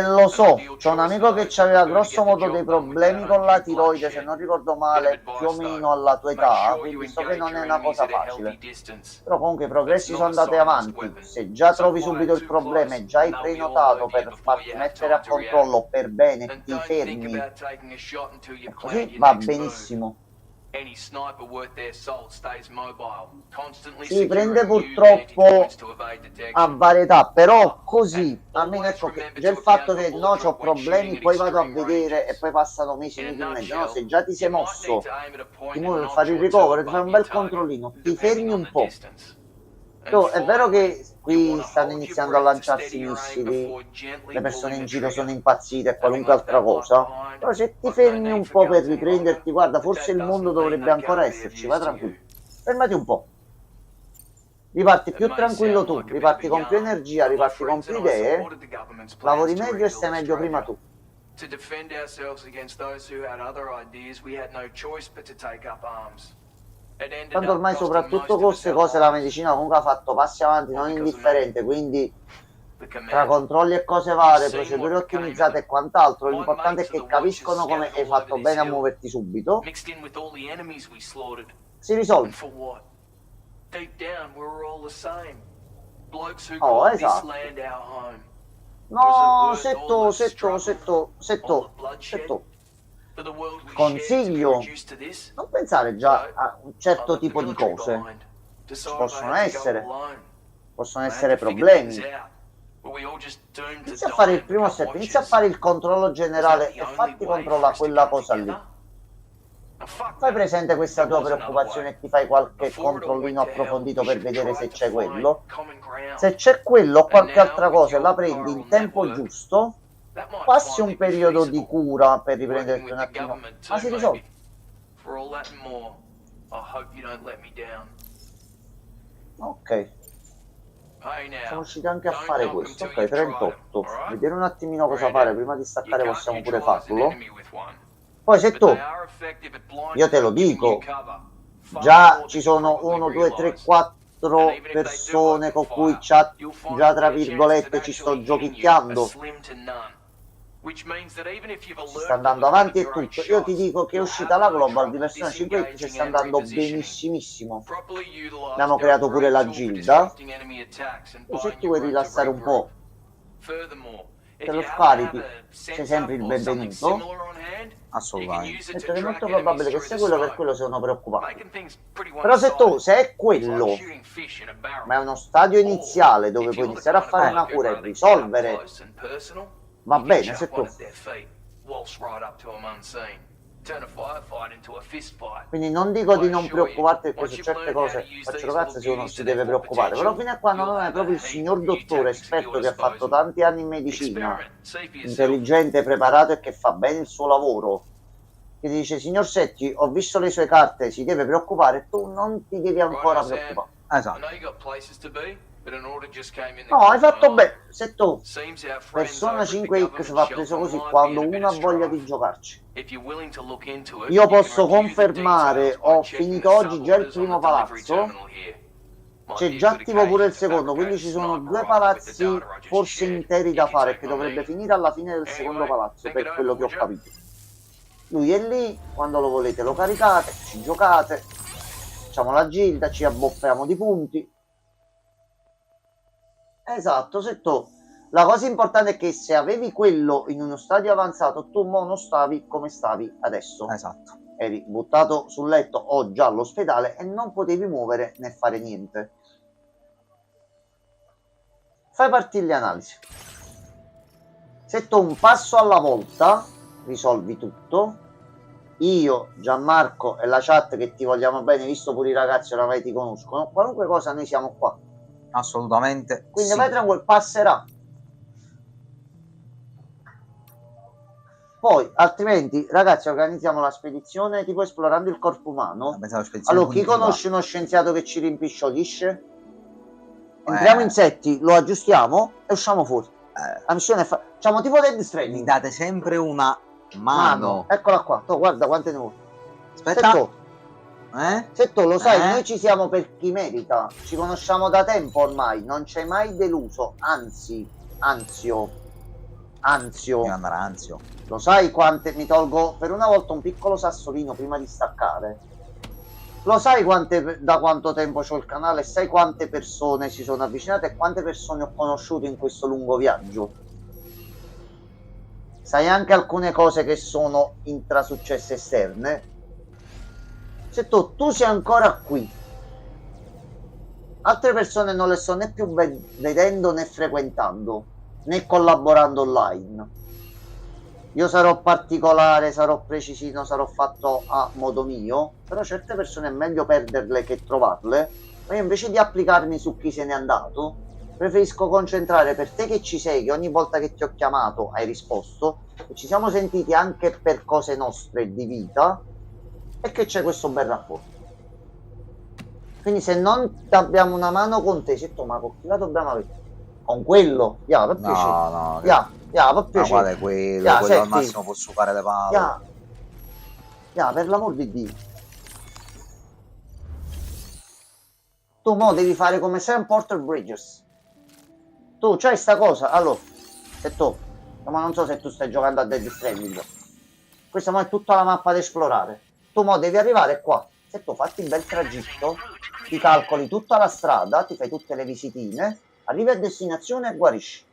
S2: Lo so, c'ho un amico che aveva grosso modo dei problemi con la tiroide, se non ricordo male, più o meno alla tua età, quindi so che non è una cosa facile. Però comunque i progressi sono andati avanti, se già trovi subito il problema e già hai prenotato per farti mettere a controllo per bene, ti fermi, e così va benissimo. Si prende purtroppo a varietà, però così, almeno ecco che già il fatto che no, c'ho problemi, poi vado a vedere e poi passano mesi inutilmente, no, se già ti sei mosso, ti muovi per fare il ricovero, ti fai un bel controllino, ti fermi un po'. È vero che qui stanno iniziando a lanciarsi missili, le persone in giro sono impazzite e qualunque altra cosa, però se ti fermi un po' per riprenderti, guarda, forse il mondo dovrebbe ancora esserci, vai tranquillo, fermati un po', riparti più tranquillo tu, riparti con più energia, riparti con più idee, lavori meglio e stai meglio prima tu. Tanto ormai soprattutto con queste cose la medicina comunque ha fatto passi avanti non indifferente, quindi tra controlli e cose varie, procedure ottimizzate e quant'altro, l'importante è che capiscono come hai fatto bene a muoverti subito, si risolve. Oh, esatto. No, setto. Consiglio, non pensare già a un certo tipo di cose, ci possono essere problemi. Inizia a fare il primo step, inizia a fare il controllo generale e fatti controllare quella cosa lì. Fai presente questa tua preoccupazione e ti fai qualche controllino approfondito per vedere se c'è quello. Se c'è quello o qualche altra cosa, la prendi in tempo giusto, passi un periodo di cura per riprenderti un attimo, ma si risolve. Ok. Siamo riusciti anche a fare questo. Ok, 38. Vedere un attimino cosa fare. Prima di staccare possiamo pure farlo. Poi se tu, io te lo dico, già ci sono 1, 2, 3, 4 persone con cui già tra virgolette ci sto giochicchiando. Si sta andando avanti e tutto. Io ti dico che è uscita la global di Persona 5 ci sta andando benissimissimo. Abbiamo creato pure la gilda. E se tu vuoi rilassare un po', te lo scarichi, sei sempre il benvenuto.
S1: Assolutamente.
S2: Detto che è molto probabile che sia quello, per quello sono preoccupato. Però se è quello, ma è uno stadio iniziale dove puoi iniziare a fare una cura e risolvere, va bene. Se tu, quindi non dico di non preoccuparti, perché su certe cose faccio cazzo se uno si deve preoccupare, però fino a quando non è proprio il signor dottore esperto che ha fatto tanti anni in medicina, intelligente, preparato e che fa bene il suo lavoro, che ti dice: signor Setti, ho visto le sue carte, si deve preoccupare, tu non ti devi ancora preoccupare.
S1: Esatto.
S2: No, hai fatto bene. Se tu, Persona 5X va preso così quando uno ha voglia di giocarci. Io posso confermare, ho finito oggi già il primo palazzo, c'è già attivo pure il secondo, quindi ci sono 2 palazzi forse interi da fare, che dovrebbe finire alla fine del secondo palazzo, per quello che ho capito. Lui è lì, quando lo volete lo caricate, ci giocate, facciamo la gilda, ci abboffiamo di punti. Esatto, se tu, la cosa importante è che se avevi quello in uno stadio avanzato, tu mo non stavi come stavi adesso.
S1: Esatto.
S2: Eri buttato sul letto o già all'ospedale e non potevi muovere né fare niente. Fai partire le analisi. Se tu un passo alla volta risolvi tutto, io, Gianmarco e la chat che ti vogliamo bene, visto pure i ragazzi oramai ti conoscono, qualunque cosa noi siamo qua.
S1: Assolutamente.
S2: Quindi
S1: sì.
S2: vai tranquillo, passerà. Poi, altrimenti, ragazzi, organizziamo la spedizione tipo esplorando il corpo umano. Allora, chi conosce uno scienziato che ci rimpicciolisce? Entriamo insetti, lo aggiustiamo e usciamo fuori. La missione è facciamo tipo Dead Stranding.
S1: Mi date sempre una mano.
S2: Eccola qua, tu, guarda quante ne vuoi.
S1: Aspetta.
S2: Se tu lo sai, noi ci siamo per chi merita, ci conosciamo da tempo ormai, non c'è mai deluso, anzi, ansio.
S1: Devo andare ansio.
S2: Lo sai quante, mi tolgo per una volta un piccolo sassolino prima di staccare, lo sai da quanto tempo c'ho il canale e sai quante persone si sono avvicinate e quante persone ho conosciuto in questo lungo viaggio? Sai anche alcune cose che sono intrasuccesse esterne? Se tu sei ancora qui, altre persone non le sto né più vedendo né frequentando né collaborando online. Io sarò particolare, sarò precisino, sarò fatto a modo mio, però certe persone è meglio perderle che trovarle. Ma io invece di applicarmi su chi se n'è andato, preferisco concentrare per te che ci sei, che ogni volta che ti ho chiamato hai risposto, che ci siamo sentiti anche per cose nostre di vita e che c'è questo bel rapporto. Quindi se non abbiamo una mano con te, se tu, ma con chi la dobbiamo avere? Con quello, per piacere.
S1: No,
S2: per piacere.
S1: Ma quale quello? Quello al massimo posso fare le palle.
S2: Per l'amor di Dio. Tu mo devi fare come Sam Porter Bridges. Tu c'hai sta cosa, allora, se tu, ma non so se tu stai giocando a Dead Stranding. Questa mo è tutta la mappa da esplorare. Tu mo devi arrivare qua. Se tu fatti un bel tragitto, ti calcoli tutta la strada, ti fai tutte le visitine, arrivi a destinazione e guarisci.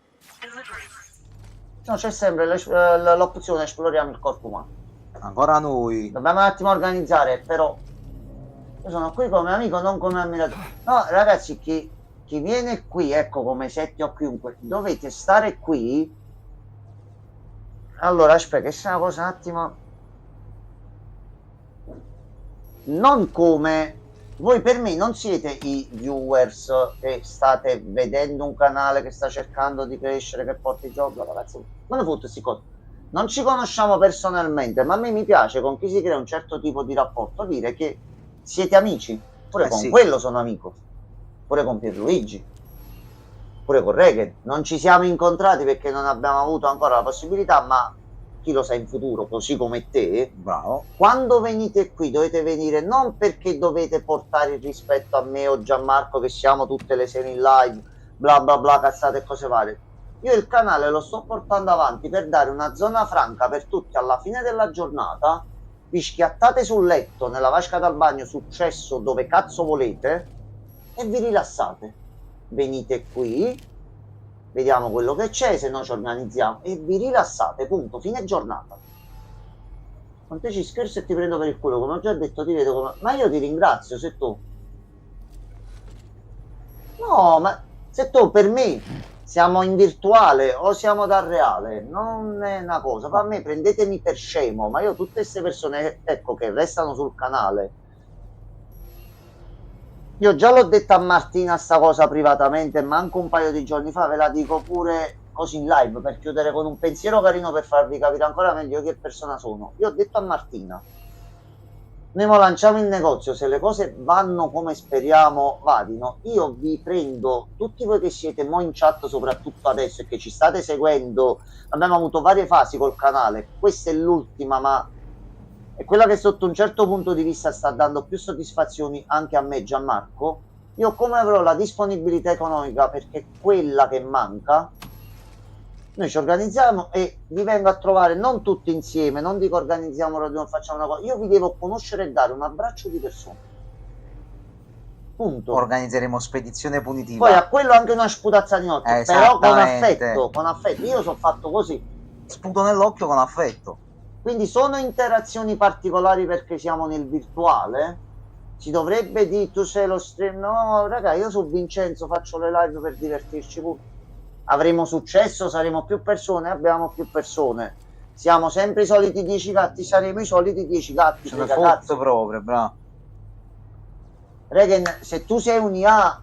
S2: No, c'è sempre l'opzione esploriamo il corpo umano.
S1: Ancora noi.
S2: Dobbiamo un attimo organizzare, però io sono qui come amico, non come ammiratore. No, ragazzi, chi viene qui, ecco, come Setti o chiunque, dovete stare qui. Allora, aspetta, che sia una cosa un attimo. Non come voi per me non siete i viewers che state vedendo un canale che sta cercando di crescere, che porta i giochi, ragazzi, non ne fotte queste cose. Non ci conosciamo personalmente, ma a me mi piace con chi si crea un certo tipo di rapporto dire che siete amici. Pure con
S1: sì.
S2: Quello sono amico, pure con Pierluigi. pure con Regan. Non ci siamo incontrati perché non abbiamo avuto ancora la possibilità, ma chi lo sa in futuro, così come te.
S1: Bravo.
S2: Quando venite qui dovete venire non perché dovete portare il rispetto a me o Gianmarco che siamo tutte le sere in live, bla bla bla, cazzate e cose varie. Io il canale lo sto portando avanti per dare una zona franca per tutti. Alla fine della giornata vi schiattate sul letto, nella vasca dal bagno, successo dove cazzo volete, e vi rilassate. Venite qui, vediamo quello che c'è, se no ci organizziamo e vi rilassate, punto, fine giornata. Con te ci scherzo e ti prendo per il culo, come ho già detto, ti vedo come... Ma io ti ringrazio, se tu... No, ma se tu per me siamo in virtuale o siamo dal reale, non è una cosa. Per me prendetemi per scemo, ma io tutte queste persone, ecco, che restano sul canale... Io già l'ho detta a Martina sta cosa privatamente, manco un paio di giorni fa, ve la dico pure così in live per chiudere con un pensiero carino per farvi capire ancora meglio che persona sono. Io ho detto a Martina, noi mo lanciamo il negozio, se le cose vanno come speriamo vadino, io vi prendo tutti voi che siete mo in chat, soprattutto adesso e che ci state seguendo. Abbiamo avuto varie fasi col canale, questa è l'ultima, ma è quella che sotto un certo punto di vista sta dando più soddisfazioni anche a me, Gianmarco. Io come avrò la disponibilità economica, perché è quella che manca, noi ci organizziamo e vi vengo a trovare, non tutti insieme, non dico organizziamo, non facciamo una cosa, io vi devo conoscere e dare un abbraccio di persona. Punto.
S1: Organizzeremo spedizione punitiva.
S2: Poi a quello anche una sputazza di notte, però con affetto, con affetto. Io sono fatto così.
S1: Sputo nell'occhio con affetto.
S2: Quindi sono interazioni particolari perché siamo nel virtuale. Si dovrebbe dire tu sei lo stream. No, raga, io sono Vincenzo, faccio le live per divertirci pure. Avremo successo, saremo più persone, abbiamo più persone. Siamo sempre i soliti 10 gatti, saremo i soliti 10 gatti.
S1: Sono fatto proprio, bravo.
S2: Regan, se tu sei un IA,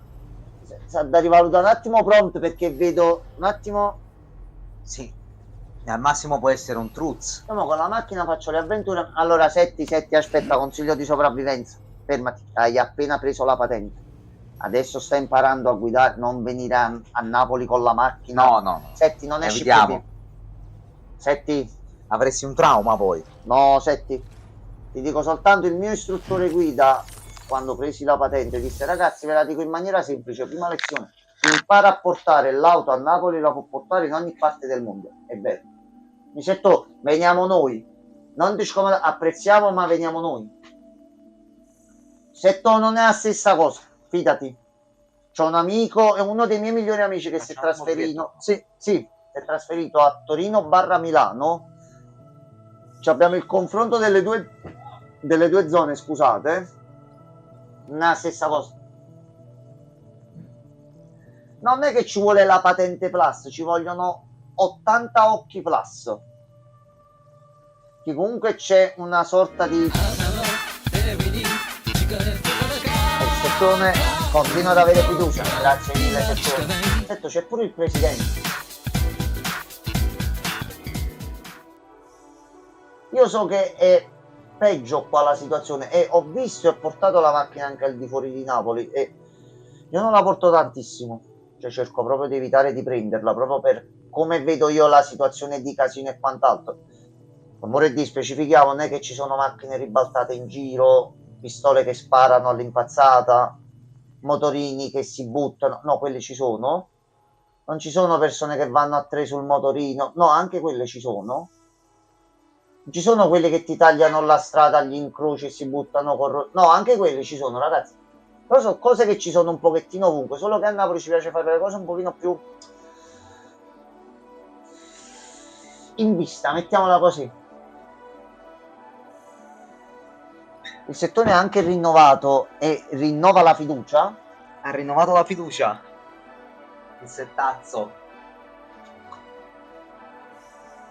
S2: da rivalutare un attimo prompt perché vedo un attimo.
S1: Sì. Al massimo può essere un truz.
S2: No, con la macchina faccio le avventure. Allora, Setti, aspetta, consiglio di sopravvivenza. Fermati, hai appena preso la patente. Adesso stai imparando a guidare, non venire a Napoli con la macchina.
S1: No.
S2: Setti, non esci più. Setti.
S1: Avresti un trauma poi.
S2: No, Setti. Ti dico soltanto il mio istruttore guida, quando presi la patente, disse ragazzi, ve la dico in maniera semplice, prima lezione. Chi impara a portare l'auto a Napoli la può portare in ogni parte del mondo. È vero. Mi sento, veniamo noi, non ti apprezziamo ma veniamo noi. Se tu non è la stessa cosa, fidati. C'ho un amico, è uno dei miei migliori amici che si è trasferito, si è trasferito a Torino/Milano. Abbiamo il confronto delle due zone, scusate. Non è la stessa cosa. Non è che ci vuole la patente plus, ci vogliono 80 occhi plus, che comunque c'è una sorta di... Il settore continua ad avere fiducia, grazie mille settore. Certo, c'è pure il presidente. Io so che è peggio qua la situazione e ho visto e ho portato la macchina anche al di fuori di Napoli e io non la porto tantissimo, cioè cerco proprio di evitare di prenderla proprio per come vedo io la situazione di casino e quant'altro. Amore di specifichiamo, non è che ci sono macchine ribaltate in giro, pistole che sparano all'impazzata, motorini che si buttano, no, quelli ci sono. Non ci sono persone che vanno a 3 sul motorino, no, anche quelle ci sono. Ci sono quelli che ti tagliano la strada agli incroci e si buttano con... No, anche quelli ci sono, ragazzi. Però sono cose che ci sono un pochettino ovunque, solo che a Napoli ci piace fare le cose un pochino più in vista, mettiamola così. Il settore ha anche rinnovato e rinnova la fiducia.
S1: Ha rinnovato la fiducia. Il settazzo.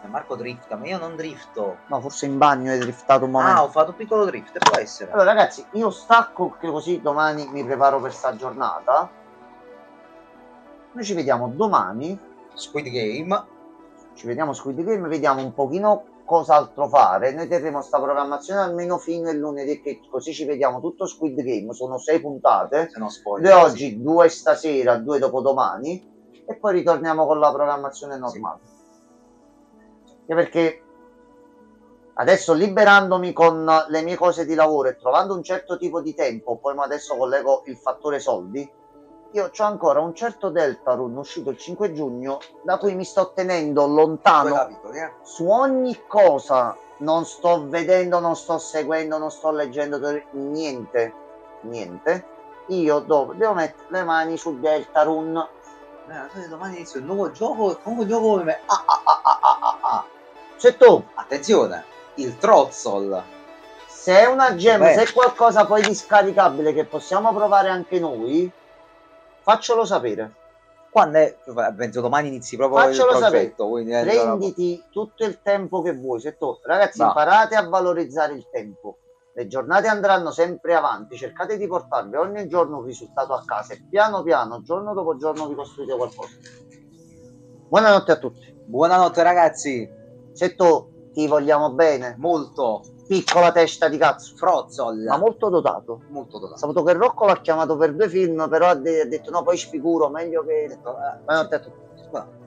S1: Marco drifta, ma io non drifto.
S2: No, forse in bagno hai driftato un momento.
S1: Ah, ho fatto un piccolo drift, può essere.
S2: Allora ragazzi, io stacco che così domani mi preparo per sta giornata. Noi ci vediamo domani.
S1: Squid Game.
S2: Ci vediamo Squid Game, vediamo un pochino cos'altro fare. Noi terremo sta programmazione almeno fino al lunedì, che così ci vediamo tutto Squid Game. Sono 6 puntate.
S1: Se no spoiler.
S2: 2 oggi, 2 stasera, 2 dopodomani. e poi ritorniamo con la programmazione normale. Perché adesso, liberandomi con le mie cose di lavoro e trovando un certo tipo di tempo, poi adesso collego il fattore soldi, io ho ancora un certo Deltarune uscito il 5 giugno da cui mi sto tenendo lontano su ogni cosa. Non sto vedendo, non sto seguendo, non sto leggendo niente. Io devo mettere le mani sul Deltarune.
S1: Domani inizio il nuovo gioco come
S2: Se tu,
S1: attenzione, il Trozzol.
S2: se è una gem,
S1: Beh.
S2: se è qualcosa poi di scaricabile che possiamo provare anche noi, faccelo sapere.
S1: Quando è? Penso domani inizi proprio
S2: Faccelo
S1: il progetto.
S2: Prenditi tutto il tempo che vuoi. Se tu, ragazzi,
S1: No.
S2: imparate a valorizzare il tempo. Le giornate andranno sempre avanti. Cercate di portarvi ogni giorno un risultato a casa e piano piano, giorno dopo giorno, vi costruite qualcosa. Buonanotte a tutti.
S1: Buonanotte ragazzi.
S2: Se tu, ti vogliamo bene.
S1: Molto.
S2: Piccola testa di cazzo.
S1: Frozzol.
S2: Ma molto dotato.
S1: Molto dotato.
S2: Saputo che Rocco l'ha chiamato per 2 film, però ha detto no, poi sfiguro, meglio che... Buonanotte a tutti.
S1: Buonanotte.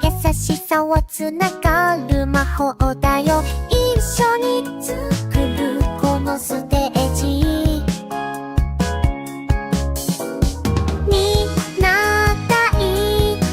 S5: 優しさはつながる魔法だよ。一緒に